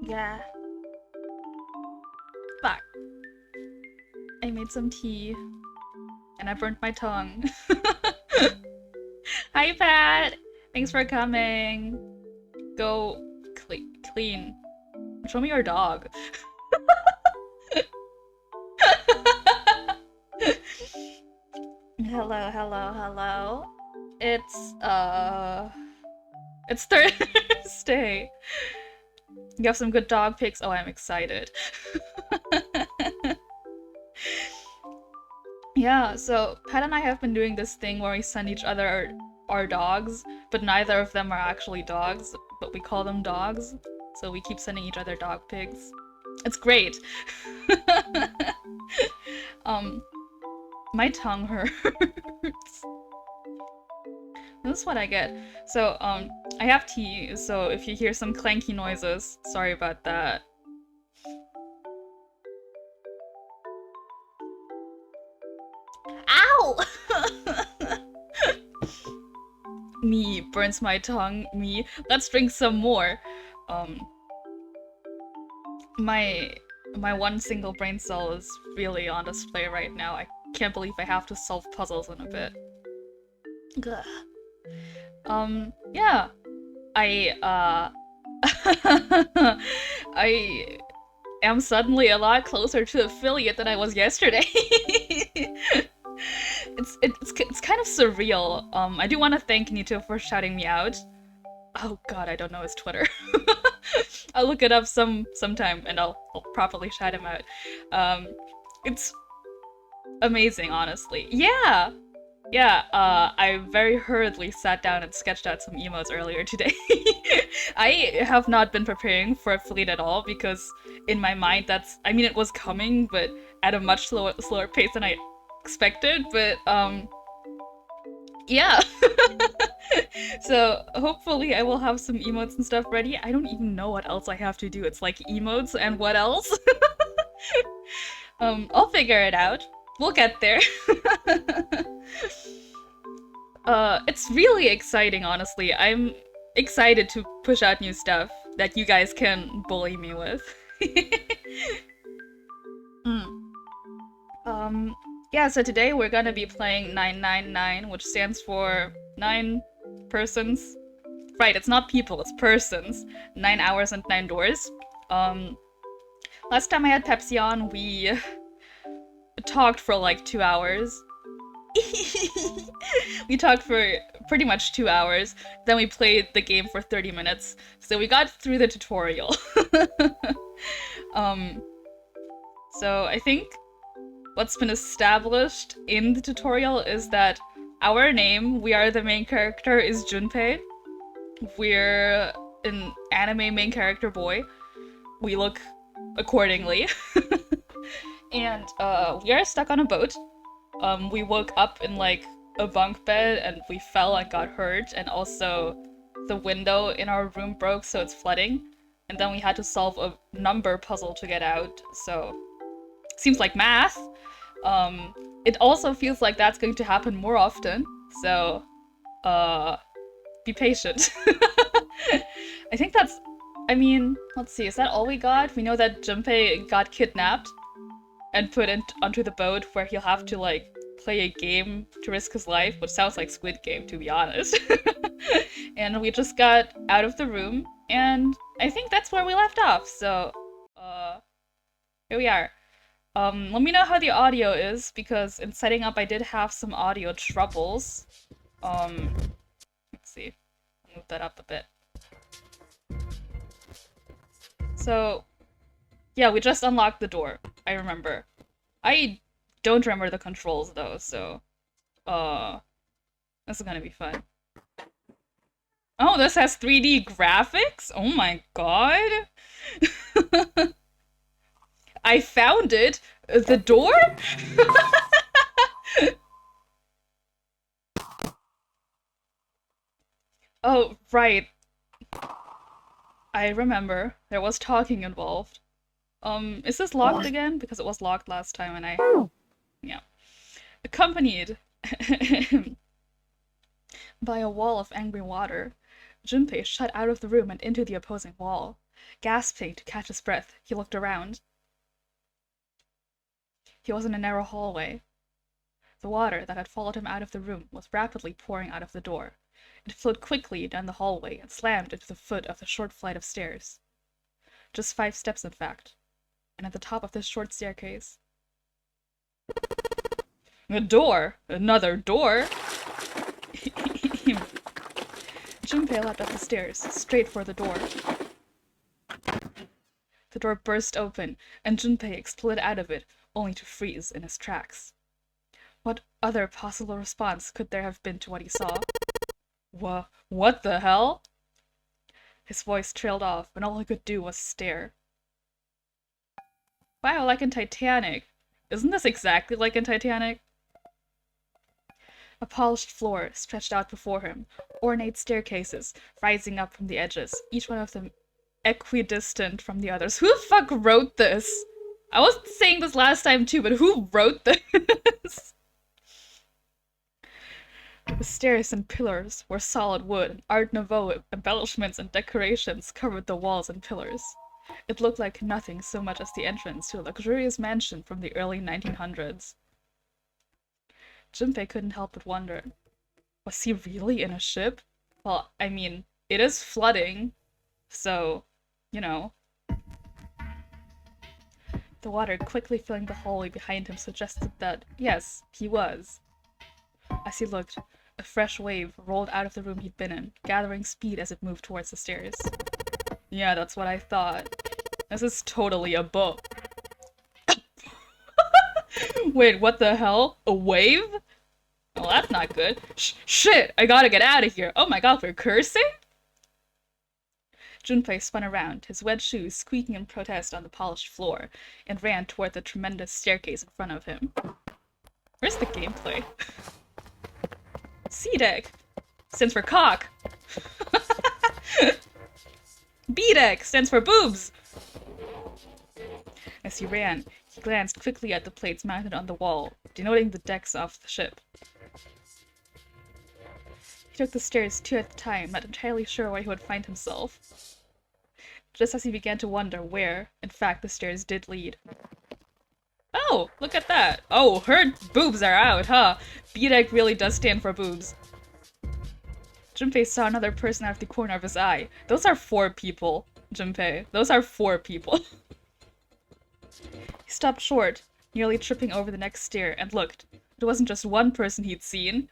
Yeah. Fuck. I made some tea. And I burnt my tongue. Hi, Pat! Thanks for coming. Go clean. Show me your dog. Hello, hello, hello. It's Thursday. You have some good dog pics? Oh, I'm excited. Yeah, so Pat and I have been doing this thing where we send each other our dogs, but neither of them are actually dogs, but we call them dogs. So we keep sending each other dog pics. It's great. My tongue hurts. This is what I get. So, I have tea, so if you hear some clanky noises, sorry about that. Ow! Me burns my tongue. Me. Let's drink some more. My one single brain cell is really on display right now. I can't believe I have to solve puzzles in a bit. Gah. Yeah. I I am suddenly a lot closer to affiliate than I was yesterday. It's kind of surreal. I do want to thank Nito for shouting me out. Oh god, I don't know his Twitter. I'll look it up sometime and I'll properly shout him out. It's amazing, honestly. Yeah! Yeah, I very hurriedly sat down and sketched out some emotes earlier today. I have not been preparing for affiliate at all because in my mind I mean it was coming, but at a much slower pace than I expected, but yeah. So hopefully I will have some emotes and stuff ready. I don't even know what else I have to do. It's like emotes and what else? I'll figure it out. We'll get there. It's really exciting, honestly. I'm excited to push out new stuff that you guys can bully me with. Yeah, so today we're gonna be playing 999, which stands for 9 persons. Right, it's not people, it's persons. 9 hours and 9 doors. Last time I had Pepsi on, we talked for like 2 hours. We talked for pretty much 2 hours, then we played the game for 30 minutes, so we got through the tutorial. So I think what's been established in the tutorial is that our name, we are the main character, is Junpei. We're an anime main character boy. We look accordingly. And we are stuck on a boat. We woke up in like a bunk bed and we fell and got hurt, and also the window in our room broke, so it's flooding. And then we had to solve a number puzzle to get out, so seems like math. It also feels like that's going to happen more often, so be patient. I think that's, I mean, let's see, is that all we got? We know that Junpei got kidnapped and put onto the boat where he'll have to like play a game to risk his life, which sounds like Squid Game, to be honest. And we just got out of the room, and I think that's where we left off, so here we are. Let me know how the audio is, because in setting up I did have some audio troubles. Let's see. I'll move that up a bit. So, yeah, we just unlocked the door. I remember. I don't remember the controls though, so this is gonna be fun. Oh, this has 3D graphics? Oh my god. I found it! The door? Oh, right. I remember. There was talking involved. Is this locked again? Because it was locked last time and yeah. Accompanied by a wall of angry water, Junpei shot out of the room and into the opposing wall. Gasping to catch his breath, he looked around. He was in a narrow hallway. The water that had followed him out of the room was rapidly pouring out of the door. It flowed quickly down the hallway and slammed into the foot of the short flight of stairs. Just 5 steps, in fact. And at the top of this short staircase... A door! Another door! Junpei leapt up the stairs, straight for the door. The door burst open, and Junpei exploded out of it, only to freeze in his tracks. What other possible response could there have been to what he saw? What the hell? His voice trailed off, and all he could do was stare. Wow, like in Titanic. Isn't this exactly like in Titanic? A polished floor stretched out before him, ornate staircases rising up from the edges, each one of them equidistant from the others. Who the fuck wrote this? I was saying this last time too, but who wrote this? The stairs and pillars were solid wood, and Art Nouveau embellishments and decorations covered the walls and pillars. It looked like nothing so much as the entrance to a luxurious mansion from the early 1900s. Junpei couldn't help but wonder. Was he really in a ship? Well, I mean, it is flooding, so, you know. The water quickly filling the hallway behind him suggested that, yes, he was. As he looked, a fresh wave rolled out of the room he'd been in, gathering speed as it moved towards the stairs. Yeah, that's what I thought. This is totally a book. Wait, what the hell? A wave? Well, that's not good. Shit! I gotta get out of here! Oh my god, we're cursing? Junpei spun around, his wet shoes squeaking in protest on the polished floor, and ran toward the tremendous staircase in front of him. Where's the gameplay? C-deck! Stands for cock! B-deck! Stands for boobs! As he ran, he glanced quickly at the plates mounted on the wall, denoting the decks of the ship. He took the stairs 2 at a time, not entirely sure where he would find himself. Just as he began to wonder where, in fact, the stairs did lead. Oh, look at that! Oh, her boobs are out, huh? B-deck really does stand for boobs. Junpei saw another person out of the corner of his eye. Those are 4 people, Junpei. Those are 4 people. He stopped short, nearly tripping over the next stair, and looked. It wasn't just one person he'd seen.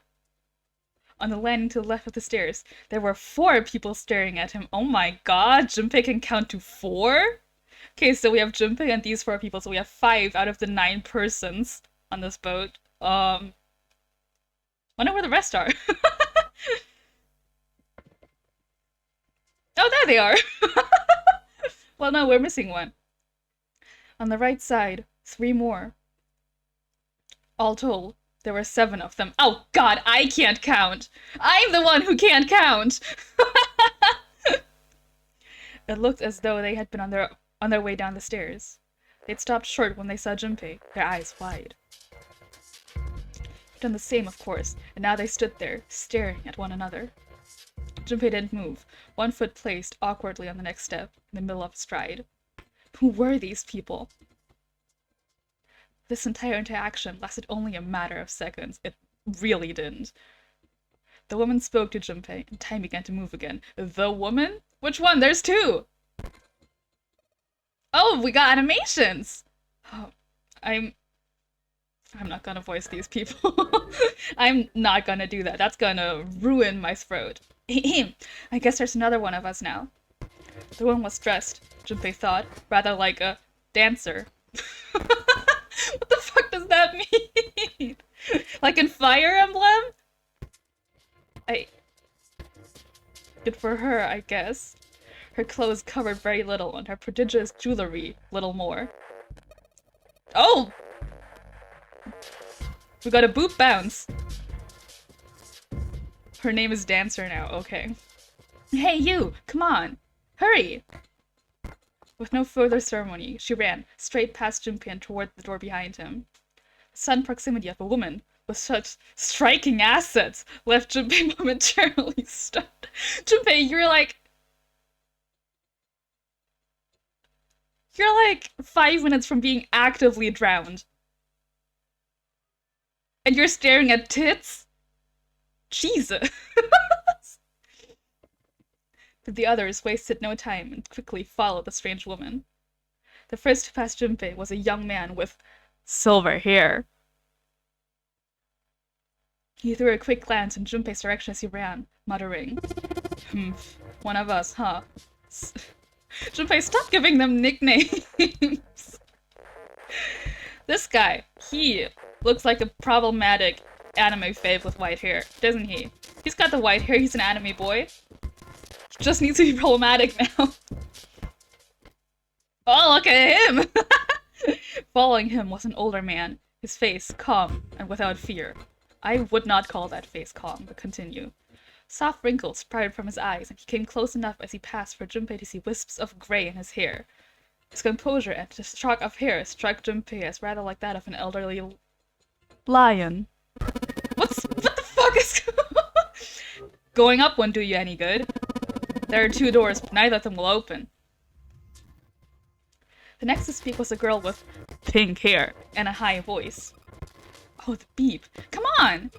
On the landing to the left of the stairs, there were 4 people staring at him. Oh my god, Junpei can count to 4? Okay, so we have Junpei and these 4 people, so we have 5 out of the 9 persons on this boat. Wonder where the rest are. Oh, there they are! Well, no, we're missing one. On the right side, 3 more. All told, there were 7 of them. Oh god, I can't count! I'm the one who can't count! It looked as though they had been on their way down the stairs. They'd stopped short when they saw Junpei, their eyes wide. He'd done the same, of course, and now they stood there, staring at one another. Junpei didn't move, one foot placed awkwardly on the next step, in the middle of a stride. Who were these people? This entire interaction lasted only a matter of seconds. It really didn't. The woman spoke to Junpei, and time began to move again. The woman? Which one? There's 2! Oh, we got animations! Oh, I'm not gonna voice these people. I'm not gonna do that. That's gonna ruin my throat. I guess there's another one of us now. The woman was dressed, Junpei thought, rather like a dancer. What the fuck does that mean? Like in Fire Emblem? Good for her, I guess. Her clothes covered very little, and her prodigious jewelry little more. Oh! We got a boop bounce! Her name is Dancer now, okay. Hey you! Come on! Hurry! With no further ceremony, she ran, straight past Junpei and toward the door behind him. The sudden proximity of a woman with such striking assets left Junpei momentarily stunned. Junpei, you're like... You're like 5 minutes from being actively drowned. And you're staring at tits? Jesus. But the others wasted no time and quickly followed the strange woman. The first to pass Junpei was a young man with silver hair. He threw a quick glance in Junpei's direction as he ran, muttering, "Humph, one of us, huh?" Junpei, stop giving them nicknames! This guy, he looks like a problematic anime fave with white hair, doesn't he? He's got the white hair, he's an anime boy. He just needs to be problematic now. Oh, look at him! Following him was an older man, his face calm and without fear. I would not call that face calm, but continue. Soft wrinkles sprouted from his eyes, and he came close enough as he passed for Junpei to see wisps of gray in his hair. His composure and his shock of hair struck Junpei as rather like that of an elderly lion. What the fuck is going up won't do you any good. There are 2 doors, but neither of them will open. The next to speak was a girl with pink hair and a high voice. Oh, the beep. Come on!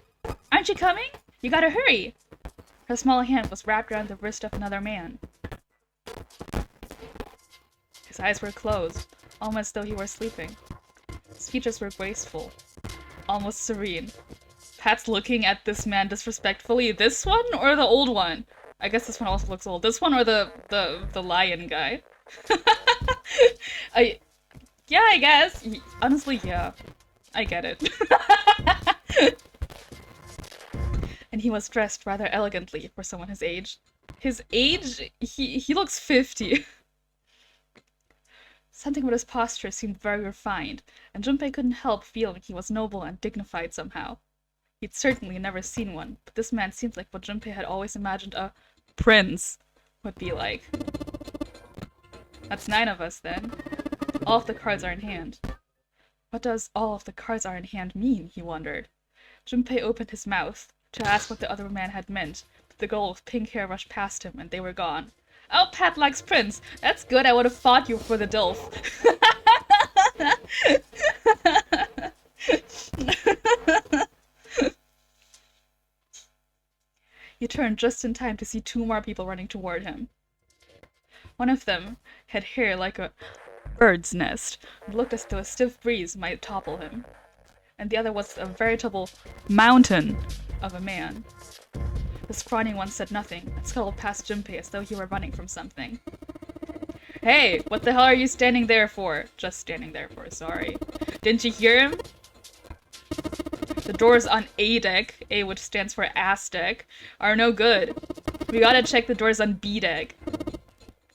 Aren't you coming? You gotta hurry! Her small hand was wrapped around the wrist of another man. His eyes were closed, almost though he were sleeping. His features were graceful, almost serene. Pat's looking at this man disrespectfully. This one or the old one? I guess this one also looks old. This one or the lion guy? Yeah, I guess. Honestly, yeah. I get it. And he was dressed rather elegantly for someone his age. His age? He looks 50. Something about his posture seemed very refined, and Junpei couldn't help feeling he was noble and dignified somehow. He'd certainly never seen one, but this man seemed like what Junpei had always imagined a prince would be like. That's 9 of us, then. All of the cards are in hand. What does all of the cards are in hand mean, he wondered. Junpei opened his mouth to ask what the other man had meant, but the girl with pink hair rushed past him, and they were gone. Oh, Pat likes Prince. That's good, I would have fought you for the DILF. He turned just in time to see 2 more people running toward him. One of them had hair like a bird's nest, and looked as though a stiff breeze might topple him. And the other was a veritable mountain of a man. The scrawny one said nothing, and scuttled past Junpei as though he were running from something. Hey, what the hell are you standing there for? Just standing there for, sorry. Didn't you hear him? The doors on A deck, A which stands for ass deck, are no good. We gotta check the doors on B deck.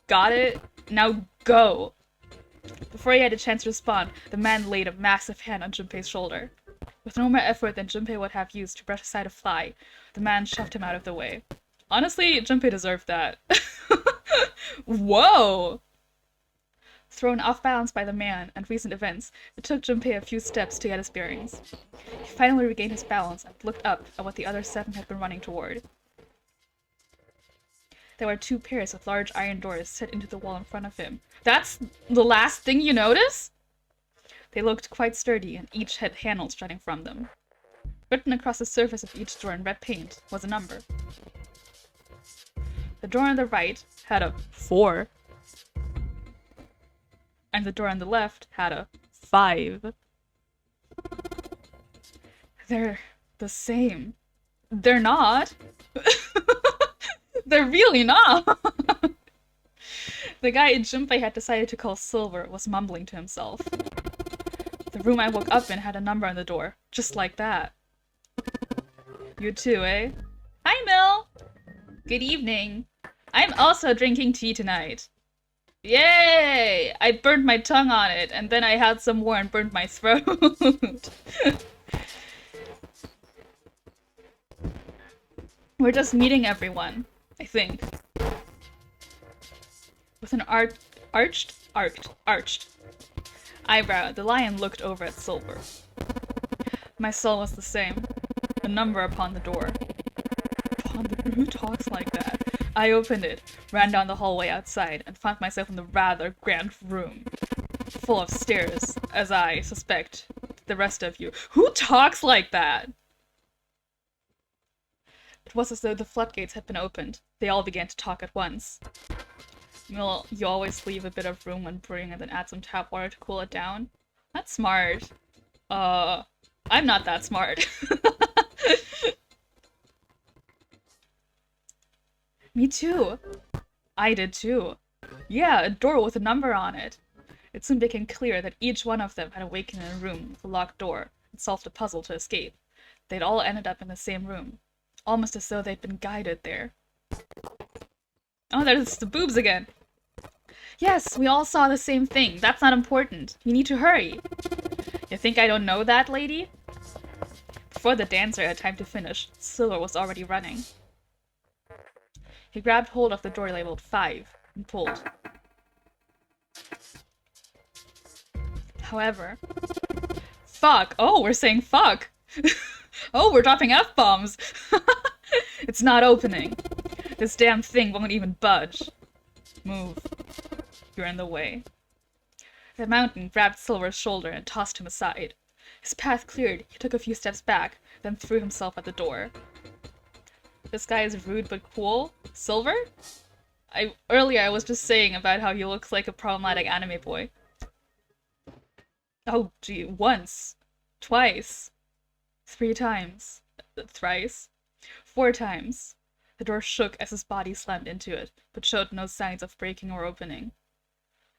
Got it? Now go! Before he had a chance to respond, the man laid a massive hand on Junpei's shoulder. With no more effort than Junpei would have used to brush aside a fly, the man shoved him out of the way. Honestly, Junpei deserved that. Whoa! Thrown off balance by the man and recent events, it took Junpei a few steps to get his bearings. He finally regained his balance and looked up at what the other 7 had been running toward. There were 2 pairs of large iron doors set into the wall in front of him. That's the last thing you notice? They looked quite sturdy, and each had handles jutting from them. Written across the surface of each door in red paint was a number. The door on the right had a 4, and the door on the left had a 5. They're the same. They're not. They're really not! The guy Junpei had decided to call Silver was mumbling to himself. The room I woke up in had a number on the door, just like that. You too, eh? Hi, Mill! Good evening. I'm also drinking tea tonight. Yay! I burned my tongue on it, and then I had some more and burned my throat. We're just meeting everyone, I think. With an arched eyebrow, the lion looked over at Silver. My soul was the same. A number upon the door. Who talks like that? I opened it, ran down the hallway outside, and found myself in the rather grand room. full of stairs, as I suspect the rest of you. Who talks like that? It was as though the floodgates had been opened. They all began to talk at once. Well, you always leave a bit of room when brewing and then add some tap water to cool it down. That's smart. I'm not that smart. Me too. I did too. Yeah, a door with a number on it. It soon became clear that each one of them had awakened in a room with a locked door and solved a puzzle to escape. They'd all ended up in the same room, almost as though they'd been guided there. Oh, there's the boobs again. Yes, we all saw the same thing. That's not important. You need to hurry. You think I don't know that, lady? Before the dancer had time to finish, Silver was already running. He grabbed hold of the door labeled 5 and pulled. However, fuck! Oh, we're saying fuck! Oh, we're dropping F-bombs! It's not opening. This damn thing won't even budge. Move. You're in the way. The mountain grabbed Silver's shoulder and tossed him aside. His path cleared, he took a few steps back, then threw himself at the door. This guy is rude but cool. Silver? Earlier I was just saying about how he looks like a problematic anime boy. Oh, gee, once. Twice. 3 times. Thrice. 4 times. The door shook as his body slammed into it, but showed no signs of breaking or opening.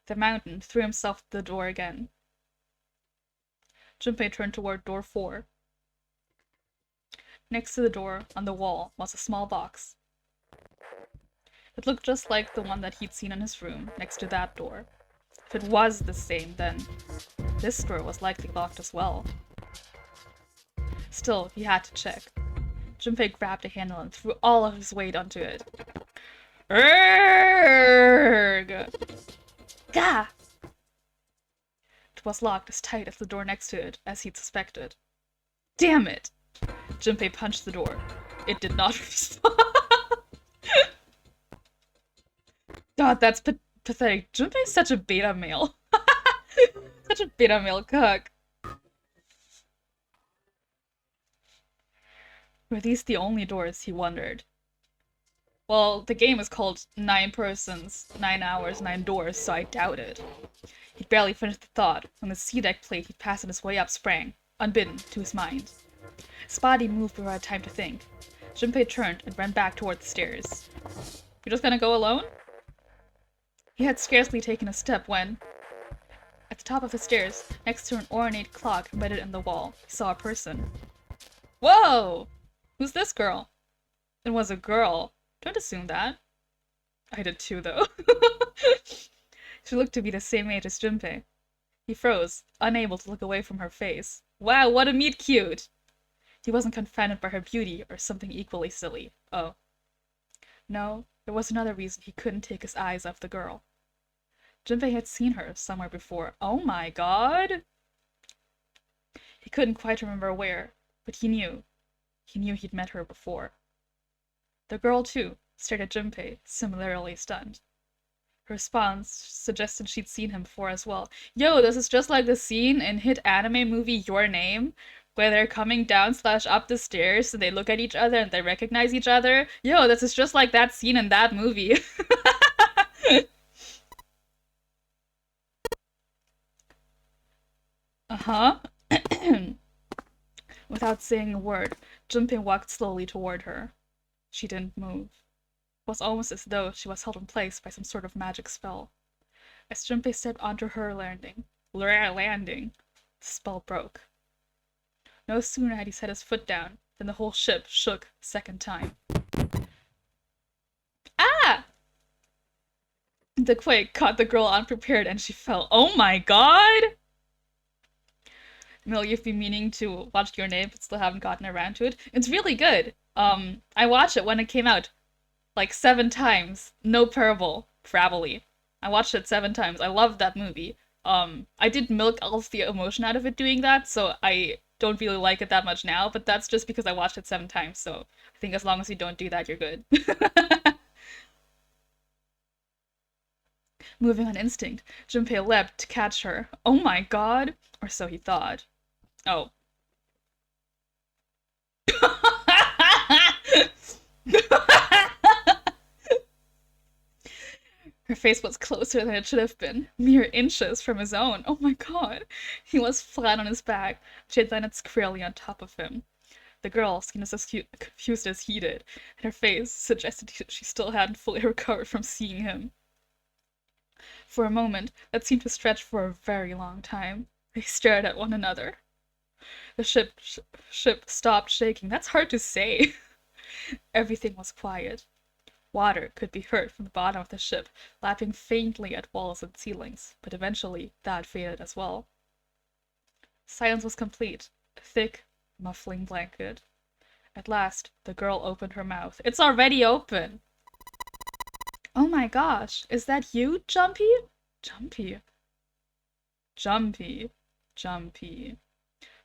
The mountain threw himself at the door again. Junpei turned toward door 4. Next to the door, on the wall, was a small box. It looked just like the one that he'd seen in his room, next to that door. If it was the same, then this door was likely locked as well. Still, he had to check. Junpei grabbed a handle and threw all of his weight onto it. Urgh! Gah! It was locked as tight as the door next to it, as he'd suspected. Damn it! Junpei punched the door. It did not respond. God, that's pathetic. Junpei's such a beta male. Such a beta male cuck. Were these the only doors, he wondered. Well, the game is called 9 persons, 9 hours, 9 doors, so I doubt it. He'd barely finished the thought when the C-deck plate he'd passed on his way up sprang, unbidden, to his mind. His body moved before he had time to think. Junpei turned and ran back toward the stairs. You're just gonna go alone? He had scarcely taken a step when, at the top of the stairs, next to an ornate clock embedded in the wall, he saw a person. Whoa! Who's this girl? It was a girl. Don't assume that. I did too, though. She looked to be the same age as Junpei. He froze, unable to look away from her face. Wow, what a meet cute! He wasn't confounded by her beauty or something equally silly. Oh. No, there was another reason he couldn't take his eyes off the girl. Junpei had seen her somewhere before. Oh my god! He couldn't quite remember where, but he knew. He knew he'd met her before. The girl, too, stared at Junpei, similarly stunned. Her response suggested she'd seen him before as well. Yo, this is just like the scene in hit anime movie Your Name, where they're coming down / up the stairs and they look at each other and they recognize each other. Yo, this is just like that scene in that movie. Uh-huh. Without saying a word, Junpei walked slowly toward her. She didn't move. It was almost as though she was held in place by some sort of magic spell. As Junpei stepped onto her landing, the spell broke. No sooner had he set his foot down than the whole ship shook a second time. Ah! The quake caught the girl unprepared and she fell. Oh my god! Mil, you've been meaning to watch Your Name but still haven't gotten around to it. It's really good. I watched it when it came out. Like 7 times. No parable. Probably. I watched it 7 times. I loved that movie. I did milk all of the emotion out of it doing that, so I don't really like it that much now, but that's just because I watched it 7 times, so I think as long as you don't do that, you're good. Moving on instinct, Junpei leapt to catch her. Oh my god! Or so he thought. Oh. Her face was closer than it should have been, mere inches from his own. Oh my god! He was flat on his back. She had landed squarely on top of him. The girl seemed as confused as he did, and her face suggested she still hadn't fully recovered from seeing him. For a moment, that seemed to stretch for a very long time, they stared at one another. The ship stopped shaking. That's hard to say. Everything was quiet. Water could be heard from the bottom of the ship, lapping faintly at walls and ceilings, but eventually that faded as well. Silence was complete, a thick, muffling blanket. At last, the girl opened her mouth. It's already open! Oh my gosh, is that you, Jumpy? Jumpy. Jumpy. Jumpy.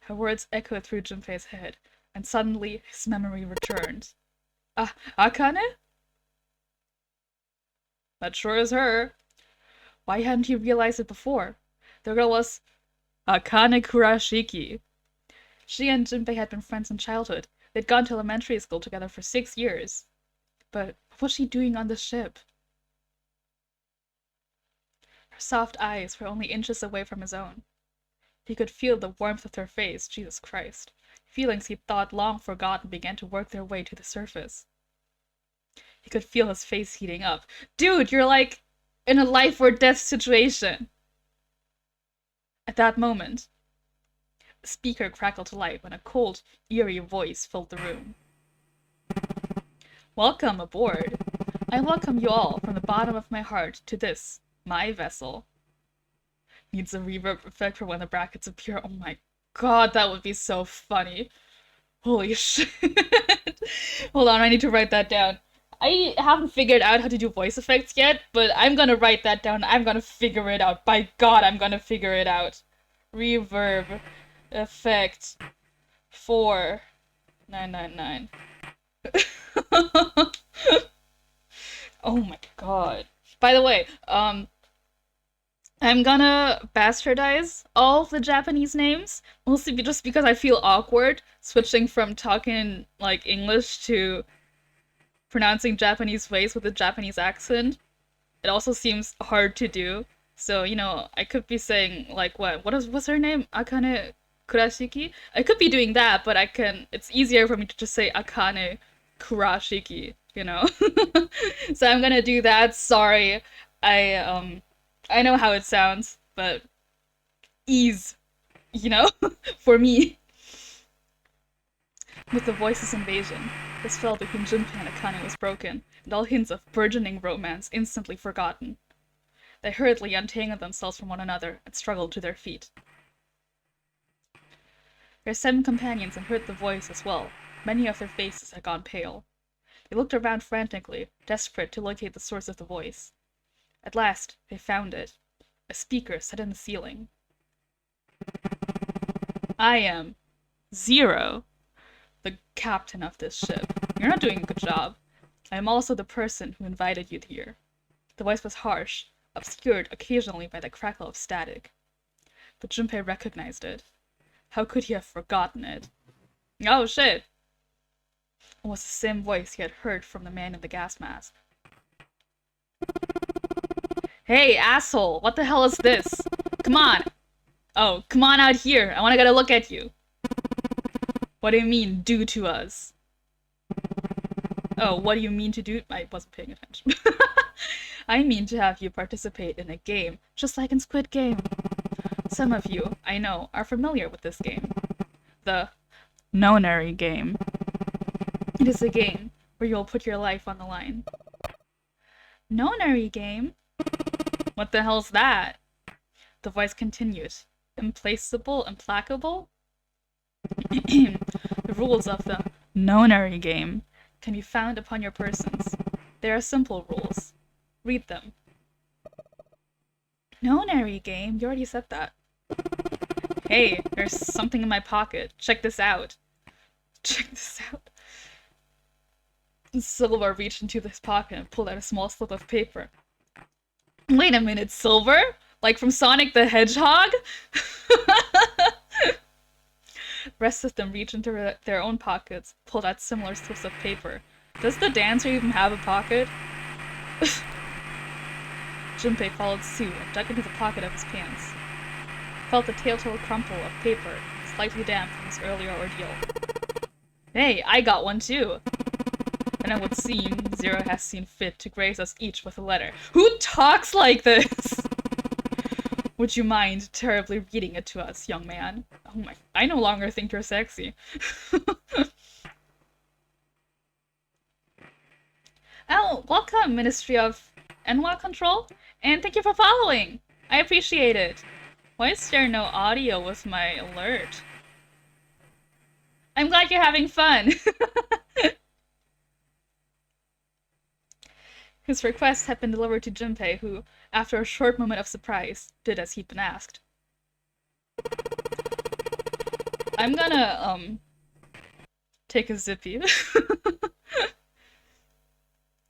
Her words echoed through Junpei's head, and suddenly his memory returned. Akane? That sure is her. Why hadn't he realized it before? The girl was Akane Kurashiki. She and Junpei had been friends in childhood. They'd gone to elementary school together for 6 years. But what was she doing on the ship? Her soft eyes were only inches away from his own. He could feel the warmth of her face, Jesus Christ. Feelings he'd thought long forgotten began to work their way to the surface. He could feel his face heating up. Dude, you're like in a life or death situation. At that moment, the speaker crackled to life when a cold, eerie voice filled the room. Welcome aboard. I welcome you all from the bottom of my heart to this, my vessel. Needs a reverb effect for when the brackets appear. Oh my god, that would be so funny. Holy shit. Hold on, I need to write that down. I haven't figured out how to do voice effects yet, but I'm gonna write that down. I'm gonna figure it out. By God, I'm gonna figure it out. Reverb effect 4999. Oh my god. By the way, I'm gonna bastardize all of the Japanese names, mostly just because I feel awkward switching from talking like English to pronouncing Japanese ways with a Japanese accent. It also seems hard to do. So, you know, I could be saying like what's her name? Akane Kurashiki? I could be doing that, but it's easier for me to just say Akane Kurashiki, you know? So I'm gonna do that. Sorry. I know how it sounds, but ease, you know, for me. With the voice's invasion, the spell between Junpei and Akane was broken, and all hints of burgeoning romance instantly forgotten. They hurriedly untangled themselves from one another and struggled to their feet. Their 7 companions had heard the voice as well. Many of their faces had gone pale. They looked around frantically, desperate to locate the source of the voice. At last, they found it. A speaker set in the ceiling. I am Zero, the captain of this ship. You're not doing a good job. I am also the person who invited you here. The voice was harsh, obscured occasionally by the crackle of static. But Junpei recognized it. How could he have forgotten it? Oh shit! It was the same voice he had heard from the man in the gas mask. Hey, asshole! What the hell is this? Come on! Oh, come on out here! I wanna get a look at you! What do you mean, do to us? Oh, what do you mean to do? I wasn't paying attention. I mean to have you participate in a game, just like in Squid Game. Some of you, I know, are familiar with this game. The Nonary game. It is a game where you'll put your life on the line. Nonary game? What the hell's that? The voice continued. Implacable, implacable? The rules of the Nonary game can be found upon your persons. They are simple rules. Read them. Nonary game? You already said that. Hey, there's something in my pocket. Check this out. Check this out. Silver reached into his pocket and pulled out a small slip of paper. Wait a minute, silver? Like from Sonic the Hedgehog? The rest of them reach into their own pockets, pulled out similar slips of paper. Does the dancer even have a pocket? Junpei followed suit and dug into the pocket of his pants. Felt the telltale crumple of paper, slightly damp from his earlier ordeal. Hey, I got one too! And it would seem Zero has seen fit to grace us each with a letter. Who talks like this? Would you mind terribly reading it to us, young man? Oh my, I no longer think you're sexy. Oh, welcome, Ministry of Enwa Control, and thank you for following! I appreciate it. Why is there no audio with my alert? I'm glad you're having fun! His request had been delivered to Junpei, who, after a short moment of surprise, did as he'd been asked. I'm gonna, take a zippy.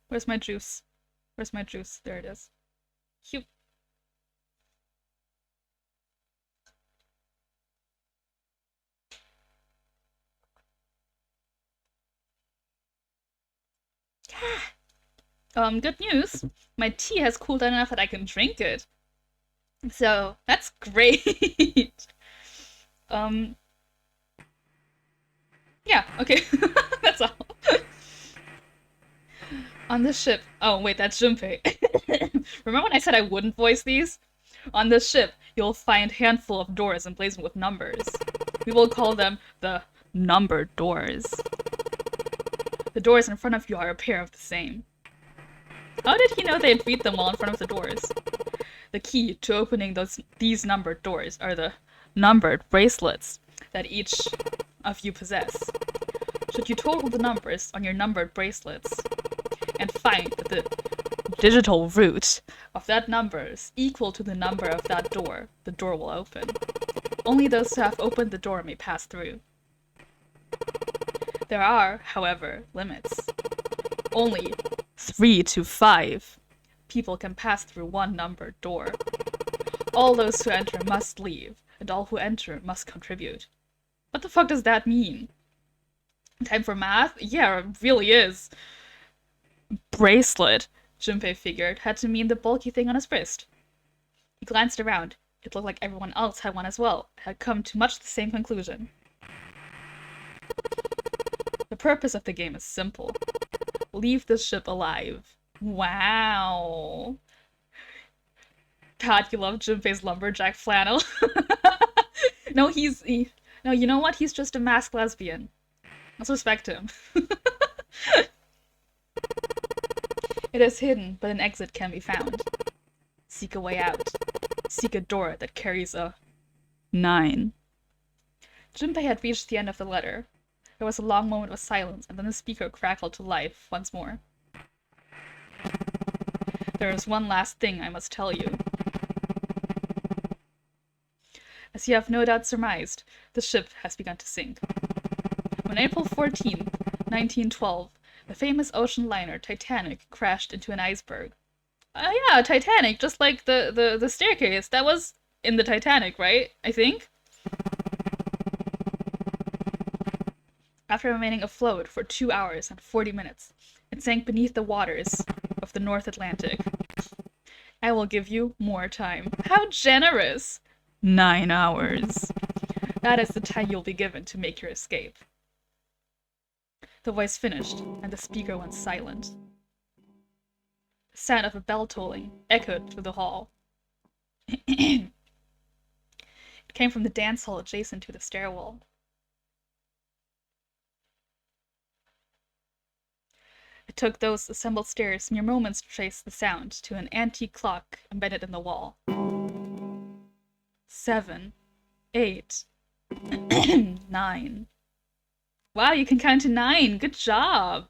Where's my juice? Where's my juice? There it is. Cute. Good news. My tea has cooled down enough that I can drink it. So, that's great. Yeah, okay. That's all. On the ship. Oh, wait, that's Junpei. Remember when I said I wouldn't voice these? On this ship, you'll find a handful of doors emblazoned with numbers. We will call them the numbered doors. The doors in front of you are a pair of the same. How did he know they'd read them while in front of the doors? The key to opening these numbered doors are the numbered bracelets that each of you possess. Should you total the numbers on your numbered bracelets and find that the digital root of that number is equal to the number of that door, the door will open. Only those who have opened the door may pass through. There are, however, limits. Only 3 to 5 people can pass through one numbered door. All those who enter must leave, and all who enter must contribute. What the fuck does that mean? Time for math? Yeah, it really is. Bracelet, Junpei figured, had to mean the bulky thing on his wrist. He glanced around. It looked like everyone else had one as well, had come to much the same conclusion. The purpose of the game is simple. Leave the ship alive. Wow. God, you love Junpei's lumberjack flannel. No, no, you know what? He's just a masked lesbian. Let's respect him. It is hidden, but an exit can be found. Seek a way out. Seek a door that carries a 9. Junpei had reached the end of the letter. There was a long moment of silence, and then the speaker crackled to life once more. There is one last thing I must tell you. As you have no doubt surmised, the ship has begun to sink. On April 14th, 1912, the famous ocean liner Titanic crashed into an iceberg. Yeah, Titanic, just like the staircase. That was in the Titanic, right? I think? After remaining afloat for 2 hours and 40 minutes, it sank beneath the waters of the North Atlantic. I will give you more time. How generous! 9 hours. That is the time you'll be given to make your escape. The voice finished, and the speaker went silent. The sound of a bell tolling echoed through the hall. It came from the dance hall adjacent to the stairwell. It took those assembled stairs mere moments to trace the sound to an antique clock embedded in the wall. 7, 8, 9. Wow, you can count to 9! Good job!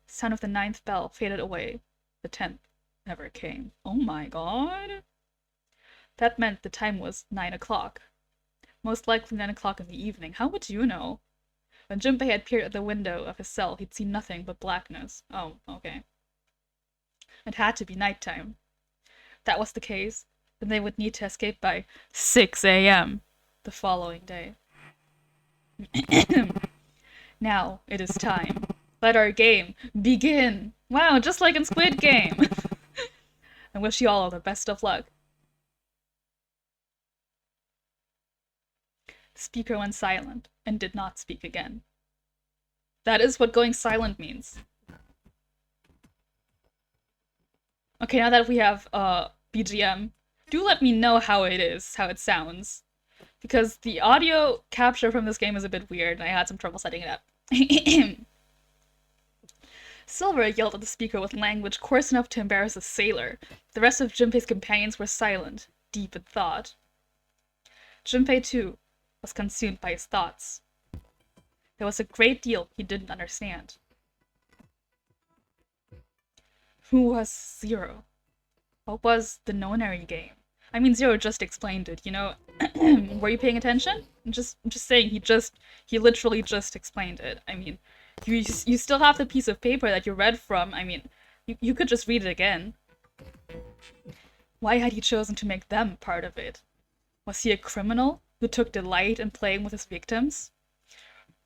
The sound of the 9th bell faded away. The 10th never came. Oh my god. That meant the time was 9 o'clock. Most likely 9 o'clock in the evening. How would you know? When Junpei had peered at the window of his cell, he'd seen nothing but blackness. Oh, okay. It had to be nighttime. that was the case, then they would need to escape by 6 a.m. the following day. Now it is time. Let our game begin. Wow, just like in Squid Game. I wish you all the best of luck. The speaker went silent and did not speak again. That is what going silent means. Okay, now that we have BGM, do let me know how it is, how it sounds. Because the audio capture from this game is a bit weird, and I had some trouble setting it up. Silver yelled at the speaker with language coarse enough to embarrass a sailor. The rest of Junpei's companions were silent, deep in thought. Junpei, too, was consumed by his thoughts. There was a great deal he didn't understand. Who was Zero? What was the Nonary game? I mean, Zero just explained it, you know? Were you paying attention? I'm just saying, he literally just explained it. I mean, you still have the piece of paper that you read from. I mean, you could just read it again. Why had he chosen to make them part of it? Was he a criminal who took delight in playing with his victims?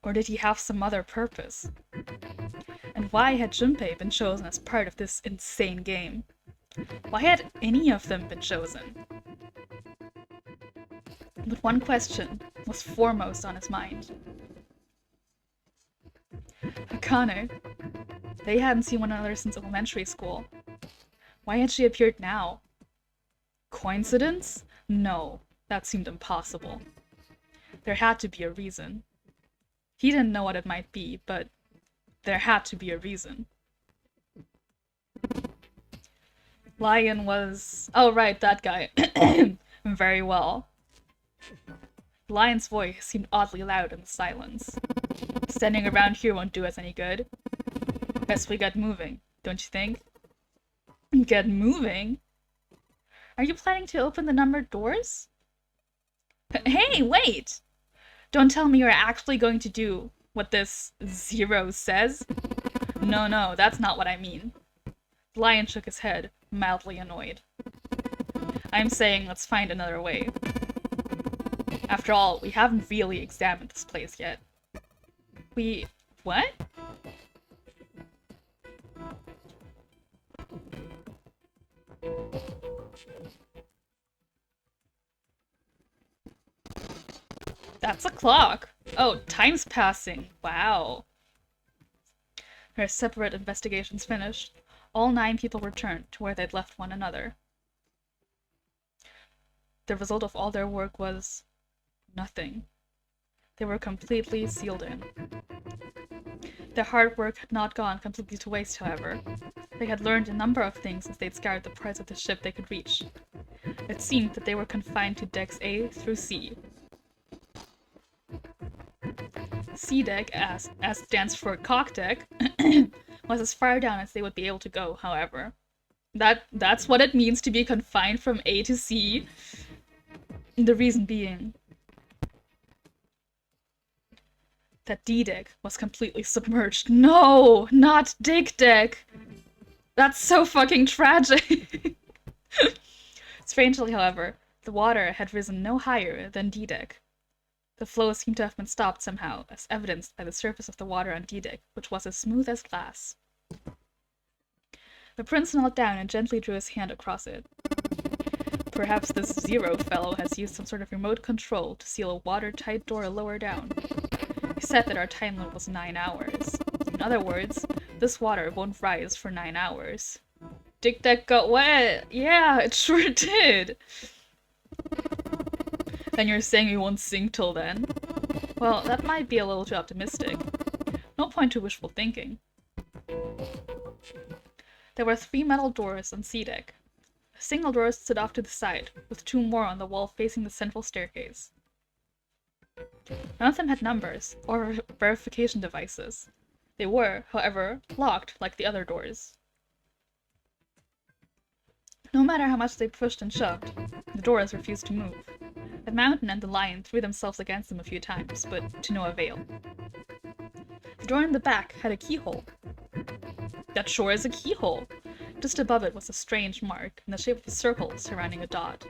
Or did he have some other purpose? And why had Junpei been chosen as part of this insane game? Why had any of them been chosen? But one question was foremost on his mind. Akane. They hadn't seen one another since elementary school. Why had she appeared now? Coincidence? No, that seemed impossible. There had to be a reason. He didn't know what it might be, but there had to be a reason. Lion was... Oh, right, that guy. Very well. Lion's voice seemed oddly loud in the silence. Standing around here won't do us any good. Best we get moving, don't you think? Get moving? Are you planning to open the numbered doors? Hey, wait! Don't tell me you're actually going to do what this Zero says. No, that's not what I mean. The lion shook his head, mildly annoyed. I'm saying let's find another way. After all, we haven't really examined this place yet. What? That's a clock. Oh, time's passing. Wow. Their separate investigations finished, all 9 people returned to where they'd left one another. The result of all their work was nothing. They were completely sealed in. Their hard work had not gone completely to waste, however. They had learned a number of things as they'd scoured the parts of the ship they could reach. It seemed that they were confined to decks A through C. C deck, as stands for cock deck, was as far down as they would be able to go, however. That's what it means to be confined from A to C. The reason being that D deck was completely submerged. No, not Dick deck. That's so fucking tragic. Strangely, however, the water had risen no higher than D deck. The flow seemed to have been stopped somehow, as evidenced by the surface of the water on D deck, which was as smooth as glass. The prince knelt down and gently drew his hand across it. Perhaps this Zero fellow has used some sort of remote control to seal a watertight door lower down. He said that our time limit was 9 hours. In other words, this water won't rise for 9 hours. Dick deck got wet! Yeah, it sure did! Then you're saying we won't sink till then? Well, that might be a little too optimistic. No point to wishful thinking. There were 3 metal doors on C deck. A single door stood off to the side, with 2 more on the wall facing the central staircase. None of them had numbers, or verification devices. They were, however, locked like the other doors. No matter how much they pushed and shoved, the doors refused to move. The mountain and the lion threw themselves against them a few times, but to no avail. The door in the back had a keyhole. That sure is a keyhole. Just above it was a strange mark, in the shape of a circle surrounding a dot.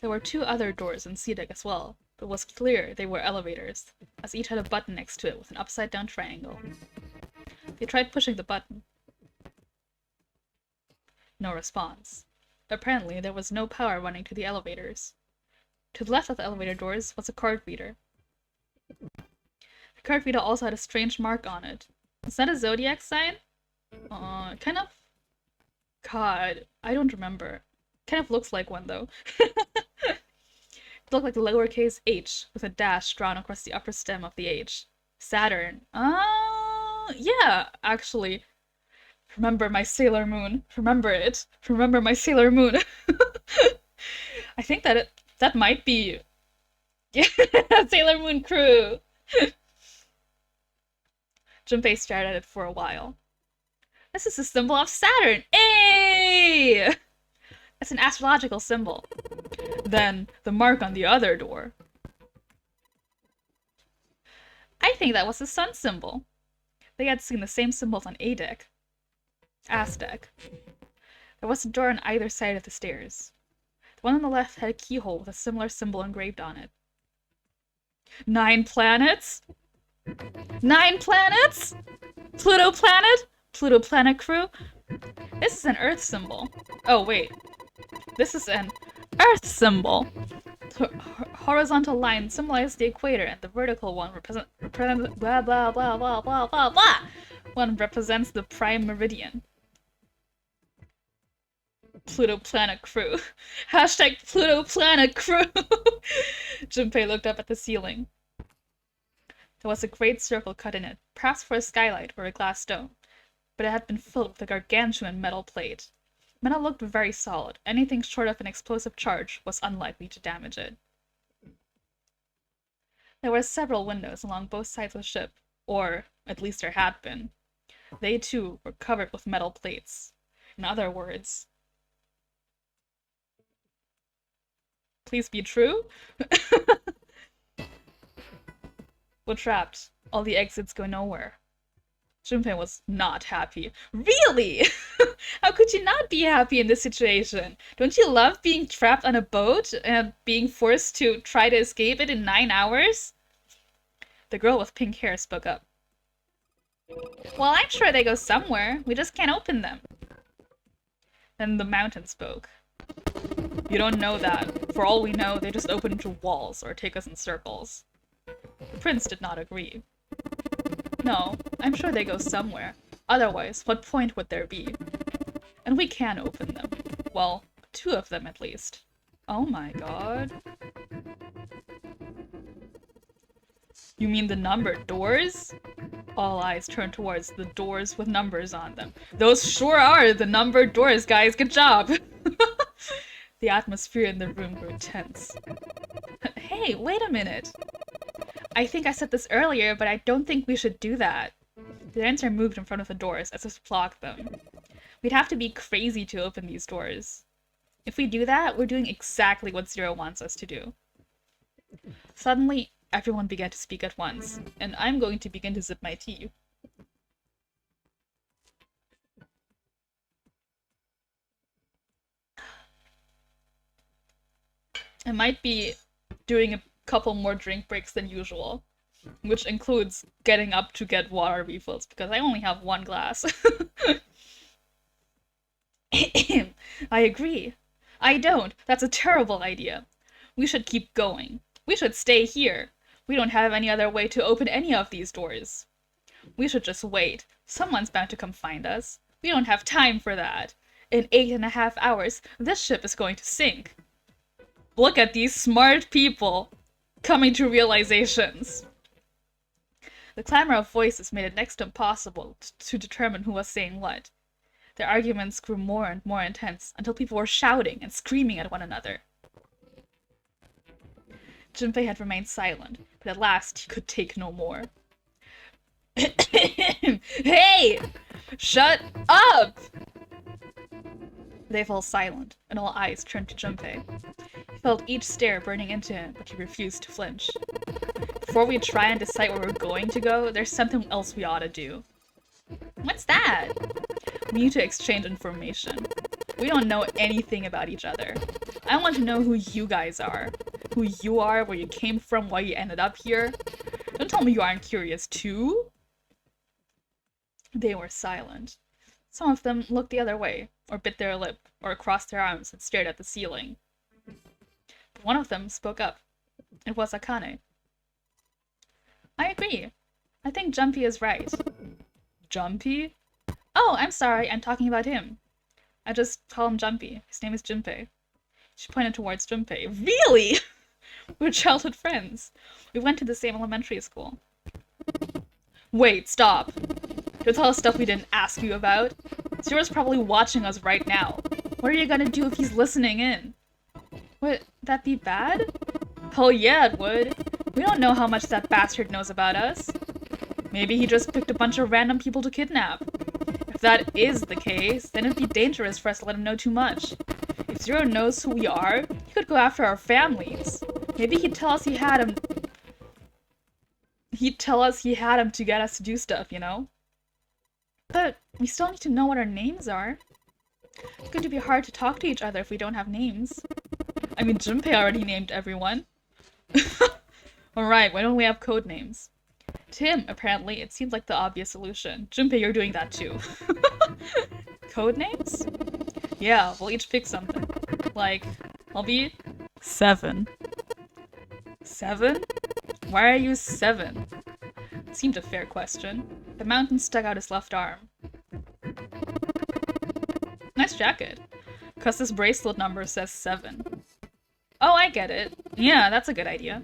There were 2 other doors in C-deck as well, but it was clear they were elevators, as each had a button next to it with an upside-down triangle. They tried pushing the button. No response. Apparently, there was no power running to the elevators. To the left of the elevator doors was a card reader. The card reader also had a strange mark on it. Is that a zodiac sign? Kind of... God, I don't remember. Kind of looks like one, though. It looked like a lowercase h with a dash drawn across the upper stem of the H. Saturn. Yeah, actually. Remember my Sailor Moon. Remember it. Remember my Sailor Moon. I think that might be... Yeah, Sailor Moon crew! Junpei stared at it for a while. This is a symbol of Saturn! Hey! It's an astrological symbol. Then, the mark on the other door. I think that was the sun symbol. They had seen the same symbols on A-deck. Aztec. There was a door on either side of the stairs. The one on the left had a keyhole with a similar symbol engraved on it. 9 planets? 9 planets? Pluto planet? Pluto planet crew? This is an Earth symbol. Oh, wait. This is an Earth symbol. The horizontal line symbolizes the equator, and the vertical one represents blah blah blah blah blah blah blah. One represents the prime meridian. Pluto planet crew. Hashtag Pluto planet crew. Junpei looked up at the ceiling. There was a great circle cut in it, perhaps for a skylight or a glass dome, but it had been filled with a gargantuan metal plate. Metal looked very solid. Anything short of an explosive charge was unlikely to damage it. There were several windows along both sides of the ship, or at least there had been. They, too, were covered with metal plates. In other words... Please be true? We're trapped. All the exits go nowhere. Junpei was not happy. Really? How could you not be happy in this situation? Don't you love being trapped on a boat and being forced to try to escape it in 9 hours? The girl with pink hair spoke up. Well, I'm sure they go somewhere. We just can't open them. Then the mountain spoke. You don't know that. For all we know, they just open into walls or take us in circles. The prince did not agree. No, I'm sure they go somewhere. Otherwise, what point would there be? And we can open them. Well, 2 of them at least. Oh my god. You mean the numbered doors? All eyes turned towards the doors with numbers on them. Those sure are the numbered doors, guys. Good job! The atmosphere in the room grew tense. Hey, wait a minute. I think I said this earlier, but I don't think we should do that. The dancer moved in front of the doors as if to block them. We'd have to be crazy to open these doors. If we do that, we're doing exactly what Zero wants us to do. Suddenly, everyone began to speak at once, and I'm going to begin to sip my tea. I might be doing a couple more drink breaks than usual, which includes getting up to get water refills, because I only have 1 glass. I agree. I don't. That's a terrible idea. We should keep going. We should stay here. We don't have any other way to open any of these doors. We should just wait. Someone's bound to come find us. We don't have time for that. In 8.5 hours, this ship is going to sink. Look at these smart people coming to realizations. The clamor of voices made it next to impossible to determine who was saying what. Their arguments grew more and more intense until people were shouting and screaming at one another. Junpei had remained silent, but at last he could take no more. Hey! Shut up! They fell silent, and all eyes turned to Junpei. He felt each stare burning into him, but he refused to flinch. Before we try and decide where we're going to go, there's something else we ought to do. What's that? We need to exchange information. We don't know anything about each other. I want to know who you guys are. Who you are, where you came from, why you ended up here. Don't tell me you aren't curious too. They were silent. Some of them looked the other way, or bit their lip, or crossed their arms and stared at the ceiling. But one of them spoke up. It was Akane. I agree. I think Jumpy is right. Jumpy? Oh, I'm sorry, I'm talking about him. I just call him Jumpy. His name is Junpei. She pointed towards Junpei. Really? We're childhood friends. We went to the same elementary school. Wait, stop. Don't tell us stuff we didn't ask you about. Zero's probably watching us right now. What are you gonna do if he's listening in? Would that be bad? Hell yeah, it would. We don't know how much that bastard knows about us. Maybe he just picked a bunch of random people to kidnap. If that is the case, then it'd be dangerous for us to let him know too much. If Zero knows who we are, he could go after our families. Maybe he'd tell us he had him. He'd tell us he had him to get us to do stuff, you know? But we still need to know what our names are. It's going to be hard to talk to each other if we don't have names. I mean, Junpei already named everyone. Alright, why don't we have code names? To him, apparently, it seemed like the obvious solution. Junpei, you're doing that too. Code names? Yeah, we'll each pick something. Like, I'll be 7. 7? Why are you 7? It seemed a fair question. The mountain stuck out his left arm. Nice jacket. 'Cause this bracelet number says 7. Oh, I get it. Yeah, that's a good idea.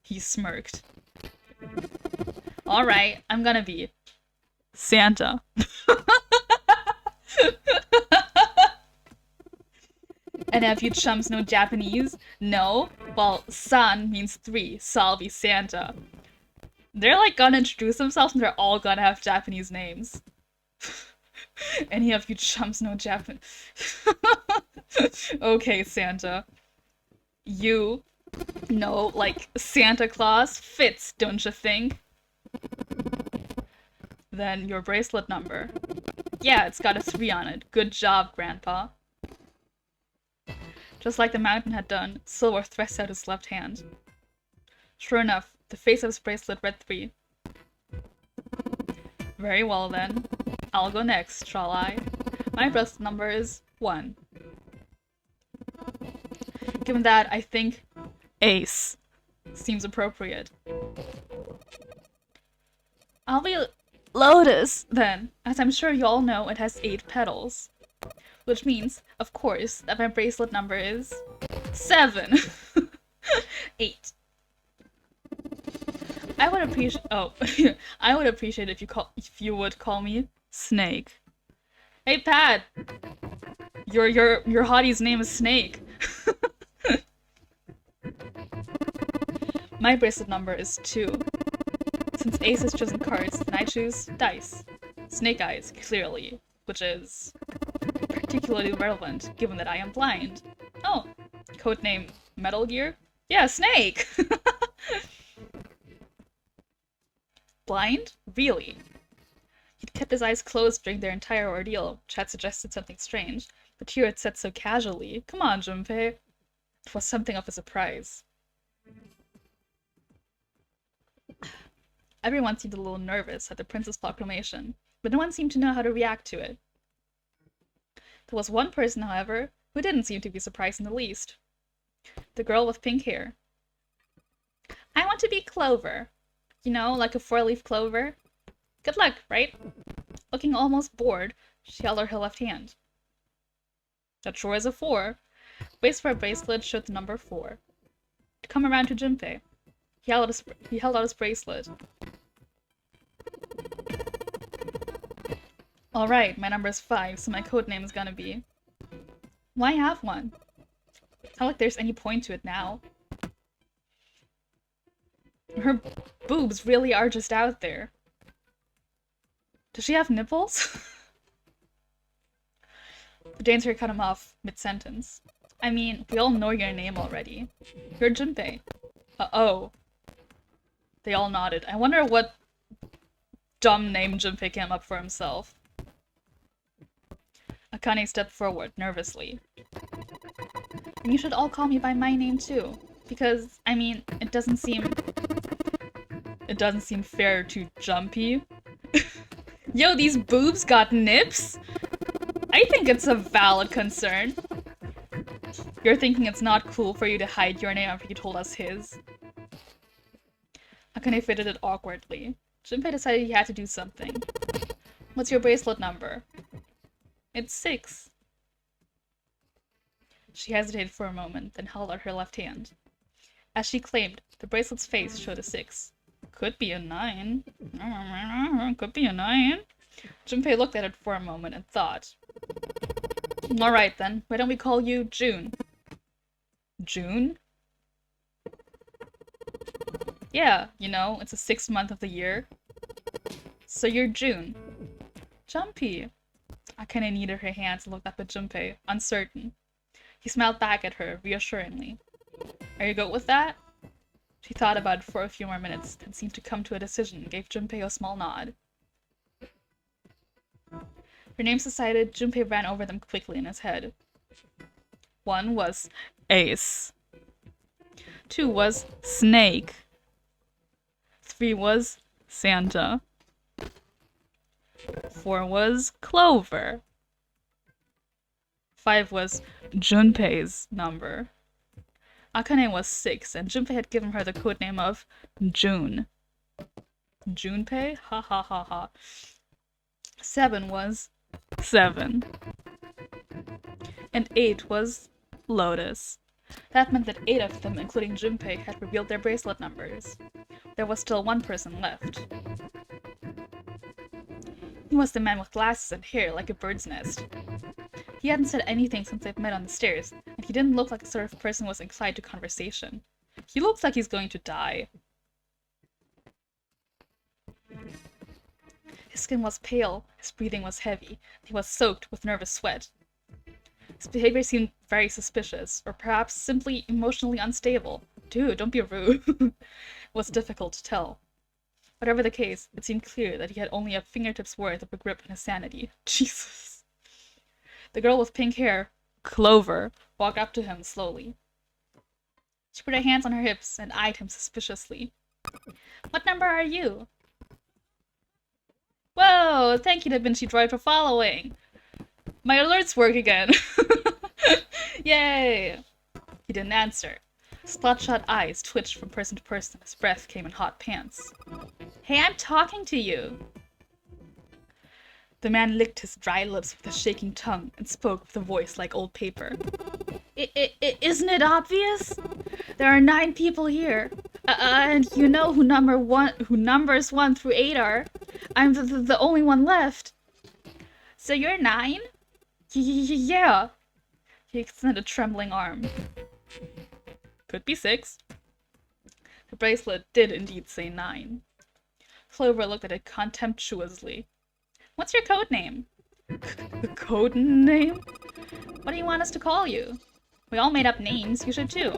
He smirked. Alright, I'm gonna be Santa. And have you chums know Japanese? No? Well, san means 3, so I'll be Santa. They're like gonna introduce themselves and they're all gonna have Japanese names. Any of you chums know Japanese? Okay, Santa. You know, like, Santa Claus fits, don't you think? Then your bracelet number. Yeah, it's got a 3 on it. Good job, Grandpa. Just like the mountain had done, Silver thrust out his left hand. Sure enough, the face of his bracelet read 3. Very well then. I'll go next, shall I? My bracelet number is 1. Given that, I think Ace seems appropriate. I'll be Lotus, then, as I'm sure you all know it has 8 petals. Which means, of course, that my bracelet number is 7. 8. I would appreciate I would appreciate if you would call me Snake. Hey Pat! Your hottie's name is Snake. My bracelet number is 2. Since Ace has chosen cards, then I choose dice. Snake Eyes, clearly, which is particularly relevant given that I am blind. Oh, codename Metal Gear? Yeah, Snake! Blind? Really? He'd kept his eyes closed during their entire ordeal, which had suggested something strange, but here it said so casually. Come on, Junpei. It was something of a surprise. Everyone seemed a little nervous at the prince's proclamation, but no one seemed to know how to react to it. There was one person, however, who didn't seem to be surprised in the least. The girl with pink hair. I want to be Clover. You know, like a 4-leaf clover. Good luck, right? Looking almost bored, she held out her left hand. That sure is a 4. Base for a bracelet showed the number 4. To come around to Junpei. He held out his bracelet. Alright, my number is 5, so my codename is gonna be... Why have one? It's not like there's any point to it now. Her boobs really are just out there. Does she have nipples? The dancer cut him off mid-sentence. I mean, we all know your name already. You're Junpei. Uh-oh. They all nodded. I wonder what dumb name Junpei came up for himself. Akane stepped forward, nervously. And you should all call me by my name too. Because, I mean, it doesn't seem fair to Jumpy. Yo, these boobs got nips? I think it's a valid concern. You're thinking it's not cool for you to hide your name after you told us his? Akane fitted it awkwardly. Junpei decided he had to do something. What's your bracelet number? It's 6. She hesitated for a moment, then held out her left hand. As she claimed, the bracelet's face showed a 6. Could be a 9. Could be a 9. Junpei looked at it for a moment and thought. Alright then, why don't we call you June? June? Yeah, you know, it's the 6th month of the year. So you're June. Jumpy. Akane kneaded her hands and looked up at Junpei, uncertain. He smiled back at her, reassuringly. Are you good with that? She thought about it for a few more minutes, then seemed to come to a decision and gave Junpei a small nod. Her names decided, Junpei ran over them quickly in his head. 1 was Ace. 2 was Snake. 3 was Santa. 4 was Clover. 5 was Junpei's number. Akane was 6, and Junpei had given her the codename of June. Junpei? Ha ha ha ha. 7 was 7. And 8 was Lotus. That meant that 8 of them, including Junpei, had revealed their bracelet numbers. There was still 1 person left. He was the man with glasses and hair like a bird's nest. He hadn't said anything since they'd met on the stairs, and he didn't look like the sort of person who was inclined to conversation. He looks like he's going to die. His skin was pale, his breathing was heavy, he was soaked with nervous sweat. His behavior seemed very suspicious, or perhaps simply emotionally unstable. Dude, don't be rude. It was difficult to tell. Whatever the case, it seemed clear that he had only a fingertip's worth of a grip on his sanity. Jesus. The girl with pink hair, Clover, walked up to him slowly. She put her hands on her hips and eyed him suspiciously. What number are you? Whoa, thank you Da Vinci Droid for following. My alerts work again. Yay. He didn't answer. His bloodshot eyes twitched from person to person. His breath came in hot pants. Hey, I'm talking to you. The man licked his dry lips with a shaking tongue and spoke with a voice like old paper. Isn't it obvious? There are 9 people here. And you know who numbers 1 through 8 are. I'm the only one left. So you're 9? Yeah. He extended a trembling arm. Could be 6. The bracelet did indeed say 9. Clover looked at it contemptuously. What's your code name? Code name? What do you want us to call you? We all made up names, you should too.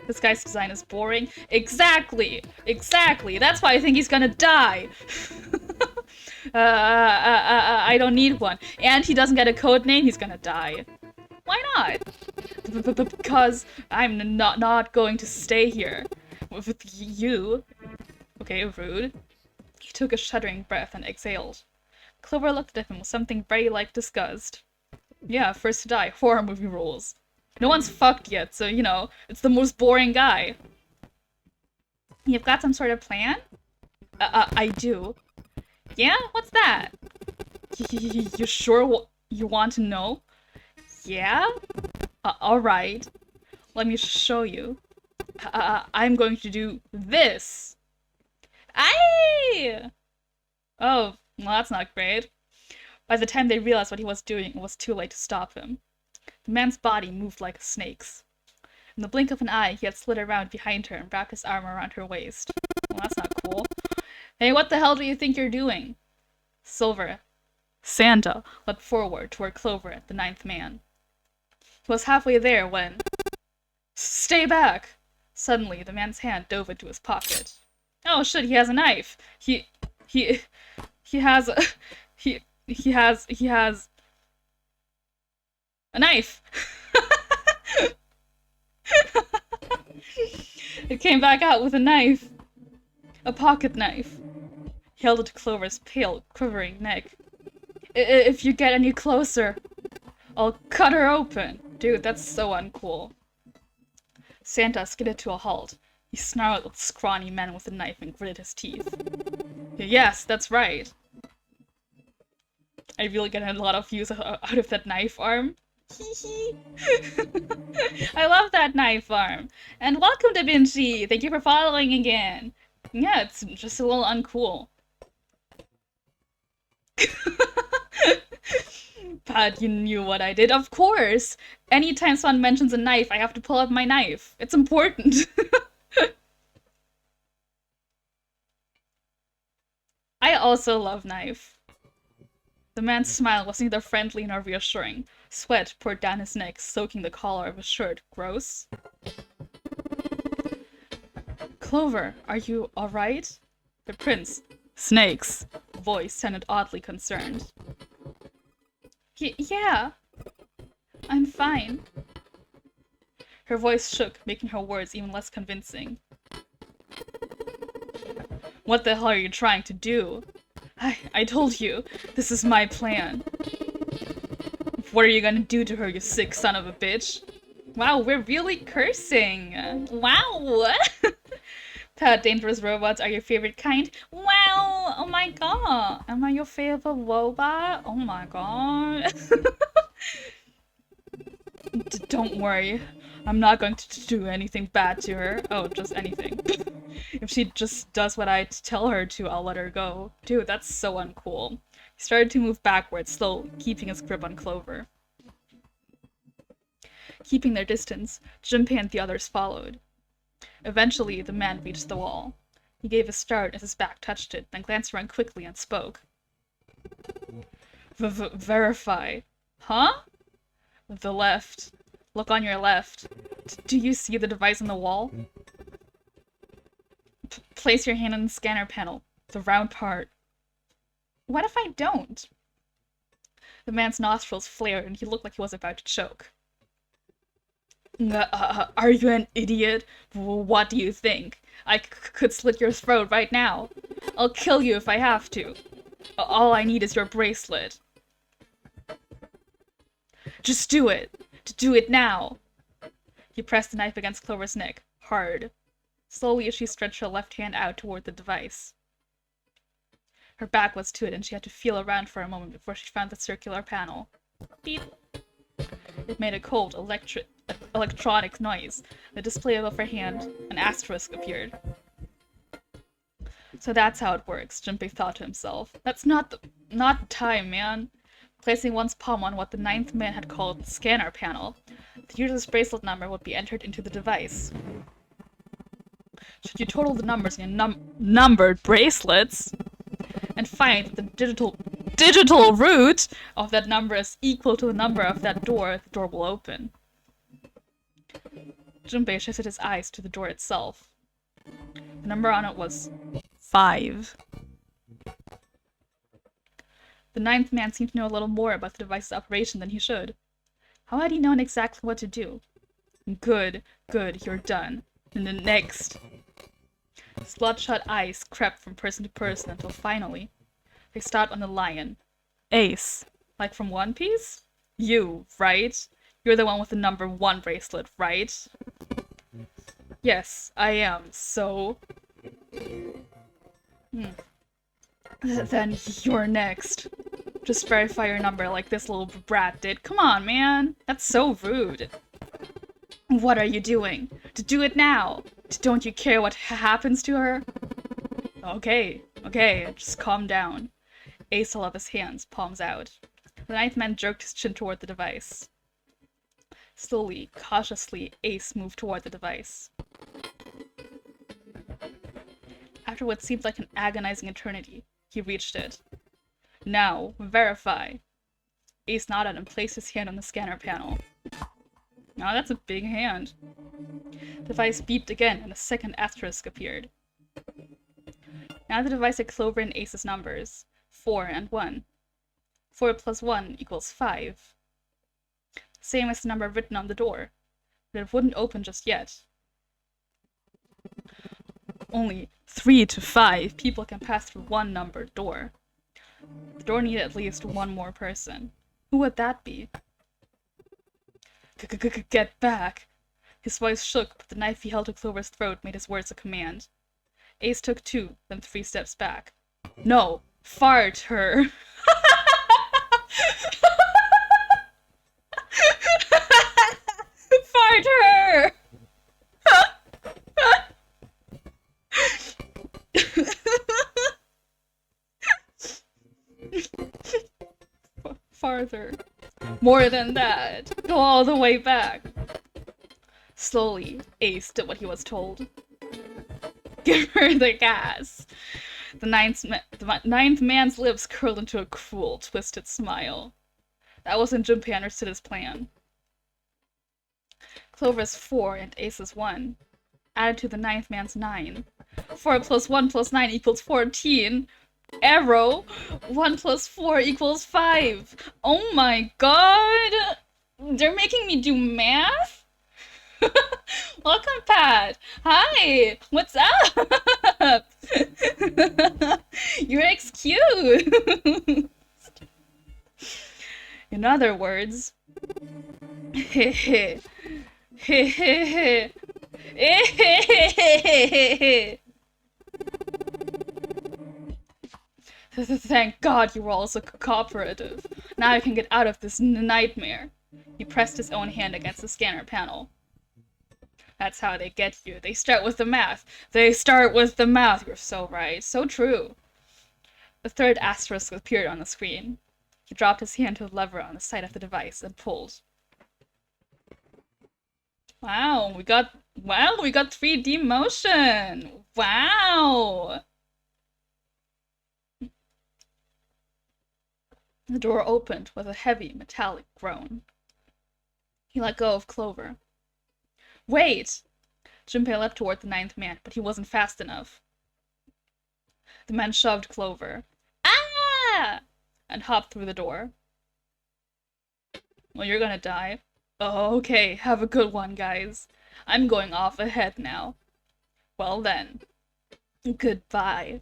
This guy's design is boring. Exactly! Exactly! That's why I think he's gonna die! I don't need one. And he doesn't get a code name, he's gonna die. Why not? Because I'm not going to stay here with you. Okay, rude. He took a shuddering breath and exhaled. Clover looked at him with something very like disgust. Yeah, first to die, horror movie rules. No one's fucked yet, so, you know, it's the most boring guy. You've got some sort of plan? I do. Yeah? What's that? You sure you want to know? Yeah? Alright. Let me show you. I'm going to do this. Aye! Oh, well, that's not great. By the time they realized what he was doing, it was too late to stop him. The man's body moved like a snake's. In the blink of an eye, he had slid around behind her and wrapped his arm around her waist. Well, that's not cool. Hey, what the hell do you think you're doing? Silver, Santa, leapt forward toward Clover and the 9th man. He was halfway there when... Stay back! Suddenly, the man's hand dove into his pocket. Oh shit, he has a knife! He has... A knife! It came back out with a knife. A pocket knife. He held it to Clover's pale, quivering neck. If you get any closer, I'll cut her open. Dude, that's so uncool. Santa skidded to a halt. He snarled at the scrawny man with the knife and gritted his teeth. Yes, that's right. I really get a lot of use out of that knife arm. Hee. I love that knife arm. And welcome to Binchi. Thank you for following again. Yeah, it's just a little uncool. But you knew what I did. Of course! Anytime someone mentions a knife, I have to pull out my knife. It's important. I also love knife. The man's smile was neither friendly nor reassuring. Sweat poured down his neck, soaking the collar of his shirt. Gross. Clover, are you alright? The prince. Snakes. Voice sounded oddly concerned. Yeah. I'm fine. Her voice shook, making her words even less convincing. What the hell are you trying to do? I told you, this is my plan. What are you gonna do to her, you sick son of a bitch? Wow, we're really cursing. Wow. Pat, dangerous robots are your favorite kind? Wow, oh my god. Am I your favorite robot? Oh my god. Don't worry. I'm not going to do anything bad to her. Oh, just anything. If she just does what I tell her to, I'll let her go. Dude, that's so uncool. He started to move backwards, slowly, keeping his grip on Clover. Keeping their distance, Junpei and the others followed. Eventually, the man reached the wall. He gave a start as his back touched it, then glanced around quickly and spoke. Verify. Huh? The left. Look on your left. Do you see the device on the wall? Place your hand on the scanner panel. The round part. What if I don't? The man's nostrils flared and he looked like he was about to choke. Are you an idiot? What do you think? I could slit your throat right now. I'll kill you if I have to. All I need is your bracelet. Just do it. Do it now. He pressed the knife against Clover's neck, hard. Slowly she stretched her left hand out toward the device. Her back was to it and she had to feel around for a moment before she found the circular panel. Beep. It made a cold, electronic noise. The display above her hand, an asterisk appeared. So that's how it works, Junpei thought to himself. That's not time, man. Placing one's palm on what the ninth man had called the scanner panel, the user's bracelet number would be entered into the device. Should you total the numbers in numbered bracelets and find that the digital root of that number is equal to the number of that door, the door will open. Junpei shifted his eyes to the door itself. The number on it was 5. The ninth man seemed to know a little more about the device's operation than he should. How had he known exactly what to do? Good, you're done. And then next. His bloodshot eyes crept from person to person until finally they stopped on the lion. Ace. Like from One Piece? You, right? You're the one with the number 1 bracelet, right? Yes, I am, so... Then you're next. Just verify your number like this little brat did. Come on, man. That's so rude. What are you doing? To do it now. Don't you care what happens to her? Okay, just calm down. Ace held up his hands, palms out. The ninth man jerked his chin toward the device. Slowly, cautiously, Ace moved toward the device. After what seemed like an agonizing eternity, he reached it. Now, verify. Ace nodded and placed his hand on the scanner panel. Now that's a big hand. The device beeped again and a second asterisk appeared. Now the device had Clover and Ace's numbers, 4 and 1. 4 plus 1 equals 5. same as the number written on the door, but it wouldn't open just yet. Only 3 to 5 people can pass through one numbered door. The door needed at least one more person. Who would that be? Get back! His voice shook, but the knife he held to Clover's throat made his words a command. Ace took 2, then 3 steps back. No! Fart her! Fart her! Farther. More than that. Go all the way back. Slowly, Ace did what he was told. Give her the gas. The ninth man's lips curled into a cruel, twisted smile. That was when Junpei understood his plan. Clover's 4 and Ace's 1. Added to the ninth man's 9. 4 plus 1 plus 9 equals 14. Arrow! 1 plus 4 equals 5. Oh my god! They're making me do math? Welcome, Pat! Hi! What's up? You're excused! In other words... Thank God you were also cooperative. Now I can get out of this nightmare. He pressed his own hand against the scanner panel. That's how they get you. They start with the math. They start with the math. You're so right. So true. The third asterisk appeared on the screen. He dropped his hand to the lever on the side of the device and pulled. Wow, we got 3D motion. Wow. The door opened with a heavy, metallic groan. He let go of Clover. Wait! Junpei leapt toward the ninth man, but he wasn't fast enough. The man shoved Clover. Ah! And hopped through the door. Well, you're gonna die. Oh, okay, have a good one, guys. I'm going off ahead now. Well then. Goodbye.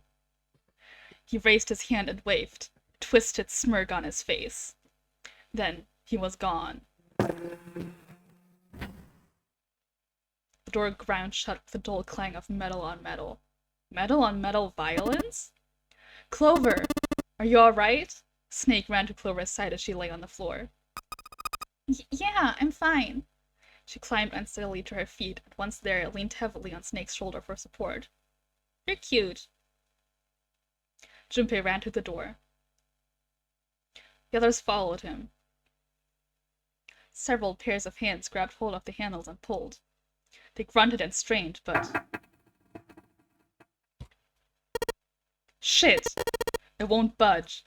He raised his hand and waved, a twisted smirk on his face. Then he was gone. The door ground shut with a dull clang of metal on metal. Metal on metal violence? Clover! Are you alright? Snake ran to Clover's side as she lay on the floor. Yeah, I'm fine. She climbed unsteadily to her feet, and once there, leaned heavily on Snake's shoulder for support. You're cute. Junpei ran to the door. The others followed him. Several pairs of hands grabbed hold of the handles and pulled. They grunted and strained, but... Shit! It won't budge.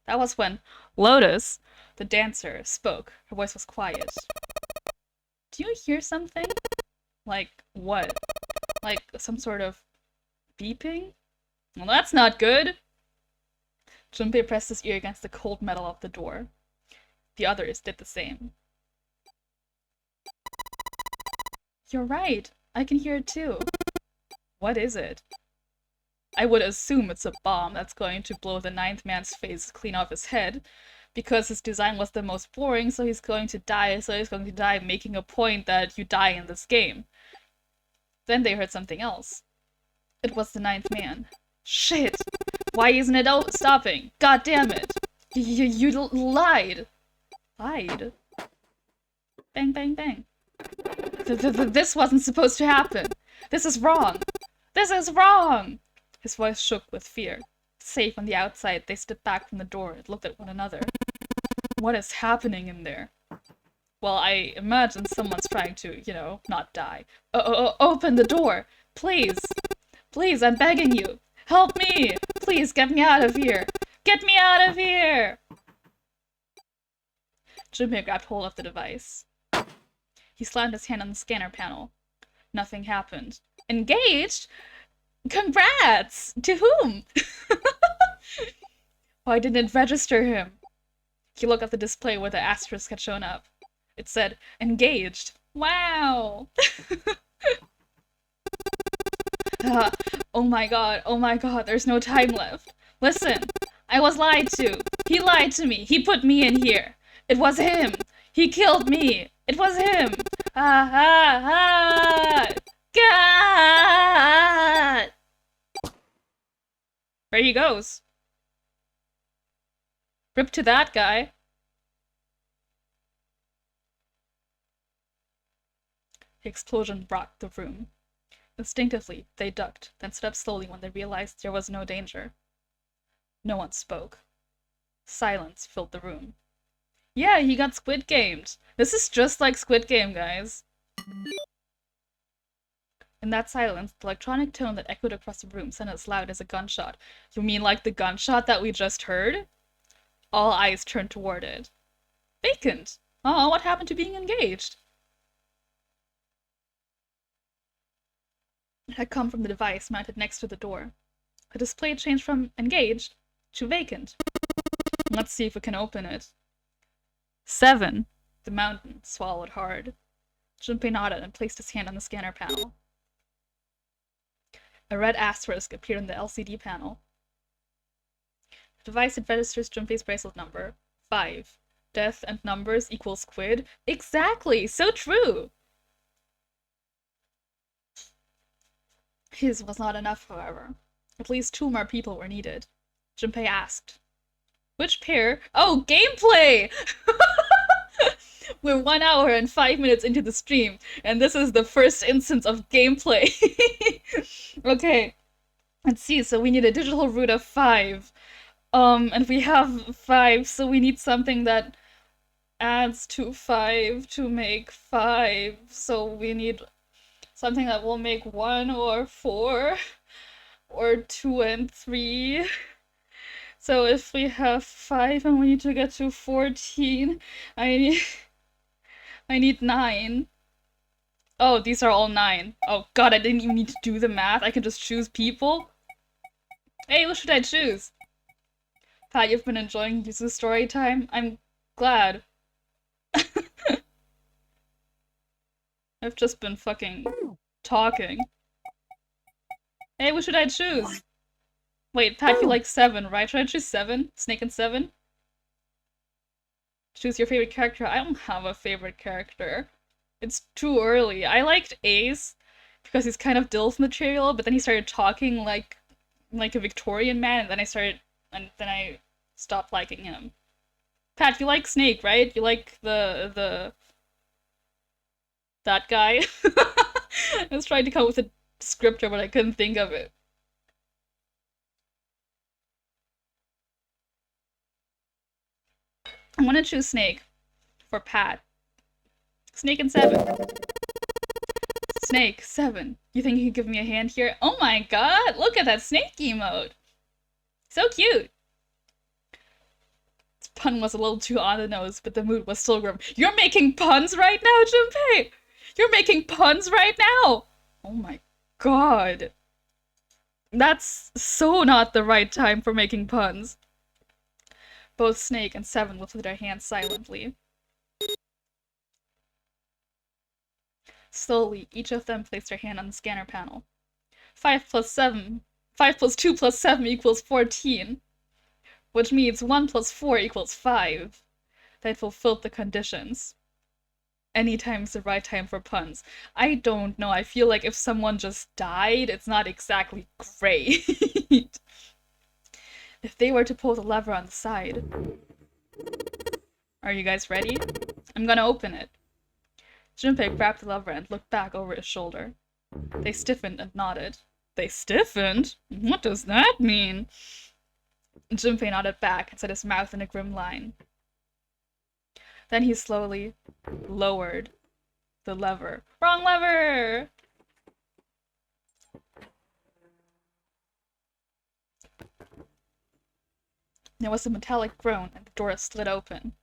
That was when Lotus, the dancer, spoke. Her voice was quiet. Do you hear something? Like what? Like some sort of beeping? Well, that's not good! Junpei pressed his ear against the cold metal of the door. The others did the same. You're right. I can hear it too. What is it? I would assume it's a bomb that's going to blow the ninth man's face clean off his head, because his design was the most boring, so he's going to die, making a point that you die in this game. Then they heard something else. It was the ninth man. Shit! Why isn't it stopping? God damn it! You lied! Lied? Bang, bang, bang. This wasn't supposed to happen. This is wrong. This is wrong! His voice shook with fear. Safe on the outside, they stepped back from the door and looked at one another. What is happening in there? Well, I imagine someone's trying to, not die. Open the door! Please! Please, I'm begging you! Help me! Please, get me out of here! Get me out of here! Junpei grabbed hold of the device. He slammed his hand on the scanner panel. Nothing happened. Engaged? Congrats! To whom? Why didn't it register him? He looked at the display where the asterisk had shown up. It said, engaged. Wow! Oh my god, there's no time left. Listen, I was lied to. He lied to me. He put me in here. It was him. He killed me. It was him. Ah, ah, ah. God! There he goes. Rip to that guy. The explosion rocked the room. Instinctively, they ducked, then stood up slowly when they realized there was no danger. No one spoke. Silence filled the room. Yeah, he got Squid Gamed. This is just like Squid Game, guys. In that silence, the electronic tone that echoed across the room sounded as loud as a gunshot. You mean like the gunshot that we just heard? All eyes turned toward it. Vacant! Oh, what happened to being engaged? It had come from the device mounted next to the door. The display changed from engaged to vacant. Let's see if we can open it. 7. The mountain swallowed hard. Junpei nodded and placed his hand on the scanner panel. A red asterisk appeared on the LCD panel. The device registers Junpei's bracelet number. 5. Death and numbers equals squid. Exactly! So true! His was not enough, however. At least 2 more people were needed. Junpei asked. Which pair? Oh, gameplay! We're 1 hour and 5 minutes into the stream, and this is the first instance of gameplay. Okay, let's see. So we need a digital root of 5. And we have 5, so we need something that adds to 5 to make 5. So we need something that will make 1 or 4, or 2 and 3. So if we have 5 and we need to get to 14, I need 9. Oh, these are all 9. Oh god, I didn't even need to do the math. I can just choose people. Hey, what should I choose? Pat, you've been enjoying Yuzu's story time? I'm glad. I've just been fucking talking. Hey, what should I choose? Wait, Pat, you like 7, right? Should I choose 7? Snake and 7? Choose your favorite character. I don't have a favorite character. It's too early. I liked Ace because he's kind of DILF material, but then he started talking like a Victorian man, and then I stopped liking him. Pat, you like Snake, right? You like that guy? I was trying to come up with a descriptor, but I couldn't think of it. I'm gonna choose Snake for Pat. Snake and 7. Snake, 7. You think you can give me a hand here? Oh my god, look at that snake emote! So cute! This pun was a little too on the nose, but the mood was still grim. You're making puns right now, Junpei! You're making puns right now! Oh my god. That's so not the right time for making puns. Both Snake and 7 lifted their hands silently. Slowly, each of them placed their hand on the scanner panel. 5 plus 7. 5 plus 2 plus 7 equals 14. Which means 1 plus 4 equals 5. That fulfilled the conditions. Anytime's the right time for puns. I don't know, I feel like if someone just died, it's not exactly great. If they were to pull the lever on the side. Are you guys ready? I'm gonna open it. Junpei grabbed the lever and looked back over his shoulder. They stiffened and nodded. They stiffened? What does that mean? Junpei nodded back and set his mouth in a grim line. Then he slowly lowered the lever. Wrong lever! There was a metallic groan and the door slid open.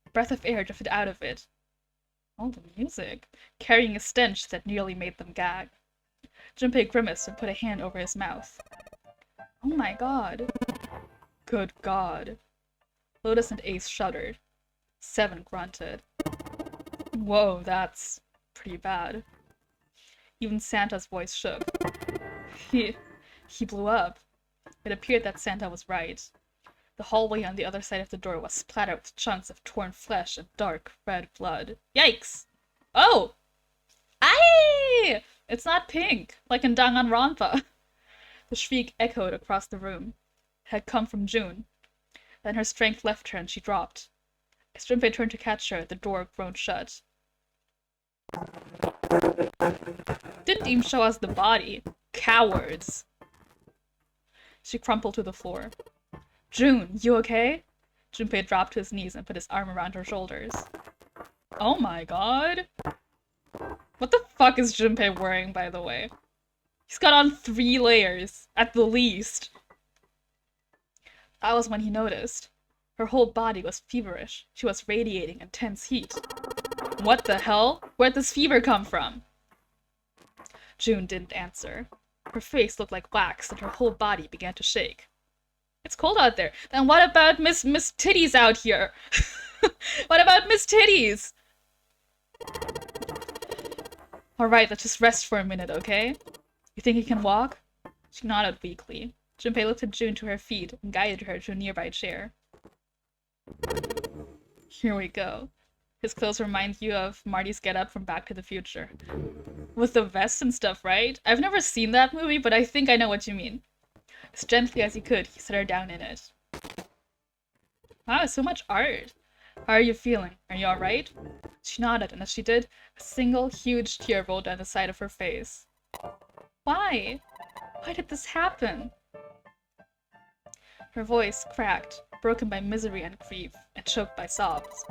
A breath of air drifted out of it. Oh, the music, carrying a stench that nearly made them gag. Junpei grimaced and put a hand over his mouth. Oh my god. Good god. Lotus and Ace shuddered. 7 grunted. Whoa, that's pretty bad. Even Santa's voice shook. He blew up. It appeared that Santa was right. The hallway on the other side of the door was splattered with chunks of torn flesh and dark red blood. Yikes! Oh! Aye! It's not pink, like in Danganronpa. The shriek echoed across the room. It had come from June. Then her strength left her and she dropped. As Junpei turned to catch her, the door groaned shut. Didn't even show us the body. Cowards. She crumpled to the floor. June, you okay? Junpei dropped to his knees and put his arm around her shoulders. Oh my god. What the fuck is Junpei wearing, by the way? He's got on 3 layers, at the least. That was when he noticed. Her whole body was feverish. She was radiating intense heat. What the hell? Where'd this fever come from? June didn't answer. Her face looked like wax and her whole body began to shake. It's cold out there. Then what about Miss Titties out here? What about Miss Titties? Alright, let's just rest for a minute, okay? You think you can walk? She nodded weakly. Junpei lifted June to her feet and guided her to a nearby chair. Here we go. His clothes remind you of Marty's getup from Back to the Future. With the vest and stuff, right? I've never seen that movie, but I think I know what you mean. As gently as he could, he set her down in it. Wow, so much art. How are you feeling? Are you alright? She nodded, and as she did, a single huge tear rolled down the side of her face. Why? Why did this happen? Her voice cracked, broken by misery and grief, and choked by sobs.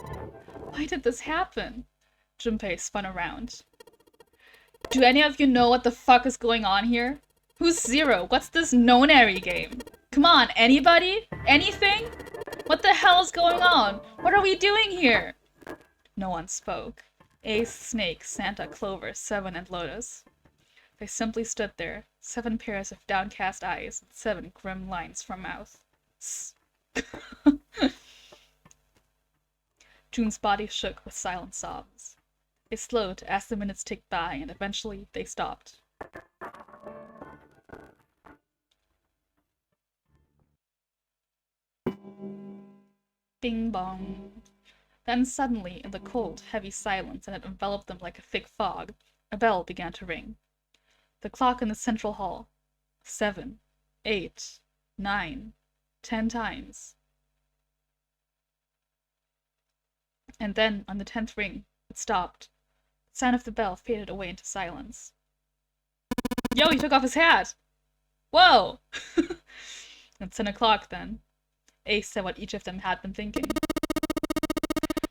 Why did this happen? Junpei spun around. Do any of you know what the fuck is going on here? Who's Zero? What's this Nonary game? Come on, anybody? Anything? What the hell's going on? What are we doing here? No one spoke. Ace, Snake, Santa, Clover, Seven, and Lotus. They simply stood there, 7 pairs of downcast eyes and 7 grim lines from mouth. June's body shook with silent sobs. They slowed as the minutes ticked by, and eventually they stopped. Bing bong. Then suddenly, in the cold, heavy silence that had enveloped them like a thick fog, a bell began to ring. The clock in the central hall. 7, 8, 9, 10 times. And then, on the 10th ring, it stopped. The sound of the bell faded away into silence. Yo, he took off his hat! Whoa! It's 10 o'clock then. Ace said what each of them had been thinking.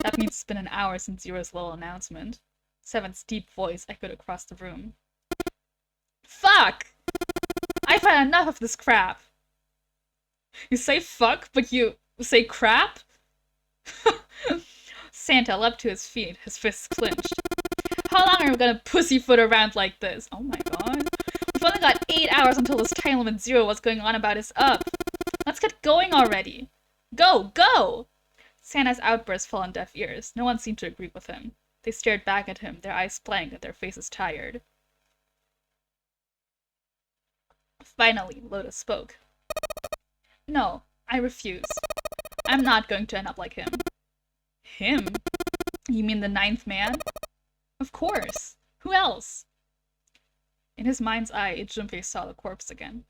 That means it's been an hour since Zero's little announcement. Seven's deep voice echoed across the room. Fuck! I've had enough of this crap! You say fuck, but you say crap? Santa leapt to his feet, his fists clenched. How long are we gonna pussyfoot around like this? Oh my god. We've only got 8 hours until this time limit Zero what's going on about is up. Let's get going already. Go, go! Santa's outburst fell on deaf ears. No one seemed to agree with him. They stared back at him, their eyes blank and their faces tired. Finally, Lotus spoke. No, I refuse. I'm not going to end up like him. Him? You mean the 9th man? Of course. Who else? In his mind's eye, Junpei saw the corpse again.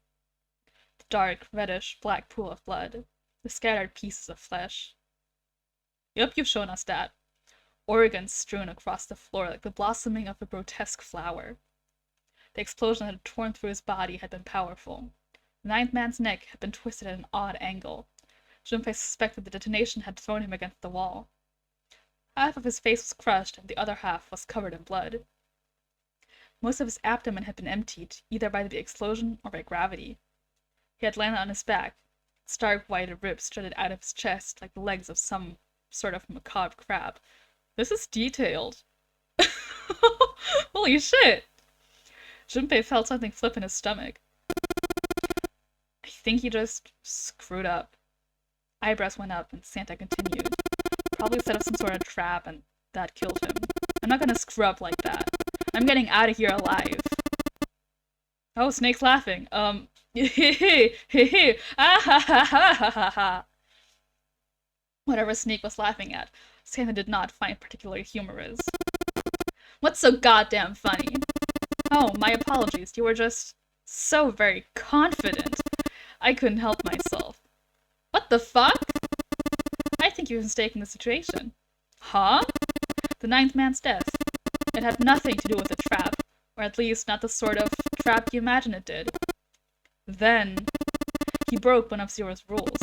The dark, reddish, black pool of blood. The scattered pieces of flesh. Yup, you've shown us that. Organs strewn across the floor like the blossoming of a grotesque flower. The explosion that had torn through his body had been powerful. The 9th man's neck had been twisted at an odd angle. Junpei suspected the detonation had thrown him against the wall. Half of his face was crushed, and the other half was covered in blood. Most of his abdomen had been emptied, either by the explosion or by gravity. He had landed on his back. Stark white ribs jutted out of his chest like the legs of some sort of macabre crab. This is detailed. Holy shit! Junpei felt something flip in his stomach. I think he just screwed up. Eyebrows went up, and Santa continued. Probably set up some sort of trap, and that killed him. I'm not gonna screw up like that. I'm getting out of here alive. Oh, Snake's laughing. Ah ha ha ha ha ha ha. Whatever Snake was laughing at, Santa did not find particularly humorous. What's so goddamn funny? Oh, my apologies. You were just so very confident. I couldn't help myself. What the fuck? I think you're mistaking the situation. Huh? The ninth man's death. It had nothing to do with the trap, or at least not the sort of trap you imagine it did. Then, he broke one of Zero's rules.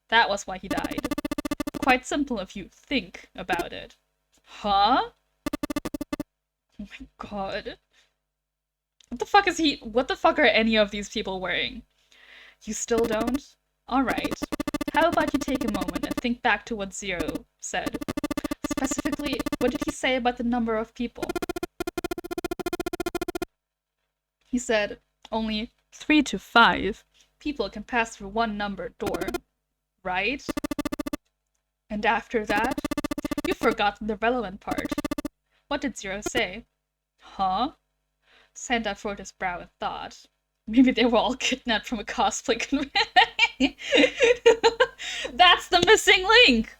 That was why he died. Quite simple if you think about it. Huh? Oh my god. What the fuck are any of these people wearing? You still don't? Alright. How about you take a moment and think back to what Zero said? Specifically, what did he say about the number of people? He said, only 3 to 5 people can pass through one numbered door. Right? And after that, you've forgotten the relevant part. What did Zero say? Huh? Santa furrowed his brow in thought. Maybe they were all kidnapped from a cosplay convention. That's the missing link!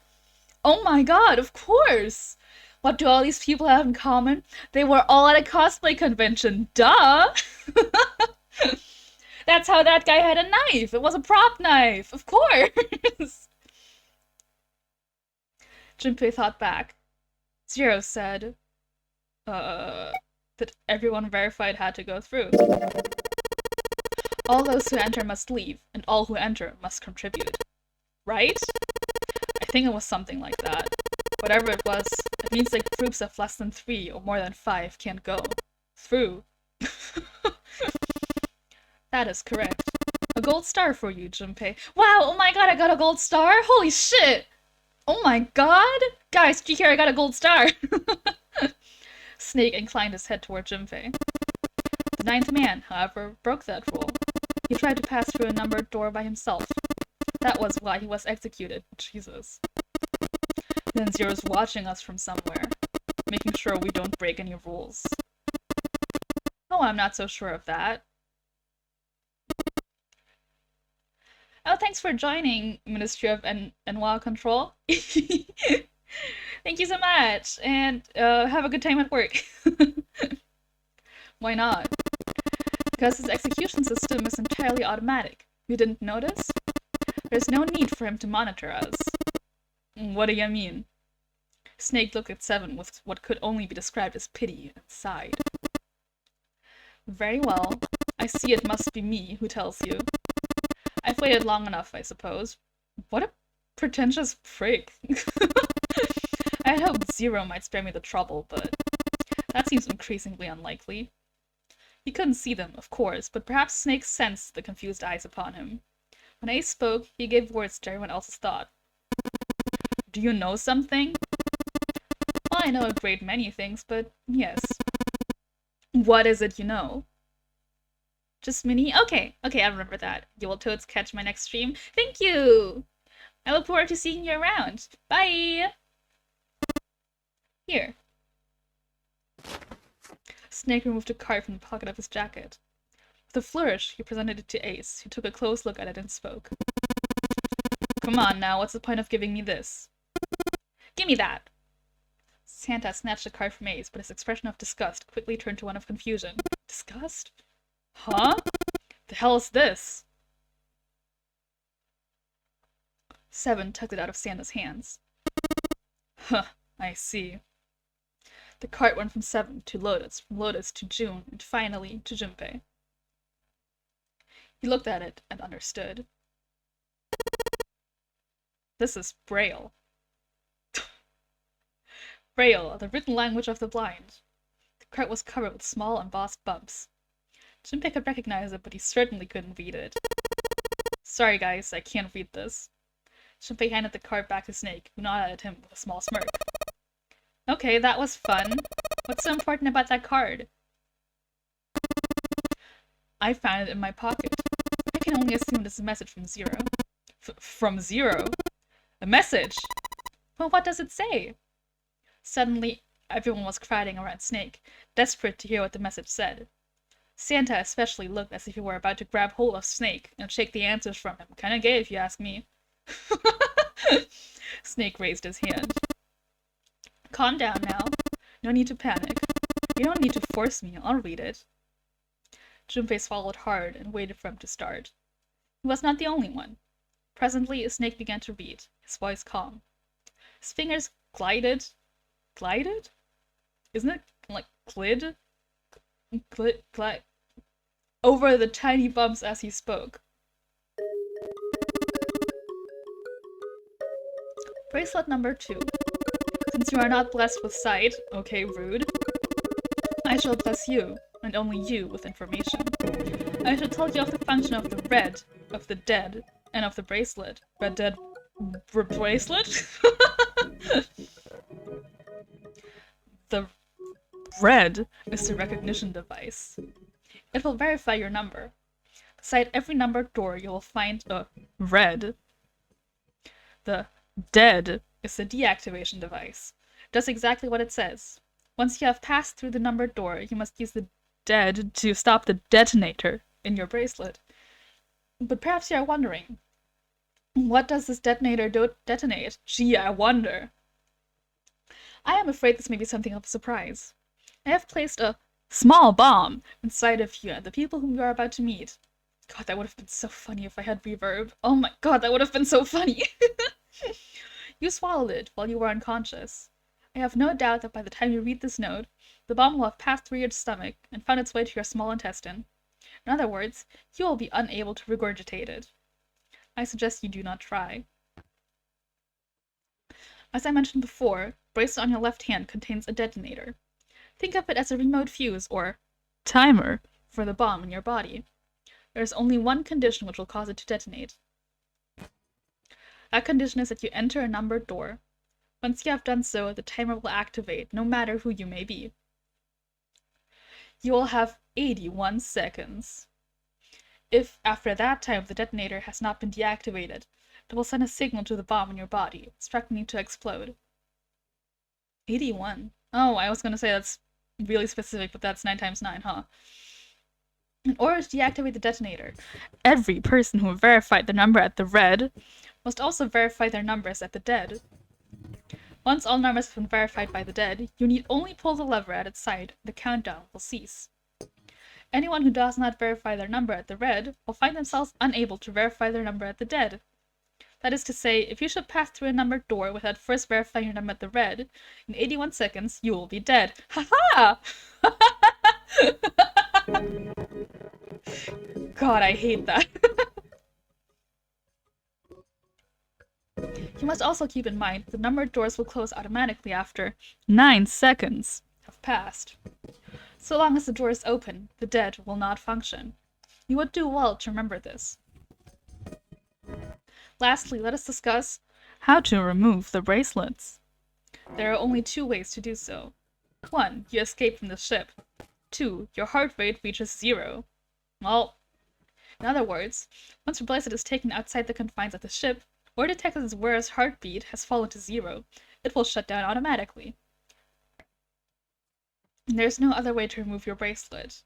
Oh my god, of course! What do all these people have in common? They were all at a cosplay convention. Duh! That's how that guy had a knife. It was a prop knife. Of course! Junpei thought back. Zero said, that everyone verified had to go through. All those who enter must leave, and all who enter must contribute. Right? I think it was something like that. Whatever it was, it means that groups of less than 3 or more than 5 can't go through. That is correct. A gold star for you, Junpei. Wow, oh my god, I got a gold star? Holy shit! Oh my god! Guys, did you hear I got a gold star? Snake inclined his head toward Junpei. The ninth man, however, broke that rule. He tried to pass through a numbered door by himself. That was why he was executed. Jesus. Then Zero's watching us from somewhere, making sure we don't break any rules. Oh, I'm not so sure of that. Oh, thanks for joining, Ministry of Enwa Control. Thank you so much, and have a good time at work. Why not? Because his execution system is entirely automatic. You didn't notice? There's no need for him to monitor us. What do you mean? Snake looked at Seven with what could only be described as pity and sighed. Very well. I see it must be me who tells you. I've waited long enough, I suppose. What a pretentious prick. I had hoped Zero might spare me the trouble, but that seems increasingly unlikely. He couldn't see them, of course, but perhaps Snake sensed the confused eyes upon him. When Ace spoke, he gave words to everyone else's thought. Do you know something? Well, I know a great many things, but yes. What is it you know? Just Minnie? Okay, I remember that. You will totes catch my next stream. Thank you! I look forward to seeing you around. Bye! Here. Snake removed a card from the pocket of his jacket. With a flourish, he presented it to Ace, who took a close look at it and spoke. Come on now, what's the point of giving me this? Gimme that! Santa snatched the card from Ace, but his expression of disgust quickly turned to one of confusion. Disgust? Huh? The hell is this? Seven tugged it out of Santa's hands. Huh, I see. The card went from Seven to Lotus, from Lotus to June, and finally to Junpei. He looked at it and understood. This is Braille. Braille, the written language of the blind. The card was covered with small embossed bumps. Junpei could recognize it, but he certainly couldn't read it. Sorry guys, I can't read this. Junpei handed the card back to Snake, who nodded at him with a small smirk. Okay, that was fun. What's so important about that card? I found it in my pocket. I can only assume it's a message from Zero. From Zero? A message? Well, what does it say? Suddenly, Everyone was crowding around Snake, desperate to hear what the message said. Santa especially looked as if he were about to grab hold of Snake and shake the answers from him. Kinda gay if you ask me. Snake raised his hand. Calm down now. No need to panic. You don't need to force me. I'll read it. Junpei swallowed hard and waited for him to start. He was not the only one. Presently, Snake began to read, his voice calm. His fingers glided? Isn't it like glid? Glide over the tiny bumps as he spoke. Bracelet number 2. Since you are not blessed with sight, okay, rude, I shall bless you, and only you, with information. I shall tell you of the function of the red, of the dead, and of the bracelet. Red dead bracelet? The red is the recognition device. It will verify your number. Beside every numbered door you will find a red. The dead is the deactivation device. It does exactly what it says. Once you have passed through the numbered door, you must use the dead to stop the detonator in your bracelet. But perhaps you are wondering, what does this detonator detonate? Gee, I wonder. I am afraid this may be something of a surprise. I have placed a small bomb inside of you and the people whom you are about to meet. God, that would have been so funny if I had reverb. Oh my god, that would have been so funny. You swallowed it while you were unconscious. I have no doubt that by the time you read this note, the bomb will have passed through your stomach and found its way to your small intestine. In other words, you will be unable to regurgitate it. I suggest you do not try. As I mentioned before, the bracelet on your left hand contains a detonator. Think of it as a remote fuse, or timer, for the bomb in your body. There is only one condition which will cause it to detonate. That condition is that you enter a numbered door. Once you have done so, the timer will activate, no matter who you may be. You will have 81 seconds. If, after that time, the detonator has not been deactivated, it will send a signal to the bomb in your body, instructing you to explode. 81? Oh, I was gonna say that's really specific, but that's 9 times 9, huh? In order to deactivate the detonator, every person who verified the number at the red must also verify their numbers at the dead. Once all numbers have been verified by the dead, you need only pull the lever at its side, and the countdown will cease. Anyone who does not verify their number at the red will find themselves unable to verify their number at the dead. That is to say, if you should pass through a numbered door without first verifying your number at the red, in 81 seconds you will be dead. Ha-ha! God, I hate that. You must also keep in mind the numbered doors will close automatically after 9 seconds have passed. So long as the door is open, the dead will not function. You would do well to remember this. Lastly, let us discuss how to remove the bracelets. There are only 2 ways to do so. 1. You escape from the ship. 2. Your heart rate reaches 0. Well, in other words, once your bracelet is taken outside the confines of the ship, or detects its wearer's heartbeat has fallen to 0, it will shut down automatically. There's no other way to remove your bracelet.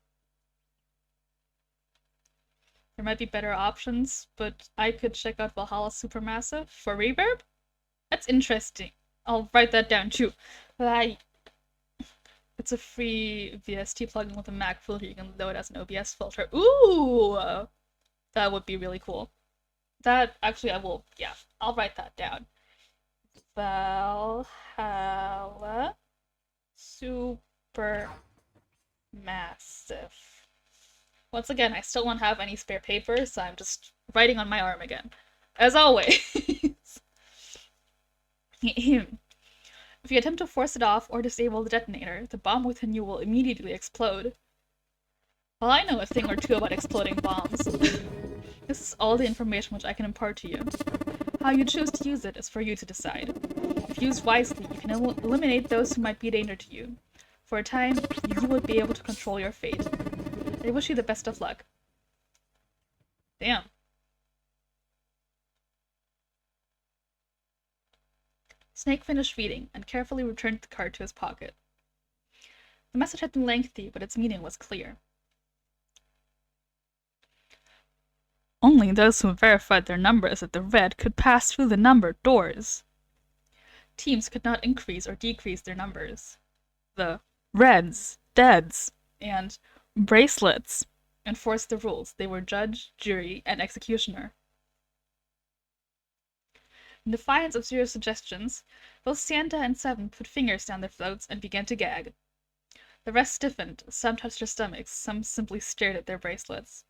There might be better options, but I could check out Valhalla Supermassive for reverb. That's interesting. I'll write that down too. It's a free VST plugin with a Mac filter you can load as an OBS filter. Ooh! That would be really cool. That, actually, I'll write that down. Valhalla Supermassive. Once again, I still don't have any spare paper, so I'm just writing on my arm again. As always. If you attempt to force it off or disable the detonator, the bomb within you will immediately explode. Well, I know a thing or two about exploding bombs. This is all the information which I can impart to you. How you choose to use it is for you to decide. If used wisely, you can eliminate those who might be a danger to you. For a time, you would be able to control your fate. I wish you the best of luck. Damn. Snake finished reading and carefully returned the card to his pocket. The message had been lengthy, but its meaning was clear. Only those who verified their numbers at the red could pass through the numbered doors. Teams could not increase or decrease their numbers. The reds, deads, and bracelets enforced the rules. They were judge, jury, and executioner. In defiance of Zero's suggestions, both Santa and Seven put fingers down their throats and began to gag. The rest stiffened, some touched their stomachs, some simply stared at their bracelets.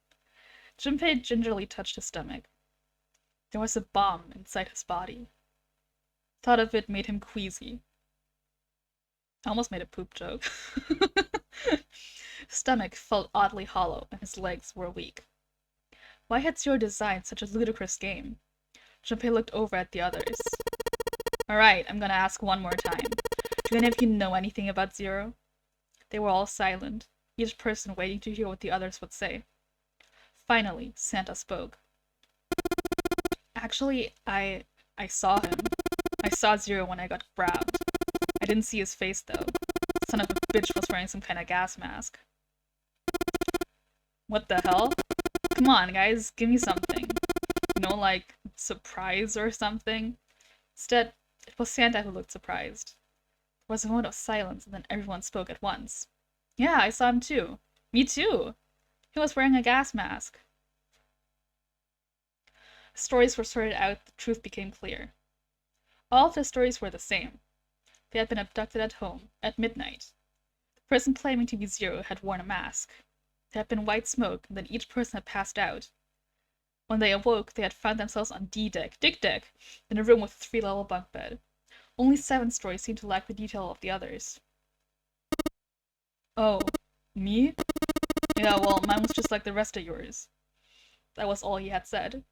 Junpei gingerly touched his stomach. There was a bomb inside his body. Thought of it made him queasy. I almost made a poop joke. His stomach felt oddly hollow, and his legs were weak. Why had Zero designed such a ludicrous game? Junpei looked over at the others. Alright, I'm gonna ask one more time. Do any of you know anything about Zero? They were all silent, each person waiting to hear what the others would say. Finally, Santa spoke. Actually, I saw him. I saw Zero when I got grabbed. I didn't see his face, though. Son of a bitch was wearing some kind of gas mask. What the hell? Come on, guys, give me something. Like, surprise or something? Instead, it was Santa who looked surprised. There was a moment of silence, and then everyone spoke at once. Yeah, I saw him too. Me too! He was wearing a gas mask. Stories were sorted out, the truth became clear. All of the stories were the same. They had been abducted at home, at midnight. The person claiming to be Zero had worn a mask. There had been white smoke, and then each person had passed out. When they awoke, they had found themselves on D-deck, Dick Deck, in a room with a 3-level bunk bed. Only 7 stories seemed to lack the detail of the others. Oh, me? Yeah, well, mine was just like the rest of yours. That was all he had said.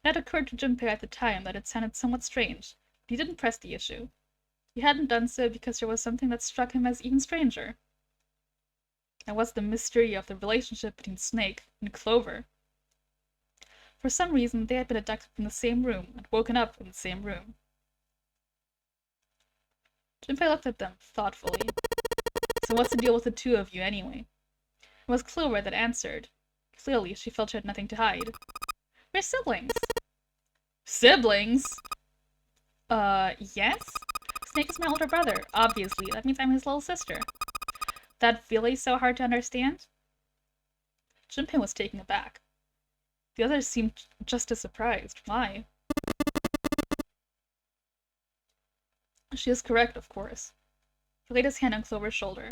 It had occurred to Junpei at the time that it sounded somewhat strange, but he didn't press the issue. He hadn't done so because there was something that struck him as even stranger. That was the mystery of the relationship between Snake and Clover. For some reason, they had been abducted from the same room and woken up in the same room. Junpei looked at them, thoughtfully. So what's the deal with the two of you, anyway? It was Clover that answered. Clearly, she felt she had nothing to hide. We're siblings. Siblings? Yes? Snake is my older brother, obviously. That means I'm his little sister. That really so hard to understand? Junpei was taken aback. The others seemed just as surprised. Why? She is correct, of course. He laid his hand on Clover's shoulder.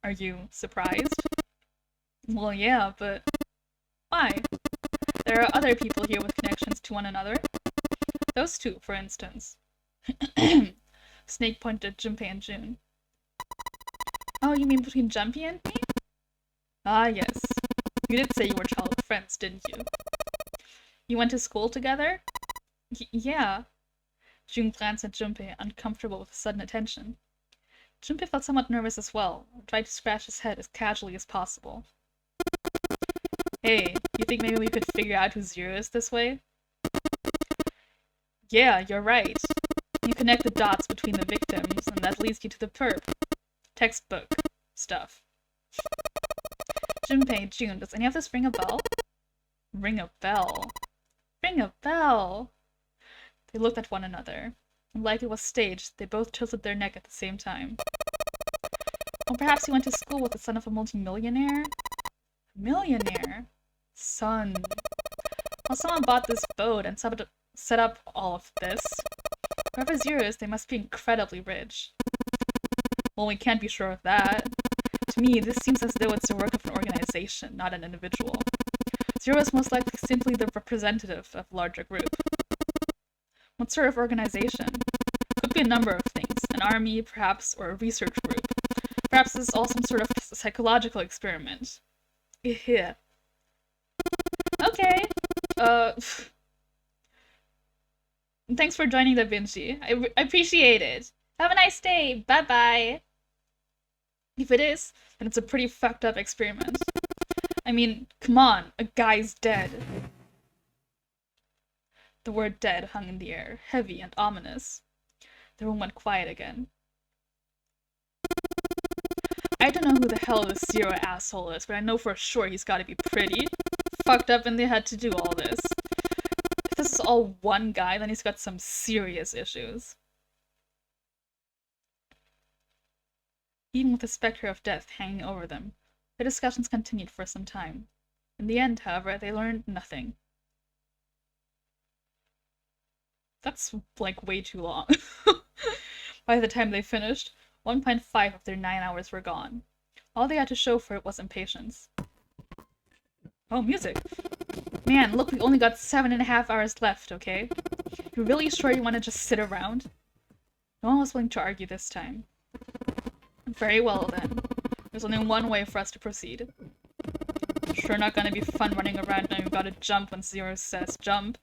Are you surprised? Well, yeah, but why? There are other people here with connections to one another. Those two, for instance. Snake pointed at Junpei and June. Oh, you mean between Junpei and me? Ah, yes. You did say you were childhood friends, didn't you? You went to school together? Yeah. June glanced at Junpei, uncomfortable with the sudden attention. Junpei felt somewhat nervous as well, and tried to scratch his head as casually as possible. Hey, you think maybe we could figure out who Zero is this way? Yeah, you're right. You connect the dots between the victims, and that leads you to the perp. Textbook stuff. Junpei, June, does any of this ring a bell? Ring a bell? Ring a bell! They looked at one another. And like it was staged, they both tilted their neck at the same time. Or perhaps he went to school with the son of a multimillionaire? Millionaire? Son. Well, someone bought this boat and set up all of this. Whoever Zero is, they must be incredibly rich. Well, we can't be sure of that. To me, this seems as though it's the work of an organization, not an individual. Zero is most likely simply the representative of a larger group. What sort of organization? Could be a number of things. An army, perhaps, or a research group. Perhaps this is all some sort of psychological experiment. Yeah. Okay. Thanks for joining Da Vinci. I appreciate it. Have a nice day. Bye-bye. If it is, then it's a pretty fucked up experiment. I mean, come on, a guy's dead. The word dead hung in the air, heavy and ominous. The room went quiet again. I don't know who the hell this Zero asshole is, but I know for sure he's gotta be pretty fucked up in the head to do all this. If this is all one guy, then he's got some serious issues. Even with the specter of death hanging over them, the discussions continued for some time. In the end, however, they learned nothing. That's, like, way too long. By the time they finished, 1.5 of their 9 hours were gone. All they had to show for it was impatience. Oh, music. Man, look, we only got 7.5 hours left, okay? You're really sure you want to just sit around? No one was willing to argue this time. Very well, then. There's only one way for us to proceed. Sure not gonna be fun running around and we've gotta jump when Zero says jump.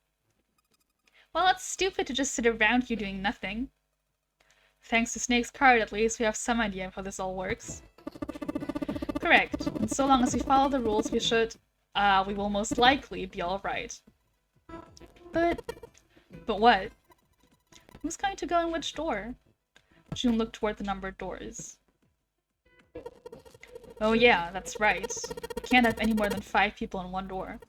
Well, it's stupid to just sit around here doing nothing. Thanks to Snake's card, at least, we have some idea of how this all works. Correct. And so long as we follow the rules, we will most likely be alright. But what? Who's going to go in which door? June looked toward the numbered doors. Oh yeah, that's right. We can't have any more than 5 people in one door.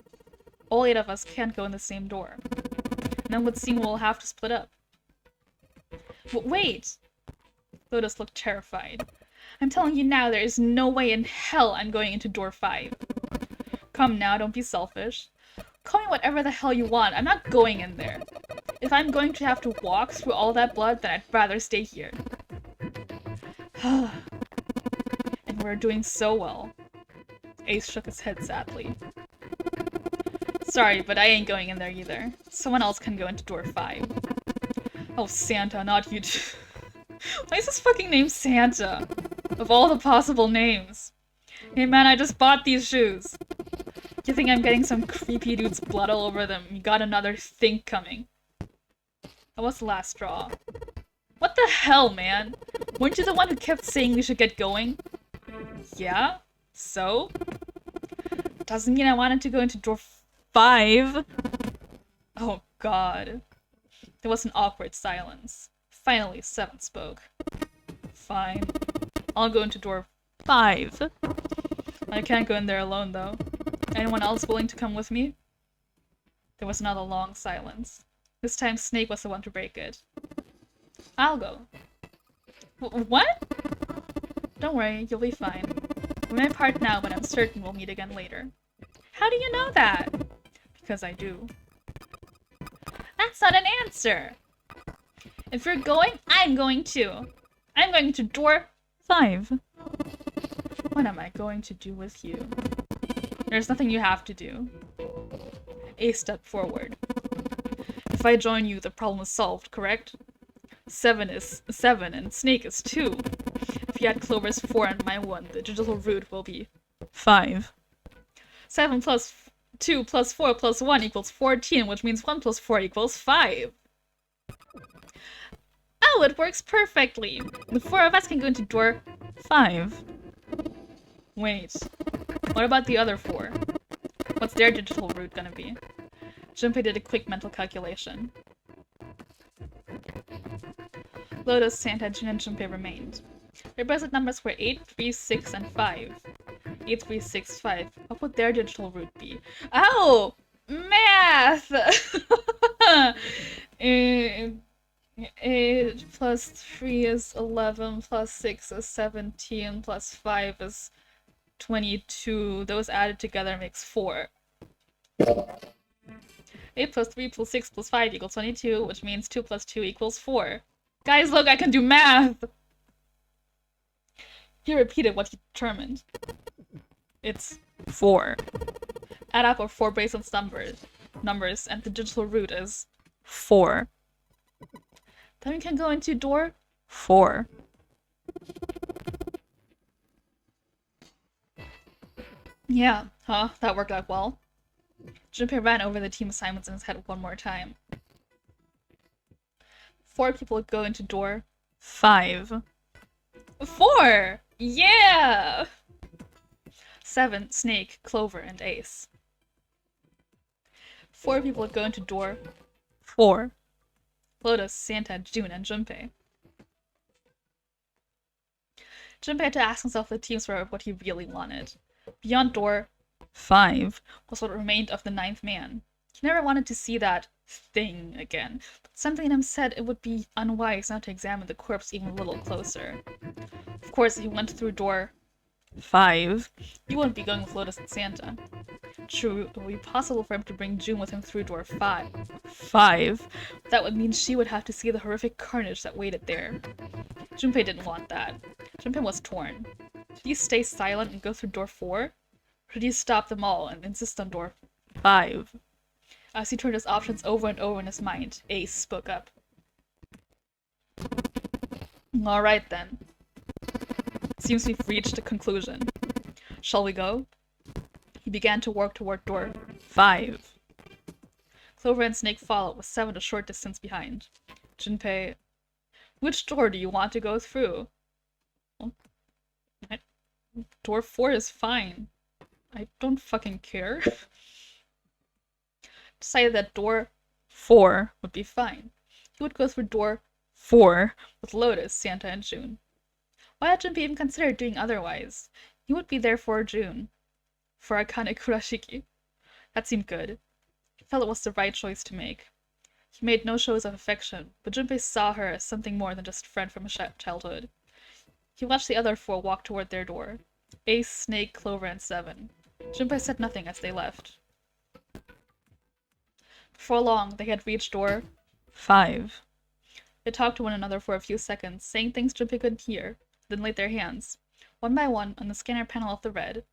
All 8 of us can't go in the same door. And then would seem we'll have to split up. But wait! Lotus looked terrified. I'm telling you now, there is no way in hell I'm going into door 5. Come now, don't be selfish. Call me whatever the hell you want, I'm not going in there. If I'm going to have to walk through all that blood, then I'd rather stay here. And we're doing so well. Ace shook his head sadly. Sorry, but I ain't going in there either. Someone else can go into door 5. Oh, Santa, not you too. Why is this fucking name Santa? Of all the possible names. Hey man, I just bought these shoes. You think I'm getting some creepy dude's blood all over them? You got another think coming. That was the last straw. What the hell, man? Weren't you the one who kept saying we should get going? Yeah? So? Doesn't mean I wanted to go into door 5. Oh god. There was an awkward silence. Finally, Seven spoke. Fine. I'll go into door 5. I can't go in there alone, though. Anyone else willing to come with me? There was another long silence. This time Snake was the one to break it. I'll go. What? Don't worry, you'll be fine. I'm in my part now, but I'm certain we'll meet again later. How do you know that? Because I do. That's not an answer! If you're going, I'm going too. I'm going to door 5. What am I going to do with you? There's nothing you have to do. Ace stepped forward. If I join you, the problem is solved, correct? 7 is 7 and Snake is 2. If you add Clover's 4 and my 1, the digital root will be 5. 7 plus 2 plus 4 plus 1 equals 14, which means 1 plus 4 equals 5. Oh, it works perfectly! The 4 of us can go into door 5. Wait. What about the other 4? What's their digital root gonna be? Junpei did a quick mental calculation. Lotus, Santa, Jun, and Junpei remained. Their present numbers were 8, 3, 6, and 5. 8, 3, 6, 5. What would their digital root be? Oh! Math! 8 plus 3 is 11, plus 6 is 17, plus 5 is 22. Those added together makes 4. 8 plus 3 plus 6 plus 5 equals 22, which means 2 plus 2 equals 4. Guys, look, I can do math! He repeated what he determined. It's 4. Add up our 4 Bracelet's numbers, and the digital root is 4. Then we can go into door 4. Yeah, huh? That worked out well. Junpei ran over the team assignments in his head one more time. 4 people go into door 5. 4! Yeah! 7, Snake, Clover, and Ace. 4 people would go into door 4. Lotus, Santa, June, and Junpei. Junpei had to ask himself if the teams were what he really wanted. Beyond door 5 was what remained of the ninth man. He never wanted to see that thing again, but something in him said it would be unwise not to examine the corpse even a little closer. Of course, if he went through door 5, he wouldn't be going with Lotus and Santa. True, it would be possible for him to bring June with him through door 5. But that would mean she would have to see the horrific carnage that waited there. Junpei didn't want that. Junpei was torn. Should he stay silent and go through door 4? Or should he stop them all and insist on door 5? As he turned his options over and over in his mind, Ace spoke up. Alright then. Seems we've reached a conclusion. Shall we go? He began to walk toward door 5. Clover and Snake followed, with 7 a short distance behind. Junpei, which door do you want to go through? Well, door 4 is fine. I don't fucking care. Decided that door 4 would be fine. He would go through door 4 with Lotus, Santa, and June. Why had Junpei even considered doing otherwise? He would be there for June. For Akane Kurashiki. That seemed good. He felt it was the right choice to make. He made no shows of affection, but Junpei saw her as something more than just a friend from his childhood. He watched the other 4 walk toward their door. Ace, Snake, Clover, and 7. Junpei said nothing as they left. Before long, they had reached door 5. They talked to one another for a few seconds, saying things Junpei couldn't hear, then laid their hands, one by one, on the scanner panel of the red.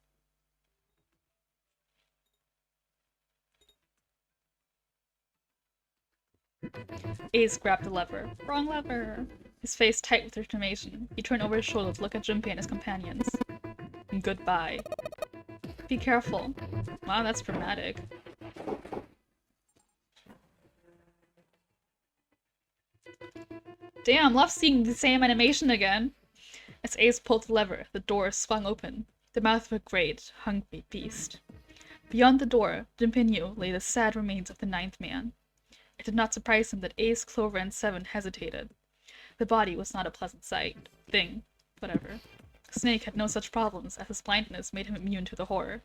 Ace grabbed the lever. Wrong lever! His face tight with determination, he turned over his shoulder to look at Junpei and his companions. And goodbye. Be careful. Wow, that's dramatic. Damn, love seeing the same animation again. As Ace pulled the lever, the door swung open. The mouth of a great, hungry beast. Beyond the door, Junpei knew, lay the sad remains of the ninth man. It did not surprise him that Ace, Clover, and 7 hesitated. The body was not a pleasant sight. Whatever. Snake had no such problems, as his blindness made him immune to the horror.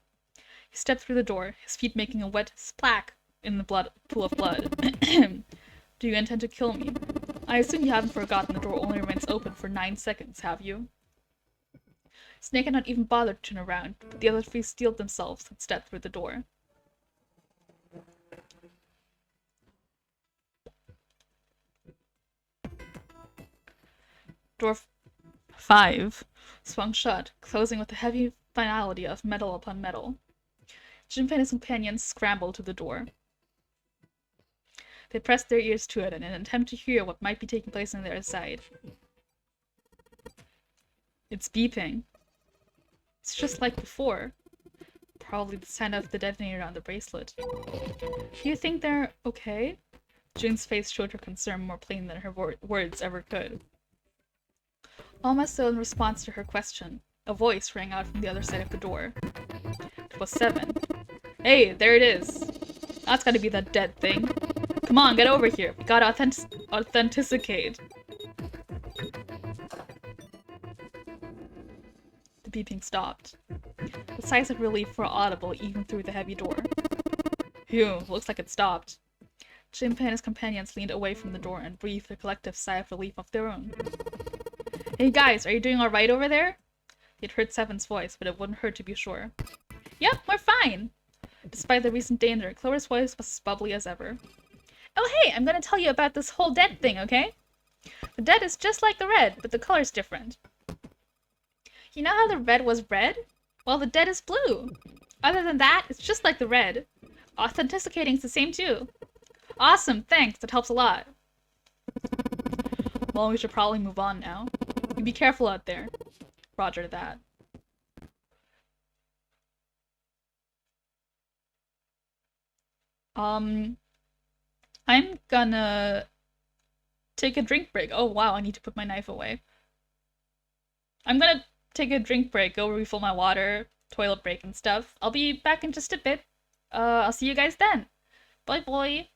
He stepped through the door, his feet making a wet splack in the pool of blood. Do you intend to kill me? I assume you haven't forgotten the door only remains open for 9 seconds, have you? Snake had not even bothered to turn around, but the other 3 steeled themselves and stepped through the door. Door 5 swung shut, closing with the heavy finality of metal upon metal. Junpei and his companions scrambled to the door. They pressed their ears to it in an attempt to hear what might be taking place on the other side. It's beeping. It's just like before. Probably the sound of the detonator on the bracelet. Do you think they're okay? June's face showed her concern more plain than her words ever could. Almost so in response to her question, a voice rang out from the other side of the door. It was 7. Hey, there it is! That's gotta be that dead thing. Come on, get over here. We gotta authenticate. The beeping stopped. The sighs of relief were audible even through the heavy door. Phew, looks like it stopped. Junpei and his companions leaned away from the door and breathed a collective sigh of relief of their own. Hey guys, are you doing alright over there? They'd heard 7's voice, but it wouldn't hurt to be sure. Yep, we're fine! Despite the recent danger, Clover's voice was as bubbly as ever. Oh hey, I'm gonna tell you about this whole dead thing, okay? The dead is just like the red, but the color's different. You know how the red was red? Well, the dead is blue. Other than that, it's just like the red. Authenticating's the same too. Awesome, thanks, that helps a lot. Well, we should probably move on now. You be careful out there. Roger that. I'm gonna take a drink break. Oh wow, I need to put my knife away. I'm gonna take a drink break, go refill my water, toilet break and stuff. I'll be back in just a bit. I'll see you guys then. Bye bye.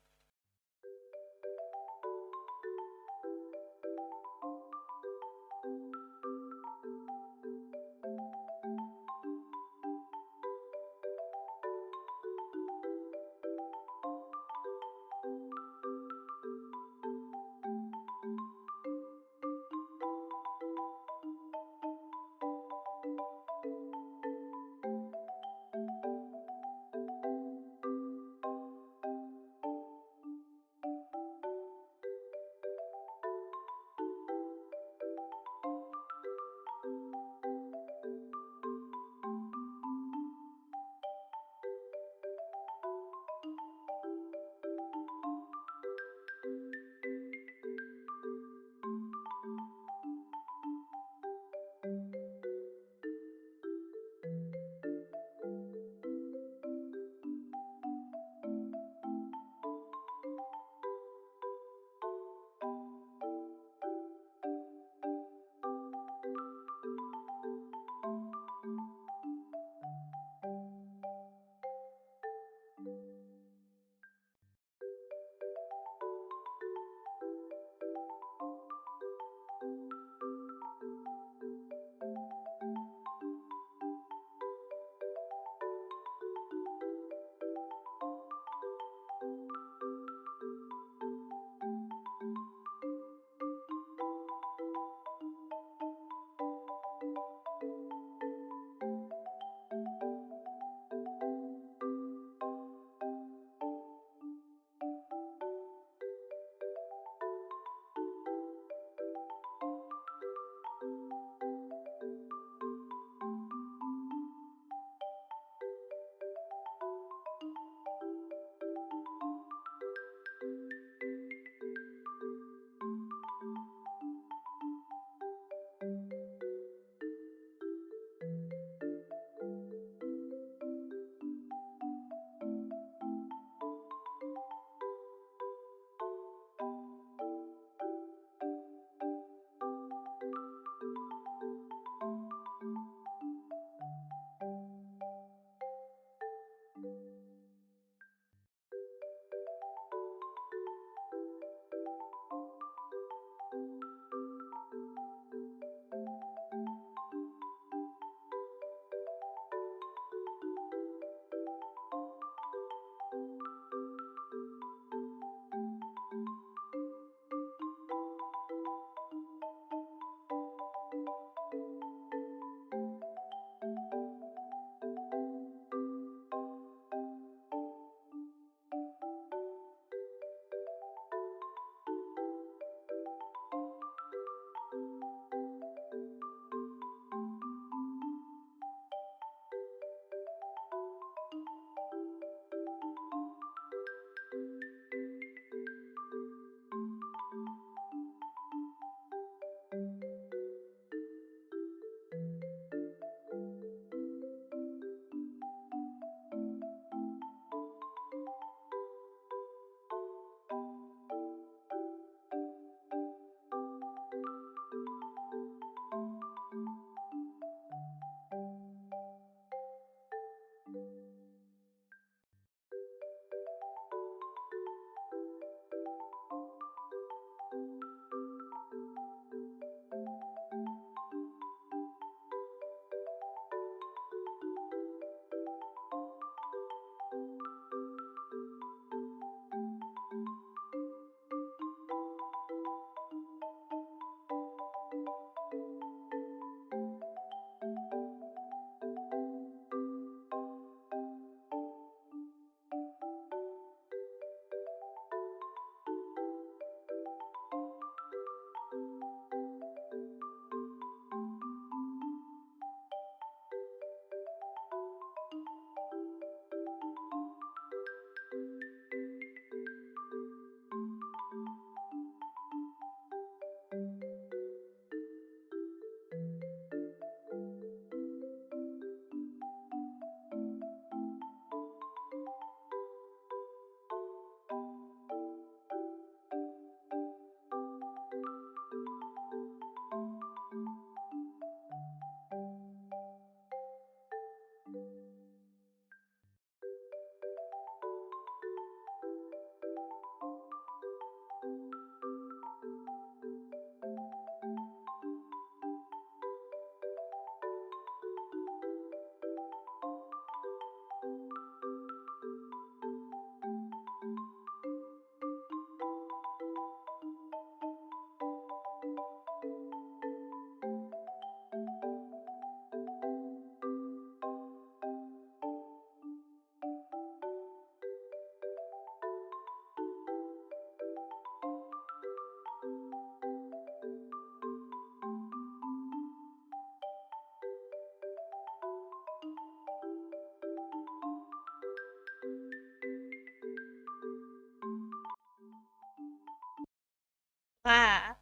Ah,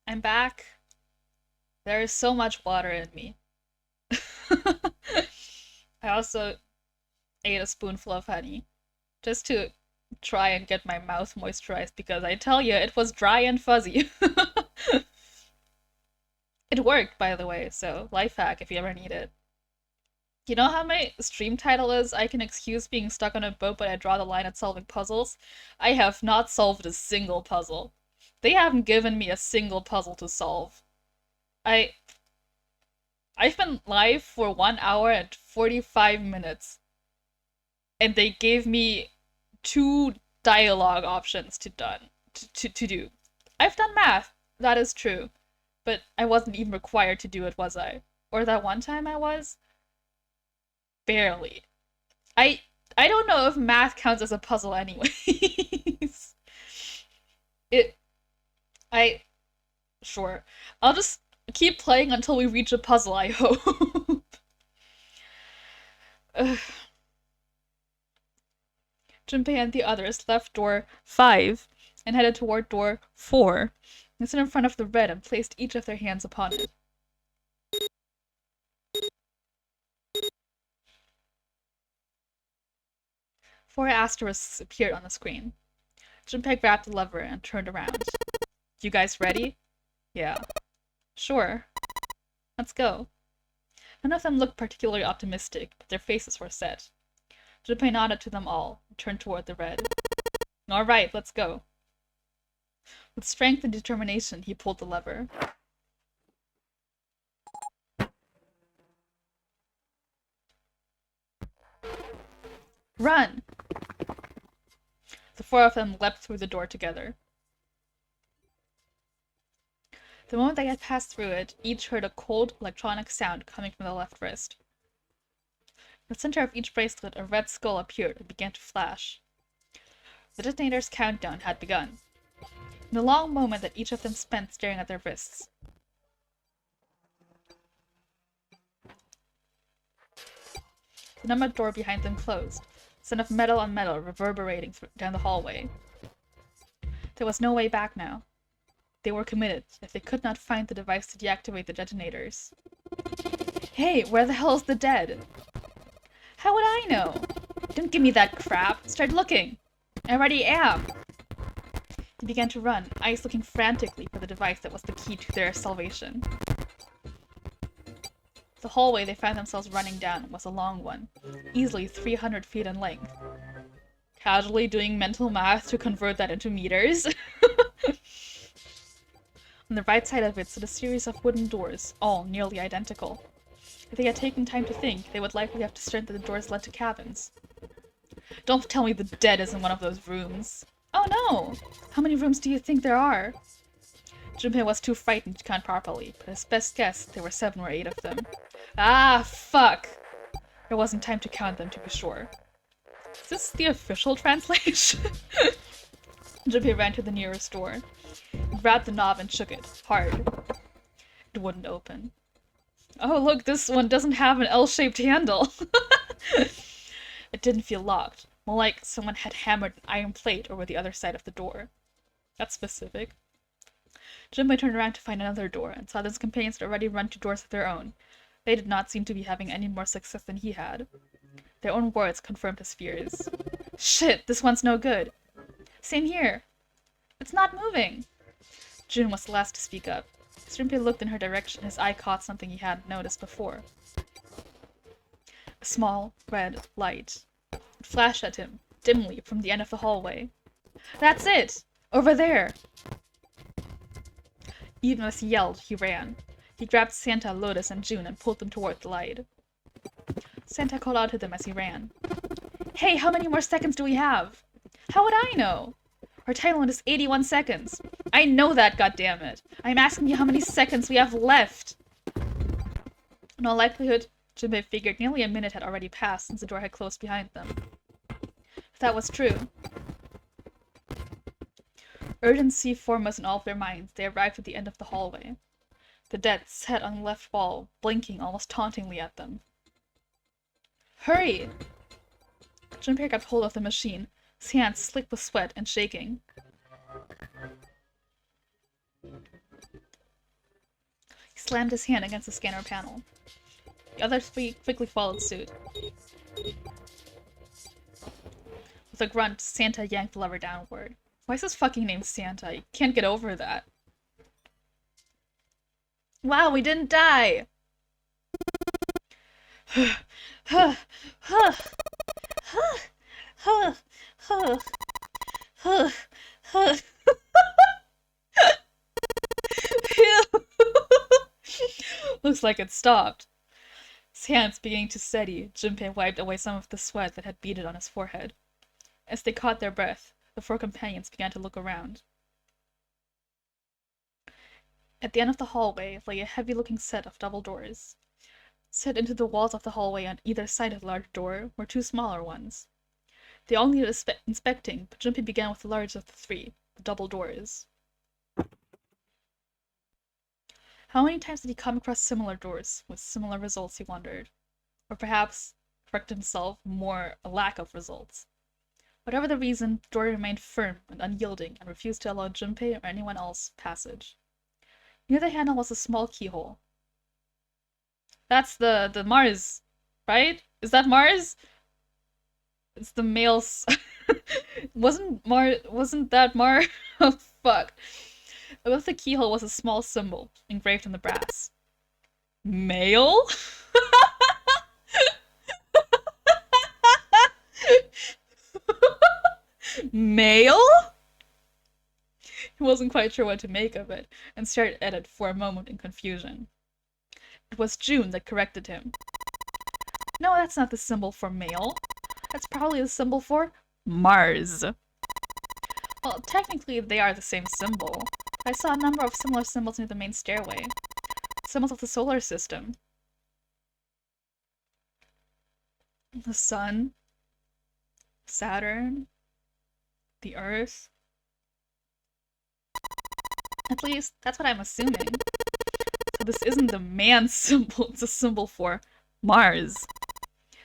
I'm back. There is so much water in me. I also ate a spoonful of honey just to try and get my mouth moisturized because I tell you, it was dry and fuzzy. It worked, by the way, so life hack if you ever need it. You know how my stream title is, I can excuse being stuck on a boat, but I draw the line at solving puzzles? I have not solved a single puzzle. They haven't given me a single puzzle to solve. I I've been live for 1 hour and 45 minutes, and they gave me 2 dialogue options to do. I've done math, that is true, but I wasn't even required to do it, was I? Or that one time I was? Barely. I I don't know if math counts as a puzzle anyways. It I sure. I'll just keep playing until we reach a puzzle, I hope. Junpei and the others left door 5 and headed toward door 4. They stood in front of the red and placed each of their hands upon it. 4 asterisks appeared on the screen. Junpei grabbed the lever and turned around. You guys ready? Yeah. Sure. Let's go. None of them looked particularly optimistic, but their faces were set. Junpei nodded to them all and turned toward the red. All right, let's go. With strength and determination, he pulled the lever. Run! The 4 of them leapt through the door together. The moment they had passed through it, each heard a cold, electronic sound coming from the left wrist. In the center of each bracelet, a red skull appeared and began to flash. The detonator's countdown had begun. In the long moment that each of them spent staring at their wrists, the numbered door behind them closed, sound of metal on metal reverberating down the hallway. There was no way back now. They were committed if they could not find the device to deactivate the detonators. Hey, where the hell is the dead? How would I know? Don't give me that crap. Start looking. I already am. They began to run, eyes looking frantically for the device that was the key to their salvation. The hallway they found themselves running down was a long one, easily 300 feet in length. Casually doing mental math to convert that into meters. On the right side of it stood a series of wooden doors, all nearly identical. If they had taken time to think, they would likely have discerned that the doors led to cabins. Don't tell me the dead is in one of those rooms. Oh no! How many rooms do you think there are? Junpei was too frightened to count properly, but his best guess, there were 7 or 8 of them. Ah, fuck! There wasn't time to count them, to be sure. Is this the official translation? Junpei ran to the nearest door. He grabbed the knob and shook it, hard. It wouldn't open. Oh look, this one doesn't have an L-shaped handle! It didn't feel locked, more like someone had hammered an iron plate over the other side of the door. That's specific. Junpei turned around to find another door, and saw that his companions had already run to doors of their own. They did not seem to be having any more success than he had. Their own words confirmed his fears. Shit, this one's no good. Same here. It's not moving. June was the last to speak up. As Junpei looked in her direction, his eye caught something he hadn't noticed before. A small, red light. It flashed at him, dimly, from the end of the hallway. That's it! Over there! Even as he yelled, he ran. He grabbed Santa, Lotus, and June and pulled them toward the light. Santa called out to them as he ran. Hey, how many more seconds do we have? How would I know? Our time limit is 81 seconds. I know that, goddammit. I'm asking you how many seconds we have left. In all likelihood, Junpei figured nearly a minute had already passed since the door had closed behind them. If that was true. Urgency foremost in all of their minds, they arrived at the end of the hallway. The dead sat on the left wall, blinking almost tauntingly at them. Hurry! Junpei grabbed hold of the machine, his hands slick with sweat and shaking. He slammed his hand against the scanner panel. The others quickly followed suit. With a grunt, Santa yanked the lever downward. Why is his fucking name Santa? You can't get over that. Wow, we didn't die! Looks like it stopped. His hands beginning to steady, Junpei wiped away some of the sweat that had beaded on his forehead. As they caught their breath, the four companions began to look around. At the end of the hallway lay a heavy-looking set of double doors. Set into the walls of the hallway on either side of the large door were two smaller ones. They all needed inspecting, but Junpei began with the largest of the three, the double doors. How many times did he come across similar doors, with similar results, he wondered. Or perhaps, corrected himself, more a lack of results. Whatever the reason, the door remained firm and unyielding and refused to allow Junpei or anyone else passage. Near the handle was a small keyhole. That's the Mars, right? Is that Mars? It's the male's... wasn't that Mars? Oh, fuck. Above the keyhole was a small symbol, engraved in the brass. Male? Male? He wasn't quite sure what to make of it, and stared at it for a moment in confusion. It was June that corrected him. No, that's not the symbol for male. That's probably the symbol for Mars. Well, technically they are the same symbol. I saw a number of similar symbols near the main stairway. Symbols of the solar system. The sun. Saturn. The Earth. At least, that's what I'm assuming. So this isn't the man symbol, it's a symbol for Mars.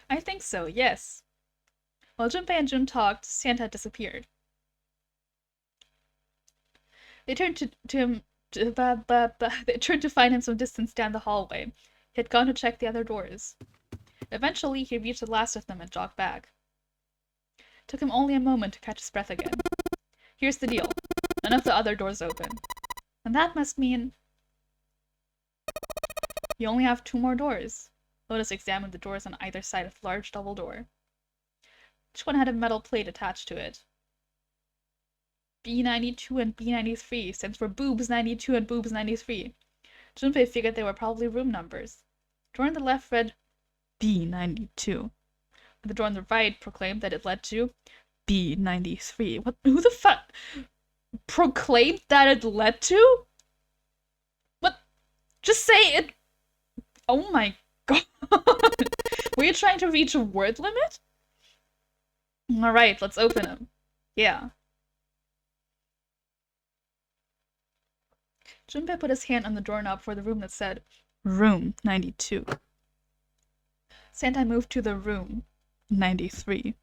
I think so, yes. While Junpei and June talked, Santa had disappeared. They turned they turned to find him some distance down the hallway. He had gone to check the other doors. Eventually, he reached the last of them and jogged back. It took him only a moment to catch his breath again. Here's the deal. None of the other doors open. And that must mean... You only have 2 more doors. Lotus examined the doors on either side of the large double door. Each one had a metal plate attached to it. B92 and B93 stands for boobs 92 and boobs 93. Junpei figured they were probably room numbers. The door on the left read B92. And the door on the right proclaimed that it led to B93. What? Who the fuck proclaimed that it led to? What? Just say it. Oh my god. Were you trying to reach a word limit? Alright, let's open them. Yeah. Junpei put his hand on the doorknob for the room that said, Room 92. Sentai moved to the room 93.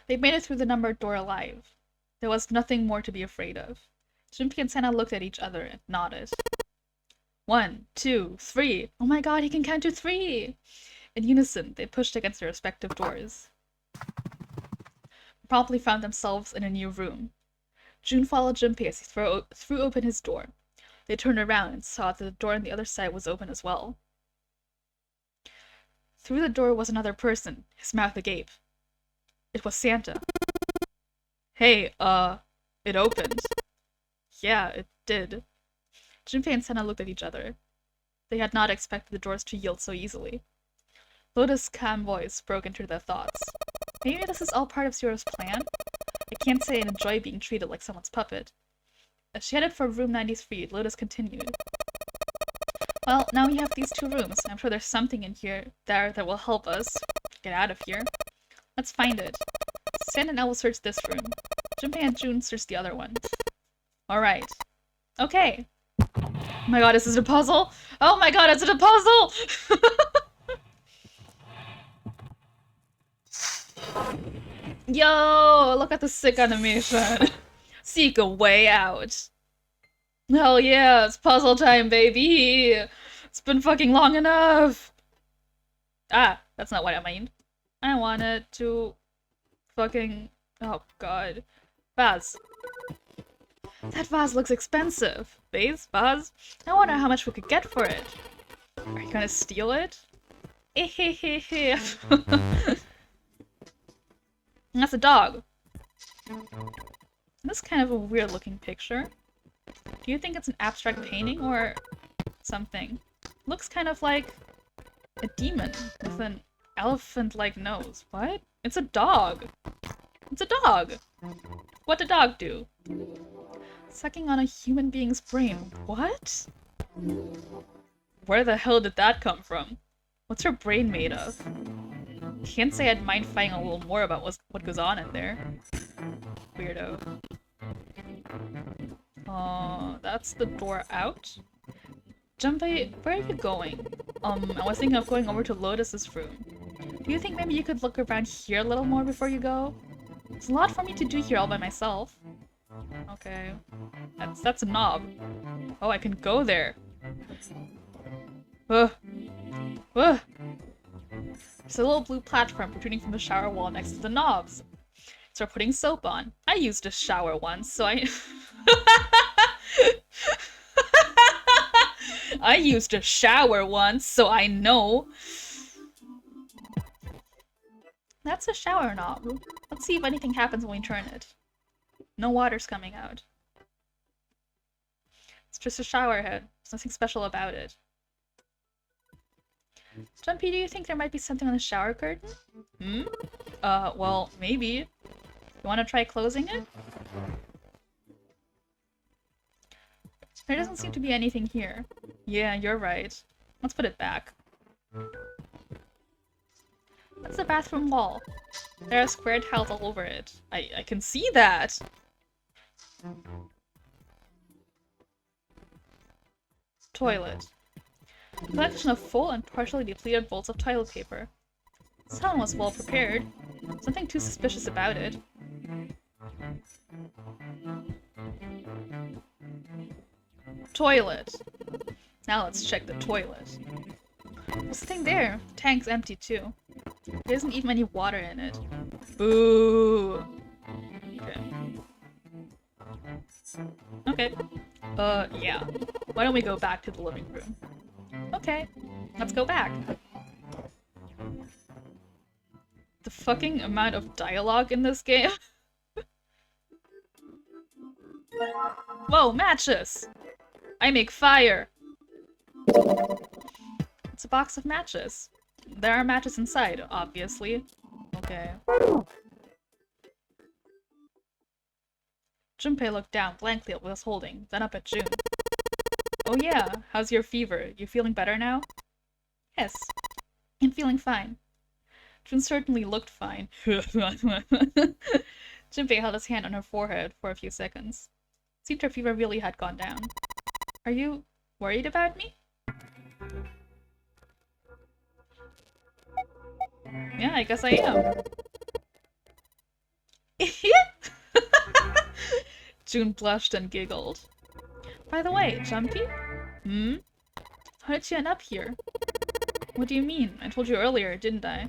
They made it through the numbered door alive. There was nothing more to be afraid of. Junpei and Senna looked at each other and nodded. 1, 2, 3. Oh my god, he can count to 3! In unison, they pushed against their respective doors. They promptly found themselves in a new room. June followed Junpei as he threw open his door. They turned around and saw that the door on the other side was open as well. Through the door was another person, his mouth agape. It was Santa. Hey, it opened. Yeah, it did. Junpei and Senna looked at each other. They had not expected the doors to yield so easily. Lotus' calm voice broke into their thoughts. Maybe this is all part of Zero's plan? I can't say I enjoy being treated like someone's puppet. As she headed for room 93, Lotus continued. Well, now we have these 2 rooms. I'm sure there's something in there that will help us get out of here. Let's find it. Sand and I will search this room. Junpei and June search the other one. Alright. Okay. Oh my god, is this a puzzle? Oh my god, is it a puzzle? Yo, look at the sick animation. Seek a way out. Hell yeah, it's puzzle time, baby! It's been fucking long enough! Ah, that's not what I mean. I wanted to fucking... Oh god. Vase. That vase looks expensive. Vase? Vase? I wonder how much we could get for it. Are you gonna steal it? That's a dog. This is kind of a weird looking picture. Do you think it's an abstract painting or something? Looks kind of like a demon with an elephant-like nose. What? It's a dog. It's a dog. What did dog do? Sucking on a human being's brain. What? Where the hell did that come from? What's her brain made of? Can't say I'd mind finding a little more about what goes on in there. Weirdo. That's the door out. Junpei, where are you going? I was thinking of going over to Lotus's room. Do you think maybe you could look around here a little more before you go? There's a lot for me to do here all by myself. Okay. That's a knob. Oh, I can go there. Ugh. Ugh. There's a little blue platform protruding from the shower wall next to the knobs. Start putting soap on. I used a shower once, so I... I used a shower once, so I know. That's a shower knob. Let's see if anything happens when we turn it. No water's coming out. It's just a shower head. There's nothing special about it. Junpei, do you think there might be something on the shower curtain? Hmm? Well, maybe. You wanna try closing it? There doesn't seem to be anything here. Yeah, you're right. Let's put it back. That's the bathroom wall. There are square tiles all over it. I can see that! Toilet. Collection of full and partially depleted rolls of toilet paper. Someone was well prepared. Something too suspicious about it. Toilet. Now let's check the toilet. There's nothing there. The tank's empty too. There isn't even any water in it. Boo! Okay. Okay. Yeah. Why don't we go back to the living room? Okay. Let's go back. The fucking amount of dialogue in this game. Whoa, matches! I make fire! It's a box of matches. There are matches inside, obviously. Okay. Junpei looked down blankly at what I was holding, then up at June. Oh yeah, how's your fever? You feeling better now? Yes. I'm feeling fine. June certainly looked fine. Junpei held his hand on her forehead for a few seconds. It seemed her fever really had gone down. Are you worried about me? Yeah, I guess I am. June blushed and giggled. By the way, Junpei? Hmm? How did you end up here? What do you mean? I told you earlier, didn't I?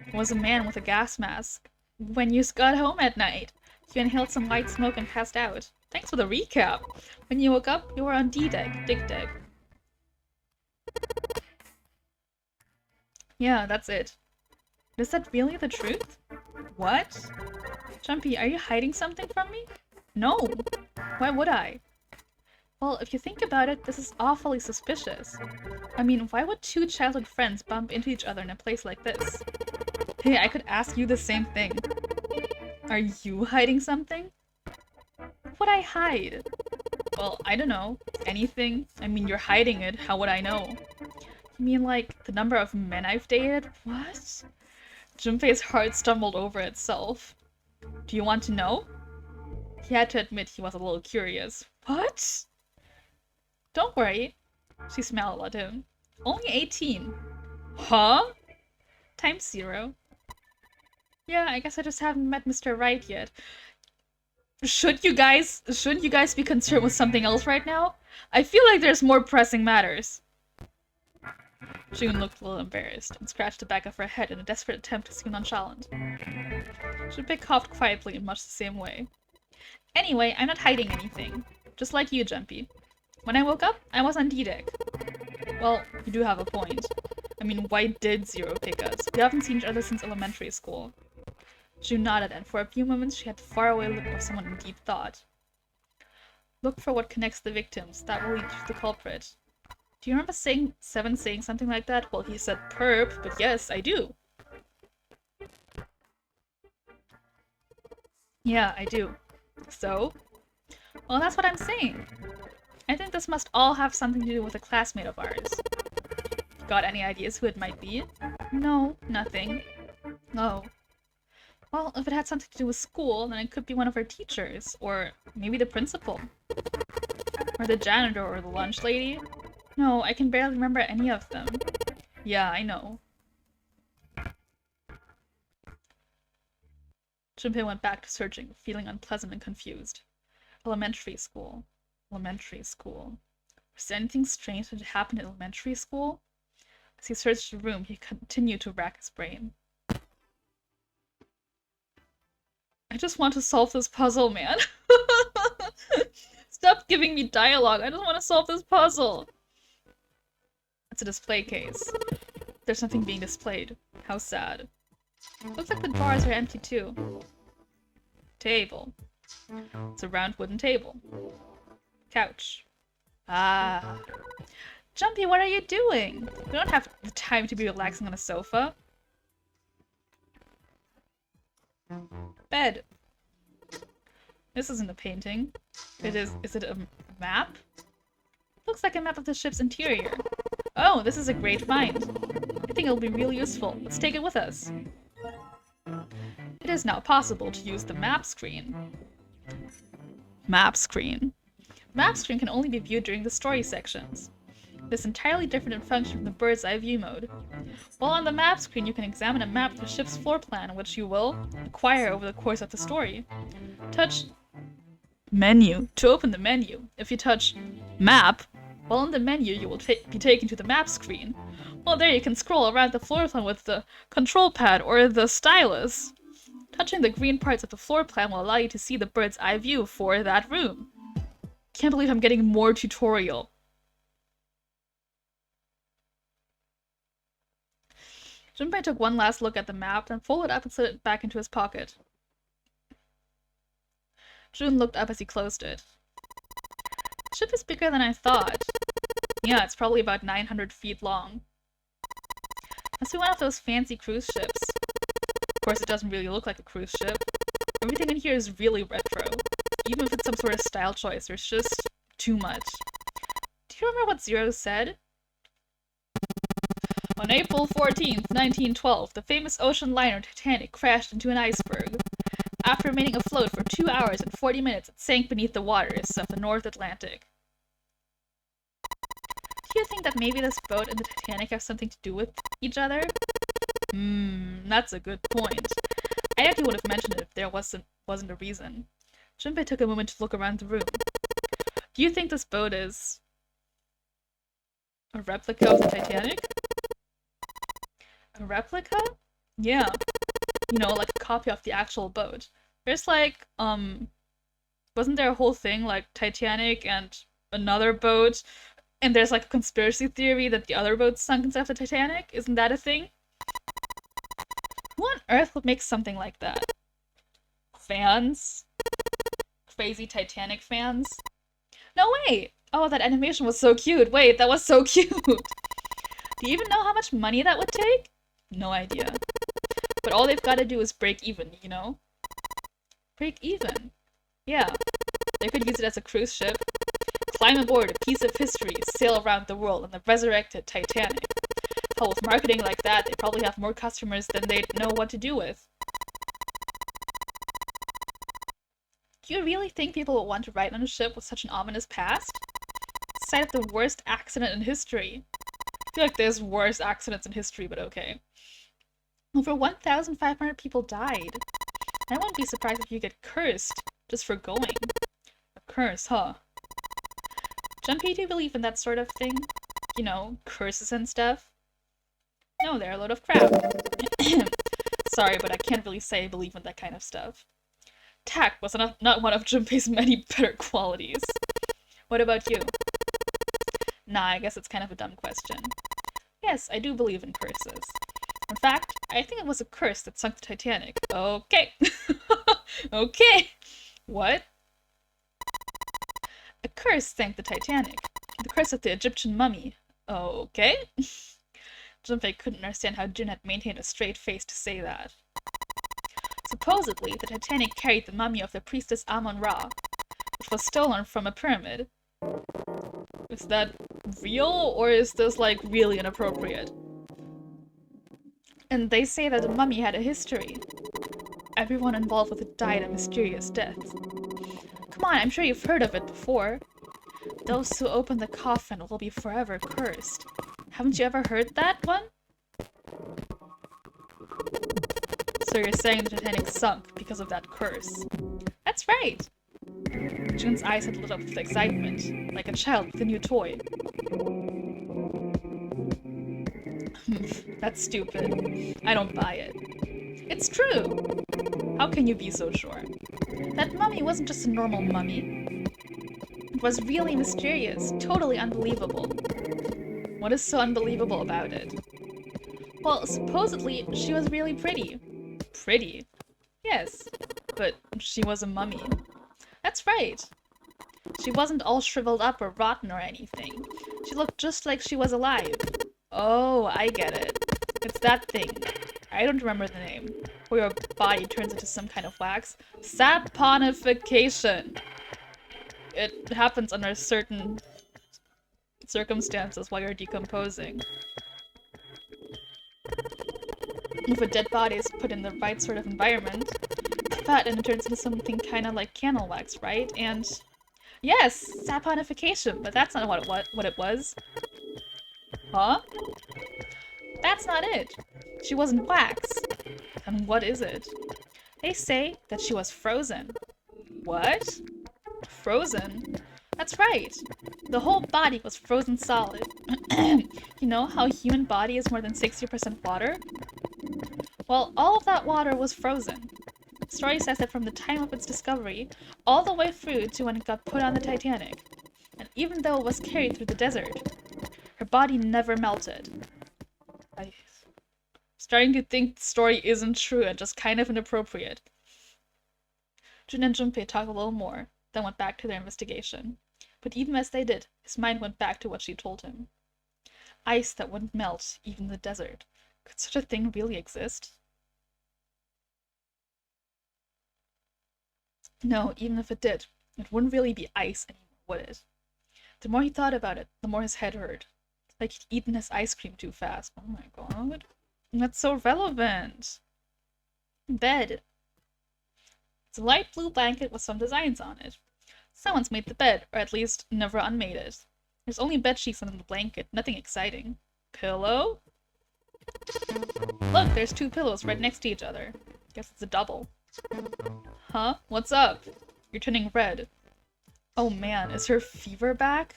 It was a man with a gas mask. When you got home at night, you inhaled some light smoke and passed out. Thanks for the recap. When you woke up, you were on D-Deck, Dig Deck. Yeah, that's it. Is that really the truth? What? Junpei, are you hiding something from me? No! Why would I? Well, if you think about it, this is awfully suspicious. I mean, why would two childhood friends bump into each other in a place like this? Hey, I could ask you the same thing. Are you hiding something? What would I hide? Well, I don't know. Anything? I mean, you're hiding it. How would I know? You mean like the number of men I've dated? What? Junpei's heart stumbled over itself. Do you want to know? He had to admit he was a little curious. What? Don't worry. She smiled at him. Only 18. Huh? Times 0. Yeah, I guess I just haven't met Mr. Right yet. Shouldn't you guys be concerned with something else right now? I feel like there's more pressing matters. June looked a little embarrassed and scratched the back of her head in a desperate attempt to seem nonchalant. Junpei coughed quietly in much the same way. Anyway, I'm not hiding anything. Just like you, Jumpy. When I woke up, I was on D-Deck. Well, you do have a point. I mean, why did Zero pick us? We haven't seen each other since elementary school. June nodded, and for a few moments she had the faraway look of someone in deep thought. Look for what connects the victims. That will lead you to the culprit. Do you remember Seven saying something like that? Well, he said perp, but yes, I do. Yeah, I do. So? Well, that's what I'm saying. I think this must all have something to do with a classmate of ours. Got any ideas who it might be? No, nothing. Oh. Well, if it had something to do with school, then it could be one of our teachers, or maybe the principal. Or the janitor, or the lunch lady. No, I can barely remember any of them. Yeah, I know. Junpei went back to searching, feeling unpleasant and confused. Elementary school. Elementary school. Was there anything strange that had happened in elementary school? As he searched the room, he continued to rack his brain. I just want to solve this puzzle, man. Stop giving me dialogue. I just want to solve this puzzle. It's a display case. There's something being displayed. How sad. Looks like the drawers are empty too. Table. It's a round wooden table. Couch. Ah. Jumpy, what are you doing? We don't have the time to be relaxing on a sofa. Bed. This isn't a painting. Is it a map? Looks like a map of the ship's interior. Oh, this is a great find. I think it'll be really useful. Let's take it with us. It is now possible to use the map screen. Map screen. Map screen can only be viewed during the story sections. It is entirely different in function from the bird's eye view mode. While on the map screen, you can examine a map of the ship's floor plan, which you will acquire over the course of the story. Touch menu to open the menu. If you touch map, while in the menu, you will be taken to the map screen. Well, there you can scroll around the floor plan with the control pad or the stylus. Touching the green parts of the floor plan will allow you to see the bird's eye view for that room. Can't believe I'm getting more tutorial. Junpei took one last look at the map, then folded it up and slid it back into his pocket. June looked up as he closed it. The ship is bigger than I thought. Yeah, it's probably about 900 feet long. Must be one of those fancy cruise ships. Of course, it doesn't really look like a cruise ship. Everything in here is really retro. Even if it's some sort of style choice, there's just too much. Do you remember what Zero said? On April 14th, 1912, the famous ocean liner Titanic crashed into an iceberg. After remaining afloat for 2 hours and 40 minutes, it sank beneath the waters of the North Atlantic. Do you think that maybe this boat and the Titanic have something to do with each other? That's a good point. I actually would have mentioned it if there wasn't a reason. Junpei took a moment to look around the room. Do you think this boat is a replica of the Titanic? A replica? Yeah. You know, like a copy of the actual boat. There's like, wasn't there a whole thing like Titanic and another boat? And there's like a conspiracy theory that the other boat sunk instead of the Titanic? Isn't that a thing? Who on earth would make something like that? Fans? Crazy Titanic fans? No, wait! Oh, that animation was so cute. Wait, that was so cute! Do you even know how much money that would take? No idea. But all they've got to do is break even, you know? Break even? Yeah. They could use it as a cruise ship. Climb aboard a piece of history, sail around the world on the resurrected Titanic. Hell, with marketing like that, they probably have more customers than they'd know what to do with. Do you really think people would want to ride on a ship with such an ominous past? It's the site of the worst accident in history. I feel like there's worse accidents in history, but okay. Over 1,500 people died. I wouldn't be surprised if you get cursed just for going. A curse, huh? Junpei, do you believe in that sort of thing? You know, curses and stuff? No, they're a load of crap. Sorry, but I can't really say I believe in that kind of stuff. Tact was not one of Junpei's many better qualities. What about you? Nah, I guess it's kind of a dumb question. Yes, I do believe in curses. In fact, I think it was a curse that sunk the Titanic. Okay. Okay. What? A curse sank the Titanic. The curse of the Egyptian mummy. Okay. Junpei couldn't understand how Jin had maintained a straight face to say that. Supposedly, the Titanic carried the mummy of the priestess Amon-Ra, which was stolen from a pyramid. Is that real, or is this, like, really inappropriate? And they say that the mummy had a history. Everyone involved with it died a mysterious death. Come on, I'm sure you've heard of it before. Those who open the coffin will be forever cursed. Haven't you ever heard that one? So you're saying the Titanic sunk because of that curse? That's right! Jun's eyes had lit up with excitement, like a child with a new toy. That's stupid. I don't buy it. It's true! How can you be so sure? That mummy wasn't just a normal mummy. It was really mysterious, totally unbelievable. What is so unbelievable about it? Well, supposedly, she was really pretty. Pretty? Yes, but she was a mummy. That's right. She wasn't all shriveled up or rotten or anything. She looked just like she was alive. Oh, I get it. It's that thing. I don't remember the name. Where your body turns into some kind of wax. Saponification! It happens under certain circumstances while you're decomposing. If a dead body is put in the right sort of environment, it's fat and it turns into something kind of like candle wax, right? And yes, saponification, but that's not what it was. Huh? That's not it. She wasn't wax. And what is it? They say that she was frozen. What? Frozen? That's right. The whole body was frozen solid. You know how a human body is more than 60% water? Well, all of that water was frozen. The story says that from the time of its discovery, all the way through to when it got put on the Titanic. And even though it was carried through the desert, her body never melted. I'm starting to think the story isn't true and just kind of inappropriate. Jun and Junpei talked a little more, then went back to their investigation. But even as they did, his mind went back to what she told him. Ice that wouldn't melt, even the desert. Could such a thing really exist? No, even if it did, it wouldn't really be ice anymore, would it? The more he thought about it, the more his head hurt. Like he'd eaten his ice cream too fast. Oh my god. That's so relevant. Bed. It's a light blue blanket with some designs on it. Someone's made the bed, or at least never unmade it. There's only bed sheets under the blanket, nothing exciting. Pillow? Look, there's two pillows right next to each other. Guess it's a double. Huh? What's up? You're turning red. Oh man, is her fever back?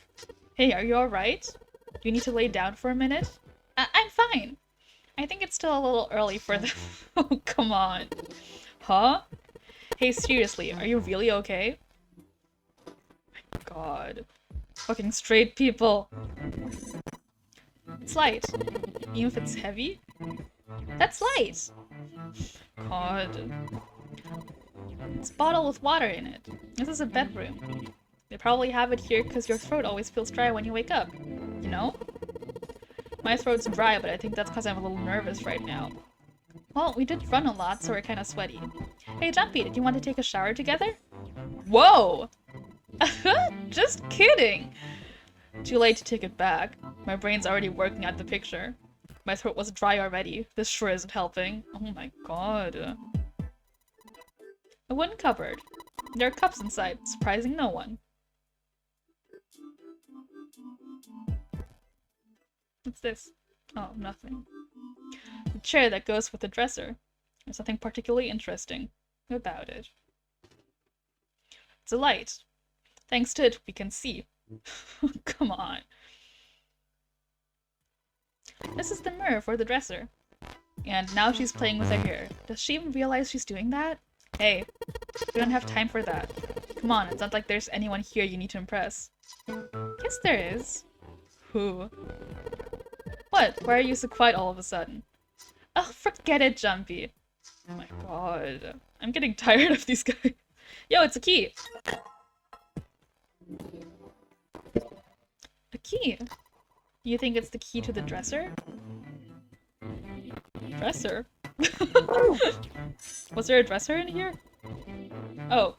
Hey, are you alright? Do you need to lay down for a minute? I'm fine. I think it's still a little early for the- Oh, come on. Huh? Hey, seriously, are you really okay? My god. Fucking straight people. It's light. Even if it's heavy? That's light! God. It's a bottle with water in it. This is a bedroom. They probably have it here because your throat always feels dry when you wake up. You know? My throat's dry, but I think that's because I'm a little nervous right now. Well, we did run a lot, so we're kind of sweaty. Hey, Junpei, did you want to take a shower together? Whoa! Just kidding! Too late to take it back. My brain's already working out the picture. My throat was dry already. This sure isn't helping. Oh my god. A wooden cupboard. There are cups inside, surprising no one. What's this? Oh, nothing. The chair that goes with the dresser. There's nothing particularly interesting about it. It's a light. Thanks to it, we can see. Come on. This is the mirror for the dresser. And now she's playing with her hair. Does she even realize she's doing that? Hey, we don't have time for that. Come on, it's not like there's anyone here you need to impress. Yes, there is. Who? What? Why are you so quiet all of a sudden? Oh, forget it, Jumpy. Oh my god. I'm getting tired of these guys. Yo, it's a key! A key? You think it's the key to the dresser? Dresser? Was there a dresser in here? Oh.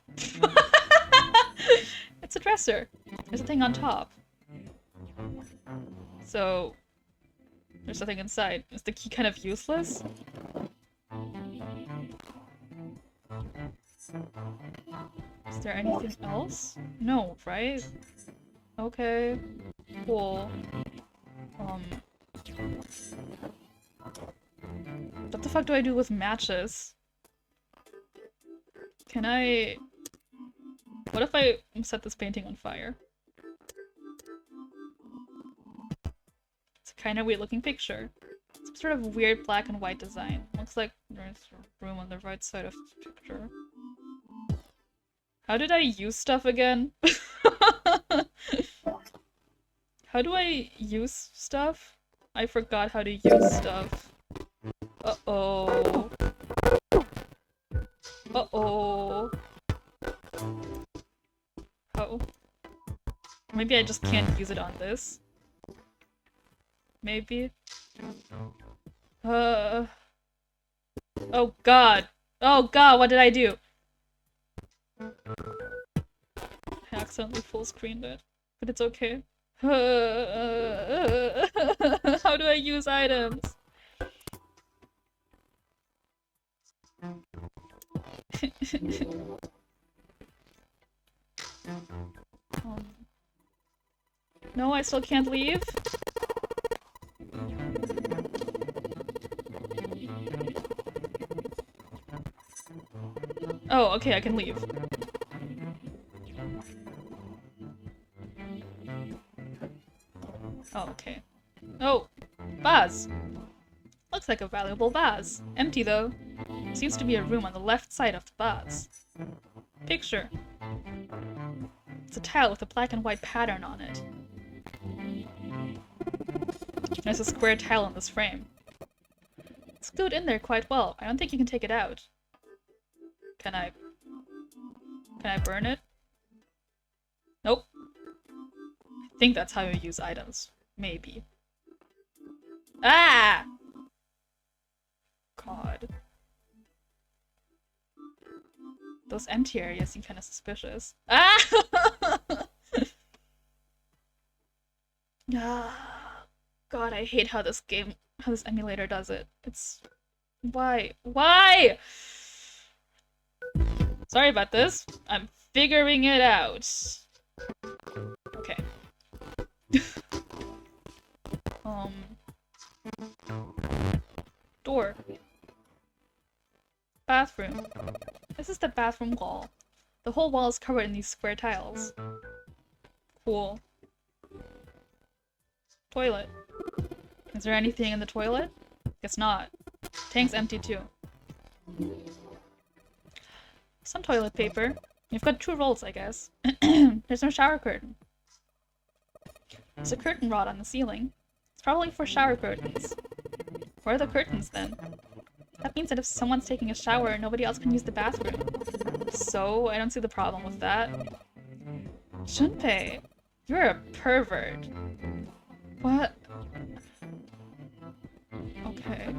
It's a dresser. There's a thing on top. So, there's nothing inside. Is the key kind of useless? Is there anything else? No, right? Okay. Cool. What the fuck do I do with matches? Can I... What if I set this painting on fire? It's a kind of weird looking picture. Some sort of weird black and white design. Looks like there's a room on the right side of the picture. How did I use stuff again? How do I use stuff? I forgot how to use stuff. Uh-oh. Uh-oh. Oh. Maybe I just can't use it on this. Maybe. Oh god. Oh god, what did I do? I accidentally full screened it. But it's okay. How do I use items? No, I still can't leave? Oh, okay, I can leave. Oh, okay. Oh! Vase! Looks like a valuable vase. Empty, though. Seems to be a room on the left side of the vase. Picture. It's a tile with a black and white pattern on it. There's a square tile in this frame. It's glued in there quite well. I don't think you can take it out. Can I burn it? Nope. I think that's how you use items. Maybe. Ah! God. Those empty areas seem kind of suspicious. Ah! God, I hate how this emulator does it. It's... Why? Why? Sorry about this. I'm figuring it out. Okay. Door. Bathroom. This is the bathroom wall. The whole wall is covered in these square tiles. Cool. Toilet. Is there anything in the toilet? Guess not. Tank's empty too. Some toilet paper. You've got 2 rolls, I guess. There's no shower curtain. There's a curtain rod on the ceiling. It's probably for shower curtains. Where are the curtains then? That means that if someone's taking a shower, nobody else can use the bathroom. So, I don't see the problem with that. Junpei, you're a pervert. What? Okay.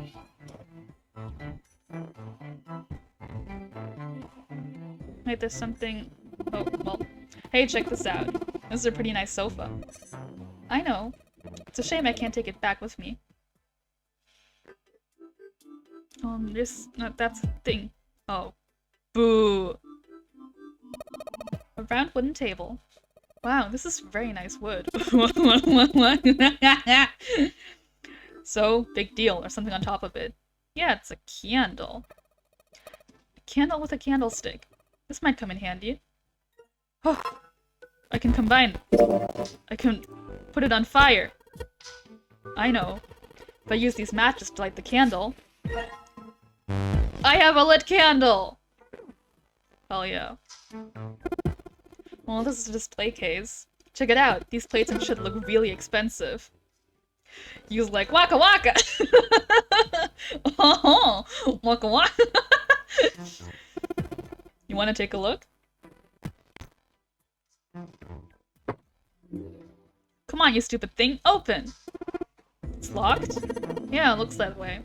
Wait, there's something... Oh, well. Hey, check this out. This is a pretty nice sofa. I know. It's a shame I can't take it back with me. That's a thing. Oh. Boo. A round wooden table. Wow, this is very nice wood. So, big deal. There's something on top of it. Yeah, it's a candle. A candle with a candlestick. This might come in handy. Oh, I can combine. I can put it on fire. I know. If I use these matches to light the candle. I have a lit candle! Hell yeah. Well, this is a display case. Check it out. These plates and shit look really expensive. Use like waka waka! Oh, waka waka! You wanna take a look? Come on, you stupid thing, open! It's locked? Yeah, it looks that way.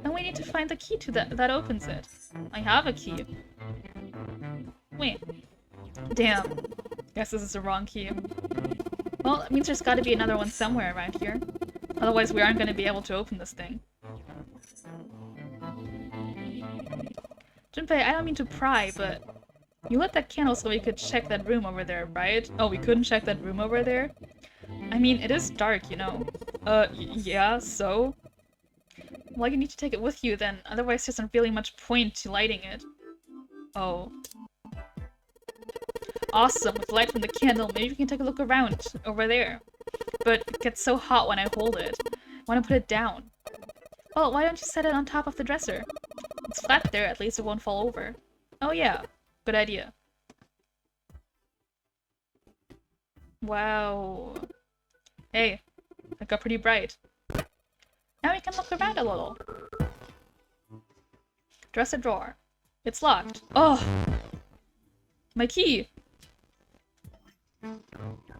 And we need to find the key to that opens it. I have a key. Wait. Damn. Guess this is the wrong key. Well, that means there's gotta be another one somewhere around here. Otherwise we aren't gonna be able to open this thing. Junpei, I don't mean to pry, but you lit that candle so we could check that room over there, right? Oh, we couldn't check that room over there? I mean, it is dark, you know. Yeah, so? Well, you need to take it with you then, otherwise there's not really much point to lighting it. Oh. Awesome, with light from the candle, maybe we can take a look around, over there. But it gets so hot when I hold it. I want to put it down. Well, why don't you set it on top of the dresser? It's flat there, at least it won't fall over. Oh yeah, good idea. Wow. Hey, it got pretty bright. Now we can look around a little. Dresser drawer. It's locked. Oh! My key!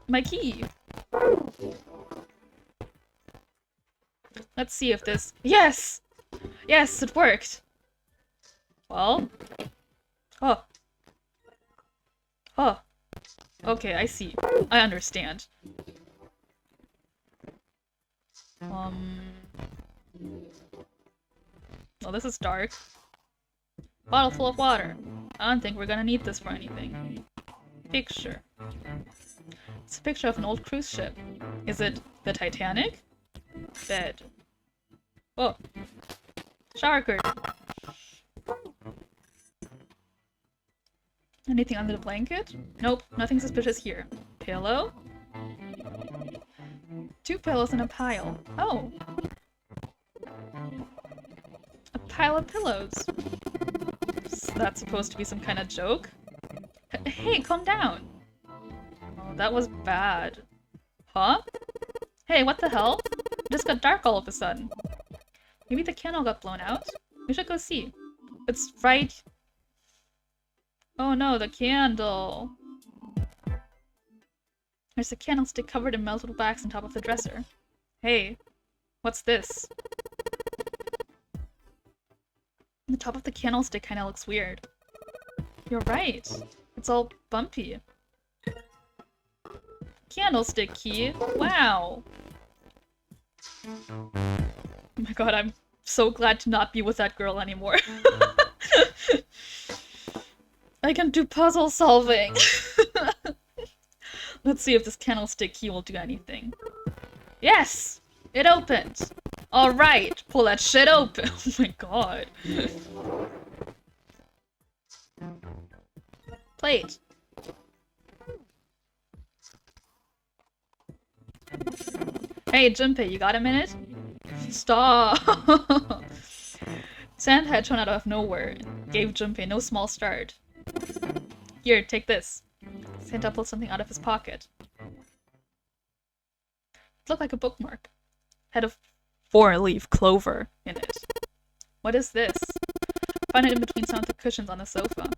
My key! Let's see if this... Yes! Yes, it worked! Well... Oh. Oh. Okay, I see. I understand. Well, this is dark. Bottle full of water. I don't think we're gonna need this for anything. Picture. It's a picture of an old cruise ship. Is it the Titanic? Bed. Oh. Shower curtain. Anything under the blanket? Nope, nothing suspicious here. Pillow? 2 pillows in a pile. Oh. A pile of pillows. Is that supposed to be some kind of joke? Hey, calm down. Oh, that was bad. Huh? Hey, what the hell? It just got dark all of a sudden. Maybe the candle got blown out? We should go see. It's right... Oh no, the candle! There's a candlestick covered in melted wax on top of the dresser. Hey, what's this? The top of the candlestick kinda looks weird. You're right. It's all bumpy. Candlestick key? Wow! Oh my god, I'm so glad to not be with that girl anymore. I can do puzzle solving! Let's see if this candlestick key will do anything. Yes! It opened! Alright, pull that shit open! Oh my god. Plate. Hey, Junpei, you got a minute? Stop! Sand had shown out of nowhere and gave Junpei no small start. Here, take this. Santa pulled something out of his pocket. It looked like a bookmark. Had a 4-leaf clover in it. What is this? Found it in between some of the cushions on the sofa.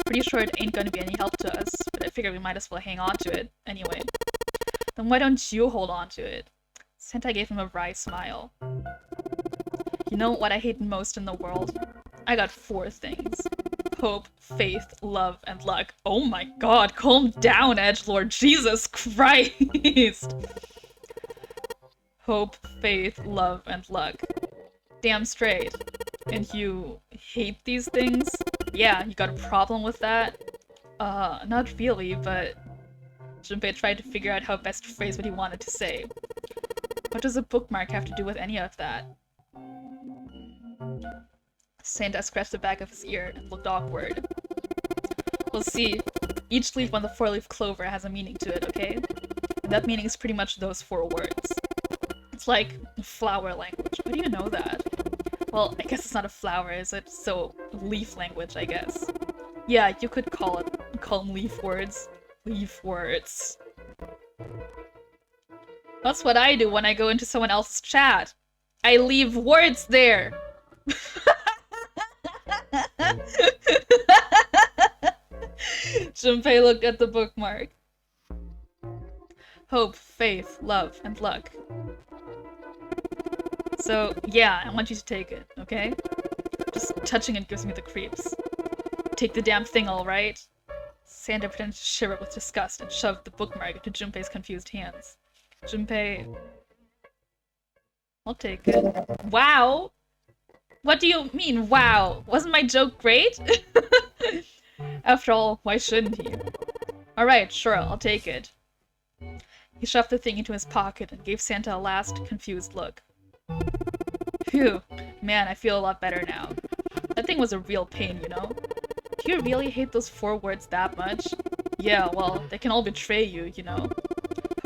Pretty sure it ain't gonna be any help to us, but I figured we might as well hang on to it anyway. Then why don't you hold on to it? Santa gave him a wry smile. You know what I hate most in the world? I got 4 things. Hope, faith, love, and luck. Oh my god, calm down, edgelord. Jesus Christ! Hope, faith, love, and luck. Damn straight. And you hate these things? Yeah, you got a problem with that? Not really, but... Junpei tried to figure out how best to phrase what he wanted to say. What does a bookmark have to do with any of that? Santa scratched the back of his ear and looked awkward. Well, see, each leaf on the four-leaf clover has a meaning to it, okay? And that meaning is pretty much those 4 words. It's like flower language. Why do you know that? Well, I guess it's not a flower, is it? So, leaf language, I guess. Yeah, you could call them leaf words. Leaf words. That's what I do when I go into someone else's chat. I leave words there. Junpei looked at the bookmark. Hope, faith, love, and luck. So, yeah, I want you to take it, okay? Just touching it gives me the creeps. Take the damn thing, alright? Santa pretended to shiver with disgust and shoved the bookmark into Junpei's confused hands. Junpei... I'll take it. Wow! What do you mean, wow? Wasn't my joke great? After all, why shouldn't he? Alright, sure, I'll take it. He shoved the thing into his pocket and gave Santa a last, confused look. Phew, man, I feel a lot better now. That thing was a real pain, you know? Do you really hate those 4 words that much? Yeah, well, they can all betray you, you know?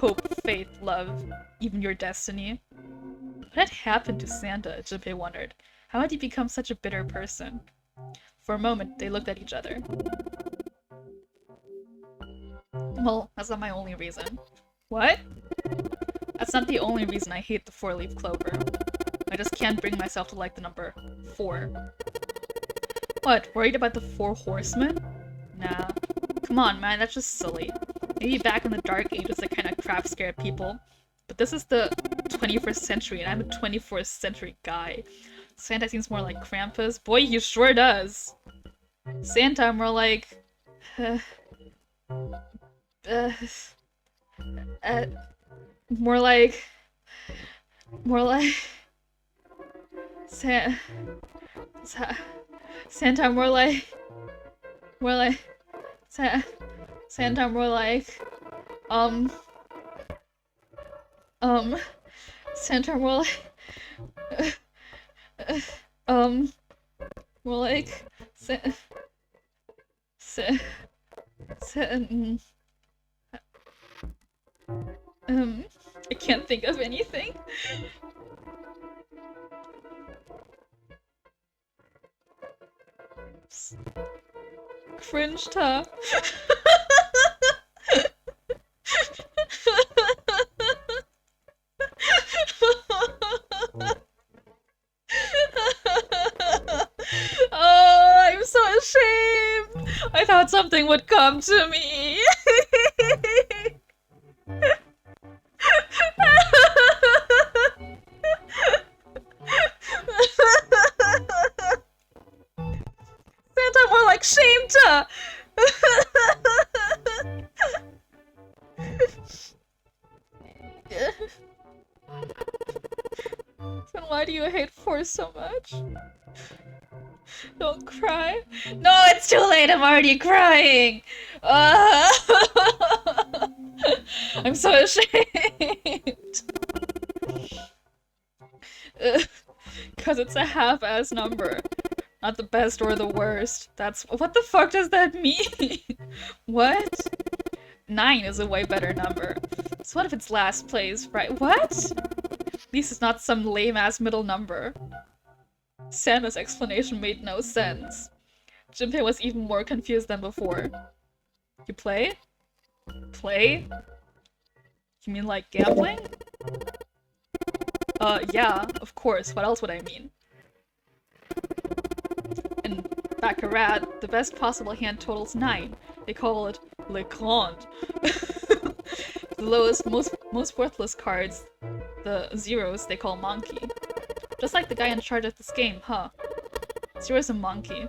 Hope, faith, love, even your destiny. What had happened to Santa, Junpei wondered. How had he become such a bitter person? For a moment, they looked at each other. Well, that's not my only reason. What? That's not the only reason I hate the 4-leaf clover. I just can't bring myself to like the number 4. What, worried about the 4 horsemen? Nah. Come on, man, that's just silly. Maybe back in the Dark Ages that kind of crap scared people. But this is the 21st century, and I'm a 24th century guy. Santa seems more like Krampus. Boy, he sure does! Santa, more like... more like... Santa, more like... Santa, more like... Santa, more like... more like... I can't think of anything. Cringed, huh? Oh, I'm so ashamed. I thought something would come to me. Santa, more like Shamta! Then why do you hate Force so much? Don't cry. No, it's too late, I'm already crying! I'm so ashamed! Cause it's a half-ass number. Not the best or the worst. That's- what the fuck does that mean? What? 9 is a way better number. So what if it's last place, right? What? At least it's not some lame-ass middle number. Santa's explanation made no sense. Junpei was even more confused than before. You play? Play? You mean like gambling? Yeah, of course. What else would I mean? In Baccarat, the best possible hand total's 9. They call it Le Grand. The lowest, most worthless cards, the zeros, they call Monkey. Just like the guy in charge of this game, huh? Zero's a monkey.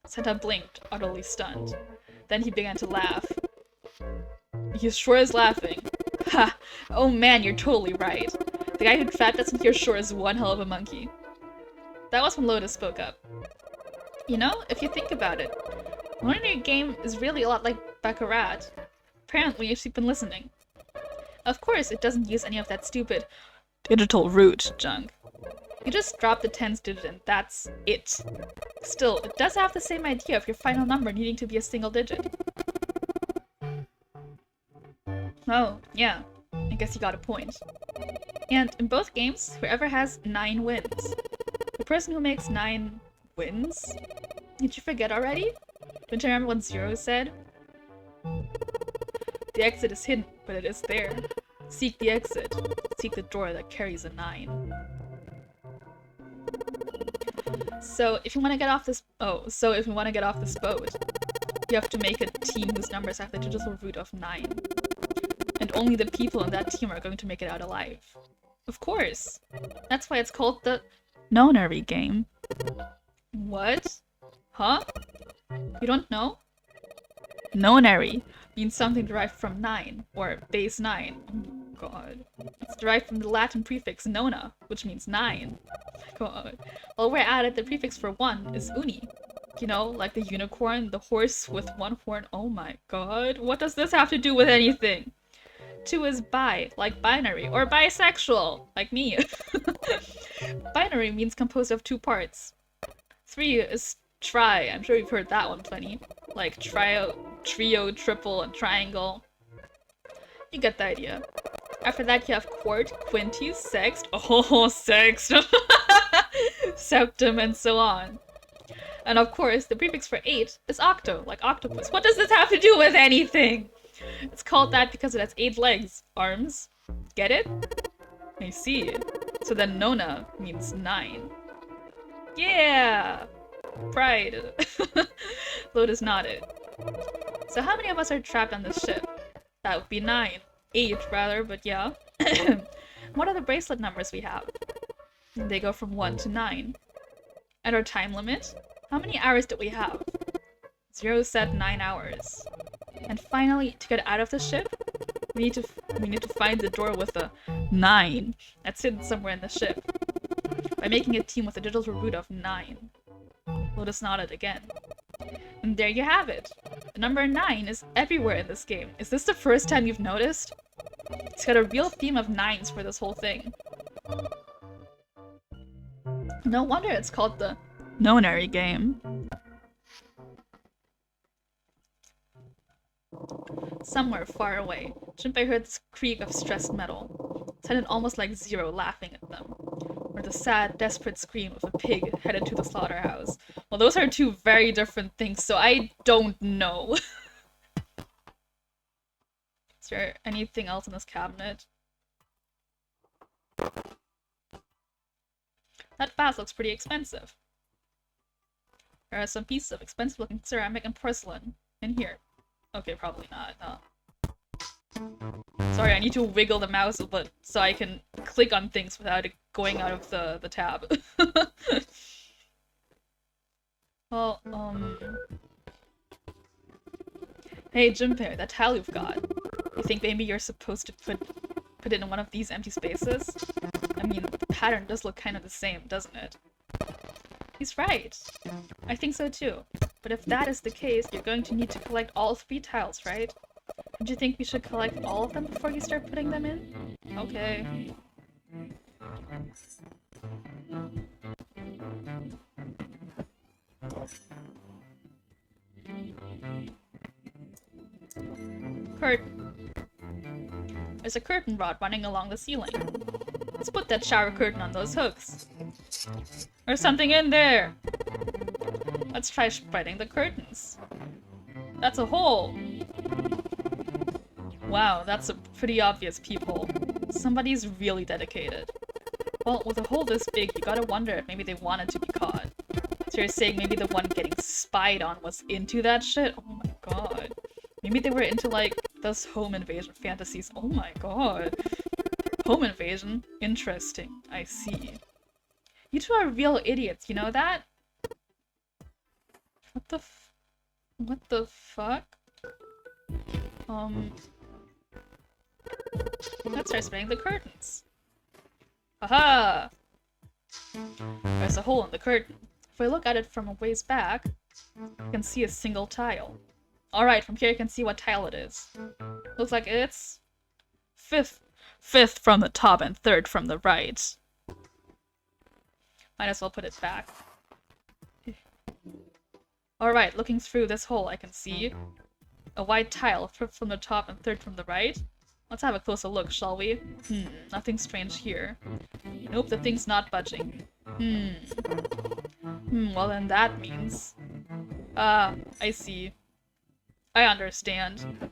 Santa blinked, utterly stunned. Then he began to laugh. He sure is laughing. Ha! Oh man, you're totally right. The guy who trapped us in here sure is one hell of a monkey. That was when Lotus spoke up. You know, if you think about it, the ordinary game is really a lot like Baccarat. Apparently, she's been listening. Of course, it doesn't use any of that stupid digital root junk. You just drop the tens digit and that's it. Still, it does have the same idea of your final number needing to be a single digit. Oh, yeah. I guess you got a point. And in both games, whoever has 9 wins. The person who makes 9 wins? Did you forget already? Don't you remember what Zero said? The exit is hidden, but it is there. Seek the exit. Seek the door that carries a 9. So if you want to get off this boat, you have to make a team whose numbers have the digital root of 9. And only the people in that team are going to make it out alive. Of course! That's why it's called the Nonary game. What? Huh? You don't know? Nonary means something derived from 9, or base 9. Oh god. It's derived from the Latin prefix nona, which means 9. God. While we're at it, the prefix for 1 is uni. You know, like the unicorn, the horse with 1 horn. Oh my god. What does this have to do with anything? 2 is bi, like binary, or bisexual, like me. Binary means composed of 2 parts. 3 is tri, I'm sure you've heard that one plenty. Like trio, triple, and triangle. You get the idea. After that you have quart, quinty, sext, oh, sext, septum, and so on. And of course, the prefix for 8 is octo, like octopus. What does this have to do with anything? It's called that because it has 8 legs, arms. Get it? I see. So then nona means 9. Yeah! Pride. Lotus nodded. So how many of us are trapped on this ship? That would be 9. 8 rather, but yeah. What are the bracelet numbers we have? They go from 1 to 9. And our time limit? How many hours did we have? Zero said 9 hours. And finally, to get out of the ship, we need to find the door with a 9 that's hidden somewhere in the ship. By making a team with a digital root of 9. Lotus nodded again. And there you have it. The number 9 is everywhere in this game. Is this the first time you've noticed? It's got a real theme of 9s for this whole thing. No wonder it's called the Nonary game. Somewhere far away, Junpei heard the creak of stressed metal. It sounded almost like Zero laughing at them. Or the sad, desperate scream of a pig headed to the slaughterhouse. Well, those are 2 very different things, so I don't know. Is there anything else in this cabinet? That vase looks pretty expensive. There are some pieces of expensive-looking ceramic and porcelain in here. Okay, probably not. Sorry, I need to wiggle the mouse a bit so I can click on things without it going out of the tab. Well, Hey, Junpei, that tile you've got. You think maybe you're supposed to put it in one of these empty spaces? I mean, the pattern does look kind of the same, doesn't it? He's right. I think so too. But if that is the case, you're going to need to collect all 3 tiles, right? Don't you think we should collect all of them before you start putting them in? Okay. Curtain. There's a curtain rod running along the ceiling. Let's put that shower curtain on those hooks. There's something in there! Let's try spreading the curtains. That's a hole! Wow, that's a pretty obvious peephole. Somebody's really dedicated. Well, with a hole this big, you gotta wonder if maybe they wanted to be caught. So you're saying maybe the one getting spied on was into that shit? Oh my god. Maybe they were into, like, those home invasion fantasies. Oh my god. Home invasion? Interesting. I see. You two are real idiots, you know that? What the fuck? Let's start spreading the curtains. Haha! There's a hole in the curtain. If I look at it from a ways back, you can see a single tile. Alright, from here you can see what tile it is. Looks like it's... fifth from the top and 3rd from the right. Might as well put it back. Alright, looking through this hole, I can see a white tile, fifth from the top and third from the right. Let's have a closer look, shall we? Nothing strange here. Nope, the thing's not budging. Well then that means... Ah, I see. I understand.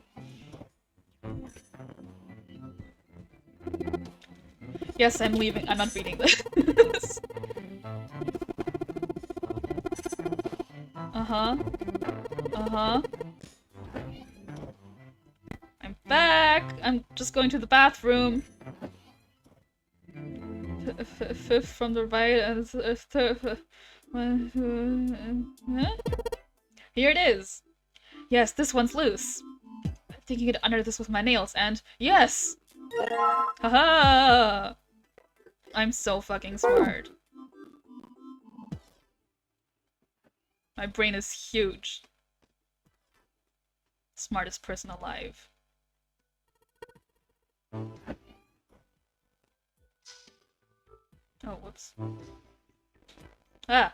Yes, I'm leaving. I'm not reading this. I'm back! I'm just going to the bathroom. Fifth from the right and third... Here it is! Yes, this one's loose. I'm thinking it under this with my nails, and yes! Haha! I'm so fucking smart. My brain is huge. Smartest person alive. Oh, whoops. Ah!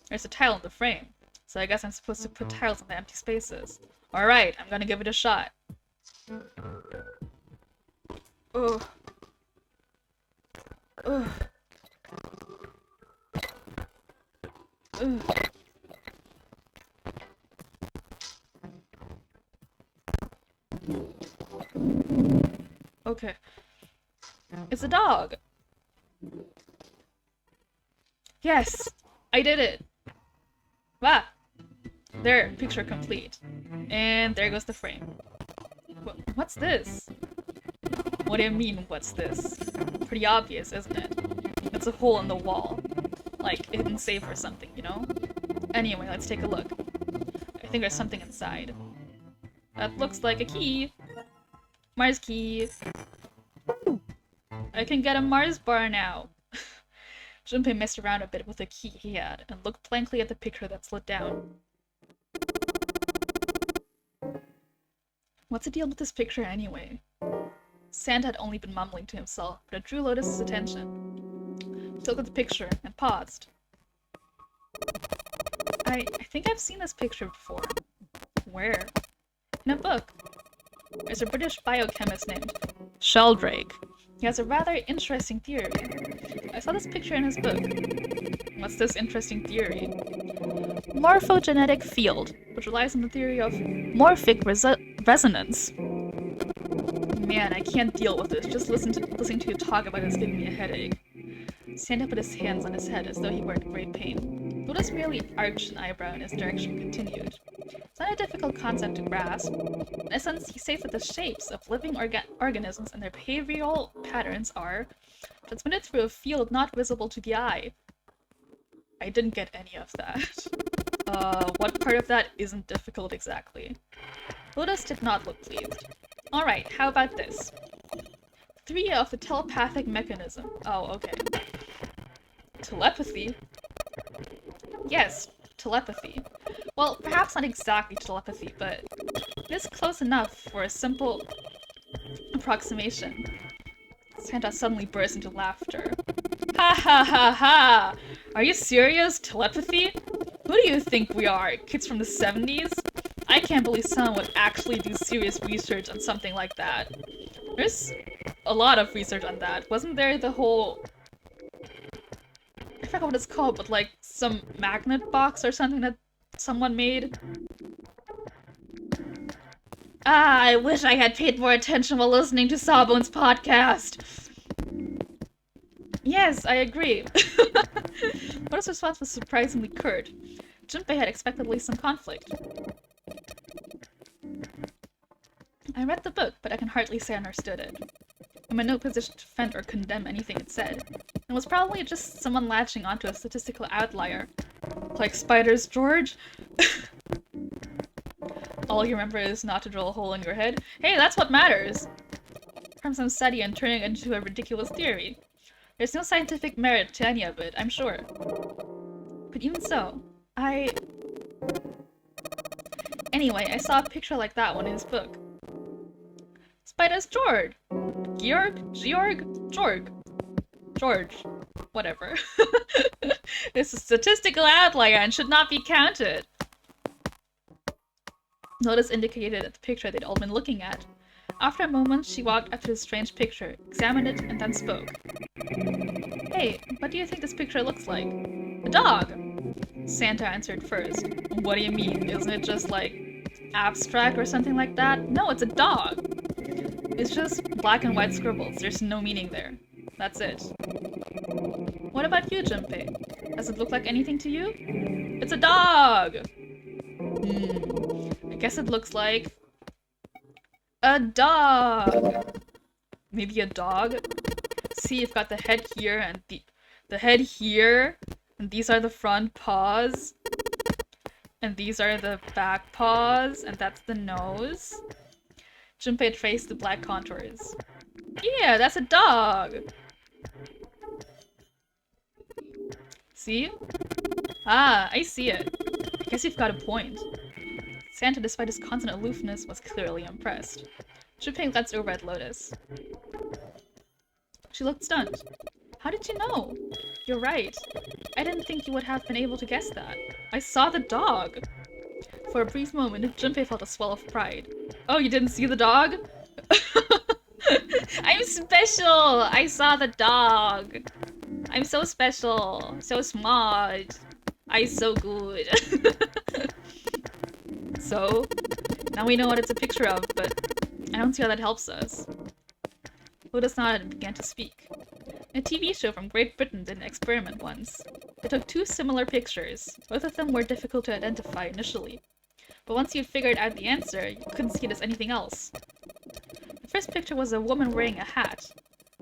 There's a tile in the frame, so I guess I'm supposed to put tiles in the empty spaces. Alright, I'm gonna give it a shot. Ugh. Ugh. Ugh. Okay. It's a dog! Yes! I did it! Ah! There, picture complete. And there goes the frame. What's this? What do you mean, what's this? Pretty obvious, isn't it? It's a hole in the wall. Like, a hidden safe or something, you know? Anyway, let's take a look. I think there's something inside. That looks like a key. Mars key. I can get a Mars bar now. Junpei messed around a bit with the key he had and looked blankly at the picture that slid down. What's the deal with this picture anyway? Sand had only been mumbling to himself, but it drew Lotus's attention. He looked at the picture and paused. I think I've seen this picture before. Where? In a book. There's a British biochemist named Sheldrake. He has a rather interesting theory. I saw this picture in his book. What's this interesting theory? Morphogenetic field, which relies on the theory of morphic resonance. Man, I can't deal with this. Just listening to you talk about it is giving me a headache. Santa put his hands on his head as though he were in great pain. Lotus merely arched an eyebrow and his direction continued. It's not a difficult concept to grasp. In essence, he states that the shapes of living organisms and their behavioral patterns are transmitted through a field not visible to the eye. I didn't get any of that. What part of that isn't difficult exactly? Lotus did not look pleased. Alright, how about this? Theory of the telepathic mechanism. Oh, okay. Telepathy? Yes, telepathy. Well, perhaps not exactly telepathy, but it is close enough for a simple approximation. Santa suddenly burst into laughter. Ha ha ha ha! Are you serious? Telepathy? Who do you think we are? Kids from the 70s? I can't believe someone would actually do serious research on something like that. There's a lot of research on that. Wasn't there the whole... I forgot what it's called, but like some magnet box or something that someone made? Ah, I wish I had paid more attention while listening to Sawbones' podcast! Yes, I agree. Lotus' response was surprisingly curt. Junpei had expectedly some conflict. I read the book, but I can hardly say I understood it. I'm in no position to defend or condemn anything it said. It was probably just someone latching onto a statistical outlier. Like spiders, George? All you remember is not to drill a hole in your head? Hey, that's what matters! From some study and turning it into a ridiculous theory. There's no scientific merit to any of it, I'm sure. But even so, Anyway, I saw a picture like that one in his book. Spiders George! Georg? Georg? Georg. George. Whatever. It's a statistical outlier and should not be counted. Notice indicated at the picture they'd all been looking at. After a moment, she walked up to the strange picture, examined it, and then spoke. Hey, what do you think this picture looks like? A dog! Santa answered first. What do you mean? Isn't it just like abstract or something like that? No, it's a dog! It's just black and white scribbles. There's no meaning there. That's it. What about you, Junpei? Does it look like anything to you? It's a dog! I guess it looks like a dog! Maybe a dog? See, you've got the head here and the head here, and these are the front paws, and these are the back paws, and that's the nose. Junpei traced the black contours. Yeah, that's a dog! See? Ah, I see it. I guess you've got a point. Santa, despite his constant aloofness, was clearly impressed. Junpei glanced over at Lotus. She looked stunned. How did you know? You're right. I didn't think you would have been able to guess that. I saw the dog! For a brief moment, Junpei felt a swell of pride. Oh, you didn't see the dog? I'm special! I saw the dog! I'm so special! So smart! I'm so good! So, now we know what it's a picture of, but I don't see how that helps us. Lotus nodded and began to speak. A TV show from Great Britain did an experiment once. They took two similar pictures. Both of them were difficult to identify initially. But once you figured out the answer, you couldn't see it as anything else. The first picture was a woman wearing a hat.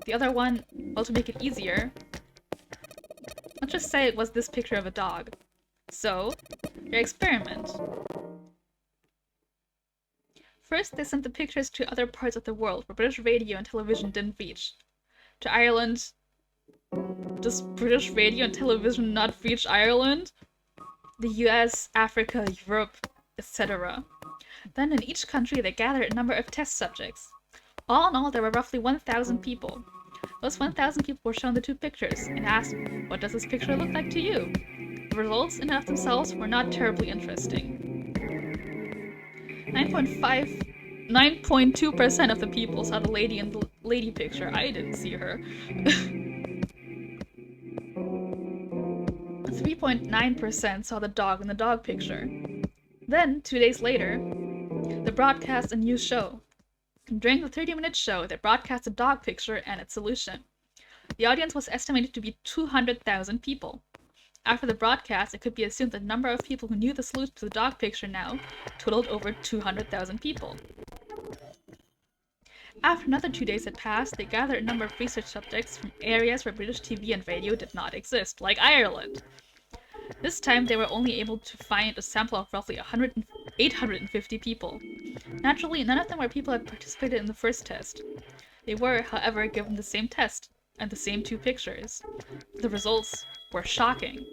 The other one, well, to make it easier, let's just say it was this picture of a dog. So, your experiment. First, they sent the pictures to other parts of the world where British radio and television didn't reach. To Ireland. Does British radio and television not reach Ireland? The US, Africa, Europe, etc. Then in each country they gathered a number of test subjects. All in all, there were roughly 1,000 people. Those 1,000 people were shown the two pictures and asked, what does this picture look like to you? The results in and of themselves were not terribly interesting. 9.2% of the people saw the lady in the lady picture. I didn't see her. 3.9% saw the dog in the dog picture. Then, 2 days later, they broadcast a new show. During the 30-minute show, they broadcast a dog picture and its solution. The audience was estimated to be 200,000 people. After the broadcast, it could be assumed that the number of people who knew the solution to the dog picture now totaled over 200,000 people. After another 2 days had passed, they gathered a number of research subjects from areas where British TV and radio did not exist, like Ireland. This time, they were only able to find a sample of roughly 850 people. Naturally, none of them were people who had participated in the first test. They were, however, given the same test and the same two pictures. The results were shocking.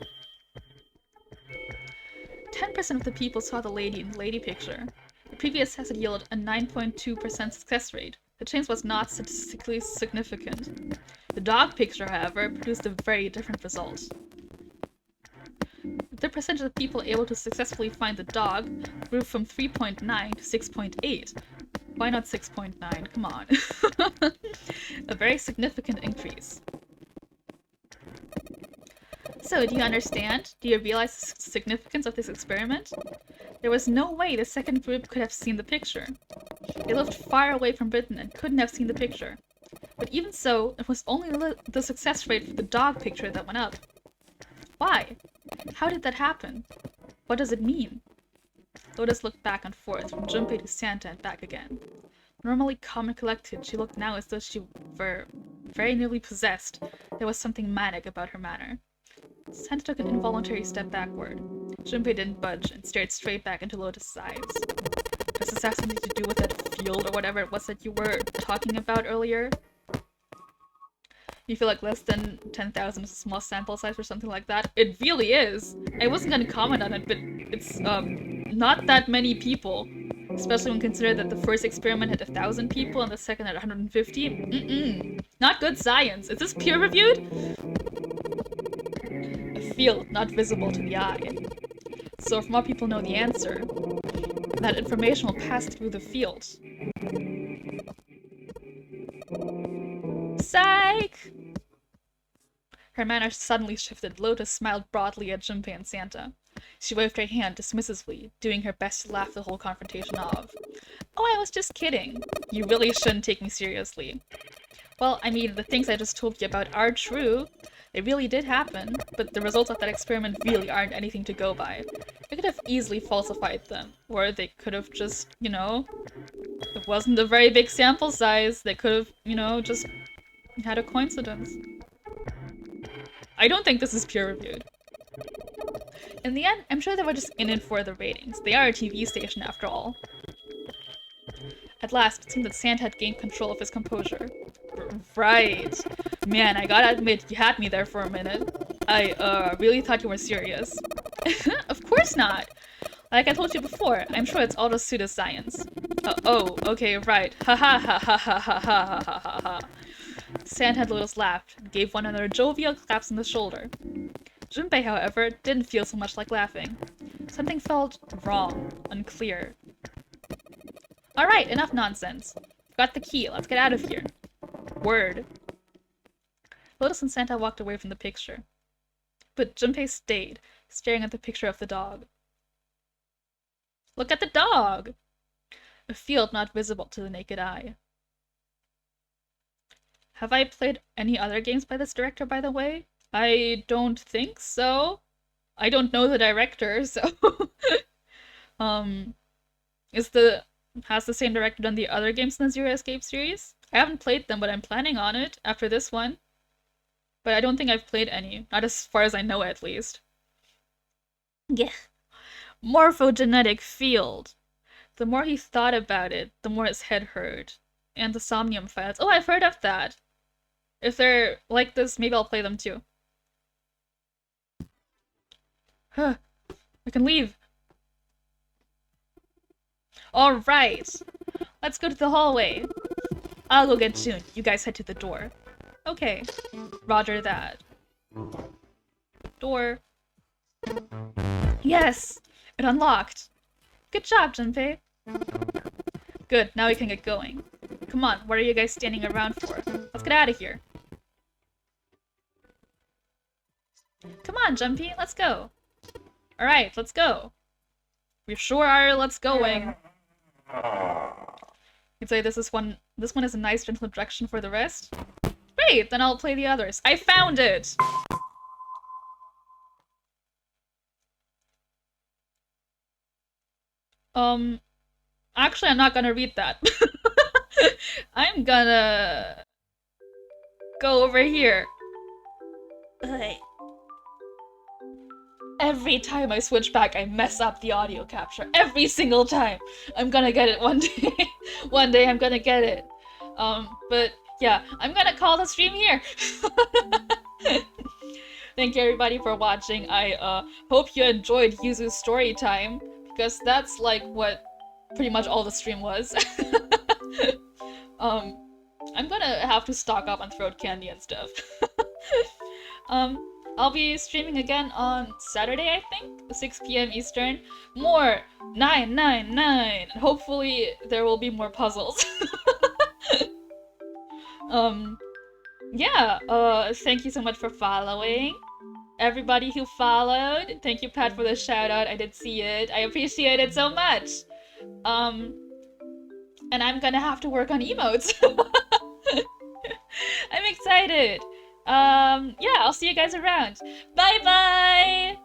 10% of the people saw the lady in the lady picture. The previous test had yielded a 9.2% success rate. The change was not statistically significant. The dog picture, however, produced a very different result. The percentage of people able to successfully find the dog grew from 3.9 to 6.8. Why not 6.9? Come on. A very significant increase. So, do you understand? Do you realize the significance of this experiment? There was no way the second group could have seen the picture. They lived far away from Britain and couldn't have seen the picture. But even so, it was only the success rate for the dog picture that went up. Why? How did that happen? What does it mean? Lotus looked back and forth, from Junpei to Santa and back again. Normally calm and collected, she looked now as though she were very nearly possessed. There was something manic about her manner. Santa took an involuntary step backward. Junpei didn't budge and stared straight back into Lotus's eyes. Does this have something to do with that field or whatever it was that you were talking about earlier? You feel like less than 10,000 is a small sample size or something like that? It really is! I wasn't gonna comment on it, but it's, not that many people. Especially when considered that the first experiment had 1,000 people and the second had 150. Not good science. Is this peer-reviewed? field not visible to the eye. So if more people know the answer, that information will pass through the field. Psych! Her manner suddenly shifted. Lotus smiled broadly at Junpei and Santa. She waved her hand dismissively, doing her best to laugh the whole confrontation off. Oh, I was just kidding. You really shouldn't take me seriously. Well, I mean, the things I just told you about are true. They really did happen, but the results of that experiment really aren't anything to go by. They could have easily falsified them, or they could have just, you know, it wasn't a very big sample size. They could have, you know, just had a coincidence. I don't think this is peer-reviewed. In the end, I'm sure they were just in it for the ratings. They are a TV station after all. At last, it seemed that Santa had gained control of his composure. Right. Man, I gotta admit, you had me there for a minute. I, really thought you were serious. Of course not! Like I told you before, I'm sure it's all just pseudoscience. Oh, okay, right. Ha ha ha ha ha ha ha ha ha ha. Santa and Lotus laughed, and gave one another jovial claps on the shoulder. Junpei, however, didn't feel so much like laughing. Something felt wrong, unclear. Alright, enough nonsense. Got the key, let's get out of here. Word. Lotus and Santa walked away from the picture. But Junpei stayed, staring at the picture of the dog. Look at the dog! A field not visible to the naked eye. Have I played any other games by this director, by the way? I don't think so. I don't know the director, so... Has the same director done the other games in the Zero Escape series? I haven't played them, but I'm planning on it after this one. But I don't think I've played any. Not as far as I know, at least. Yeah. Morphogenetic field. The more he thought about it, the more his head hurt. And the Somnium Files. Oh, I've heard of that! If they're like this, maybe I'll play them too. Huh. I can leave. Alright! Let's go to the hallway. I'll go get June. You guys head to the door. Okay. Roger that. Door. Yes! It unlocked! Good job, Junpei. Good, now we can get going. Come on, what are you guys standing around for? Let's get out of here. Come on, Junpei, let's go. Alright, let's go. We sure are let's going. You'd say this one is a nice gentle introduction for the rest? Great, then I'll play the others. I found it! Actually, I'm not gonna read that. I'm gonna go over here. Ugh. Every time I switch back, I mess up the audio capture. Every single time! I'm gonna get it one day. One day I'm gonna get it. But yeah, I'm gonna call the stream here. Thank you everybody for watching. I hope you enjoyed Yuzu's story time, because that's like what pretty much all the stream was. I'm gonna have to stock up on throat candy and stuff. I'll be streaming again on Saturday, I think, 6 p.m. Eastern. More 999, and hopefully there will be more puzzles. Yeah, thank you so much for following. Everybody who followed, thank you, Pat, for the shout out. I did see it. I appreciate it so much. And I'm gonna have to work on emotes. I'm excited. Yeah, I'll see you guys around. Bye bye!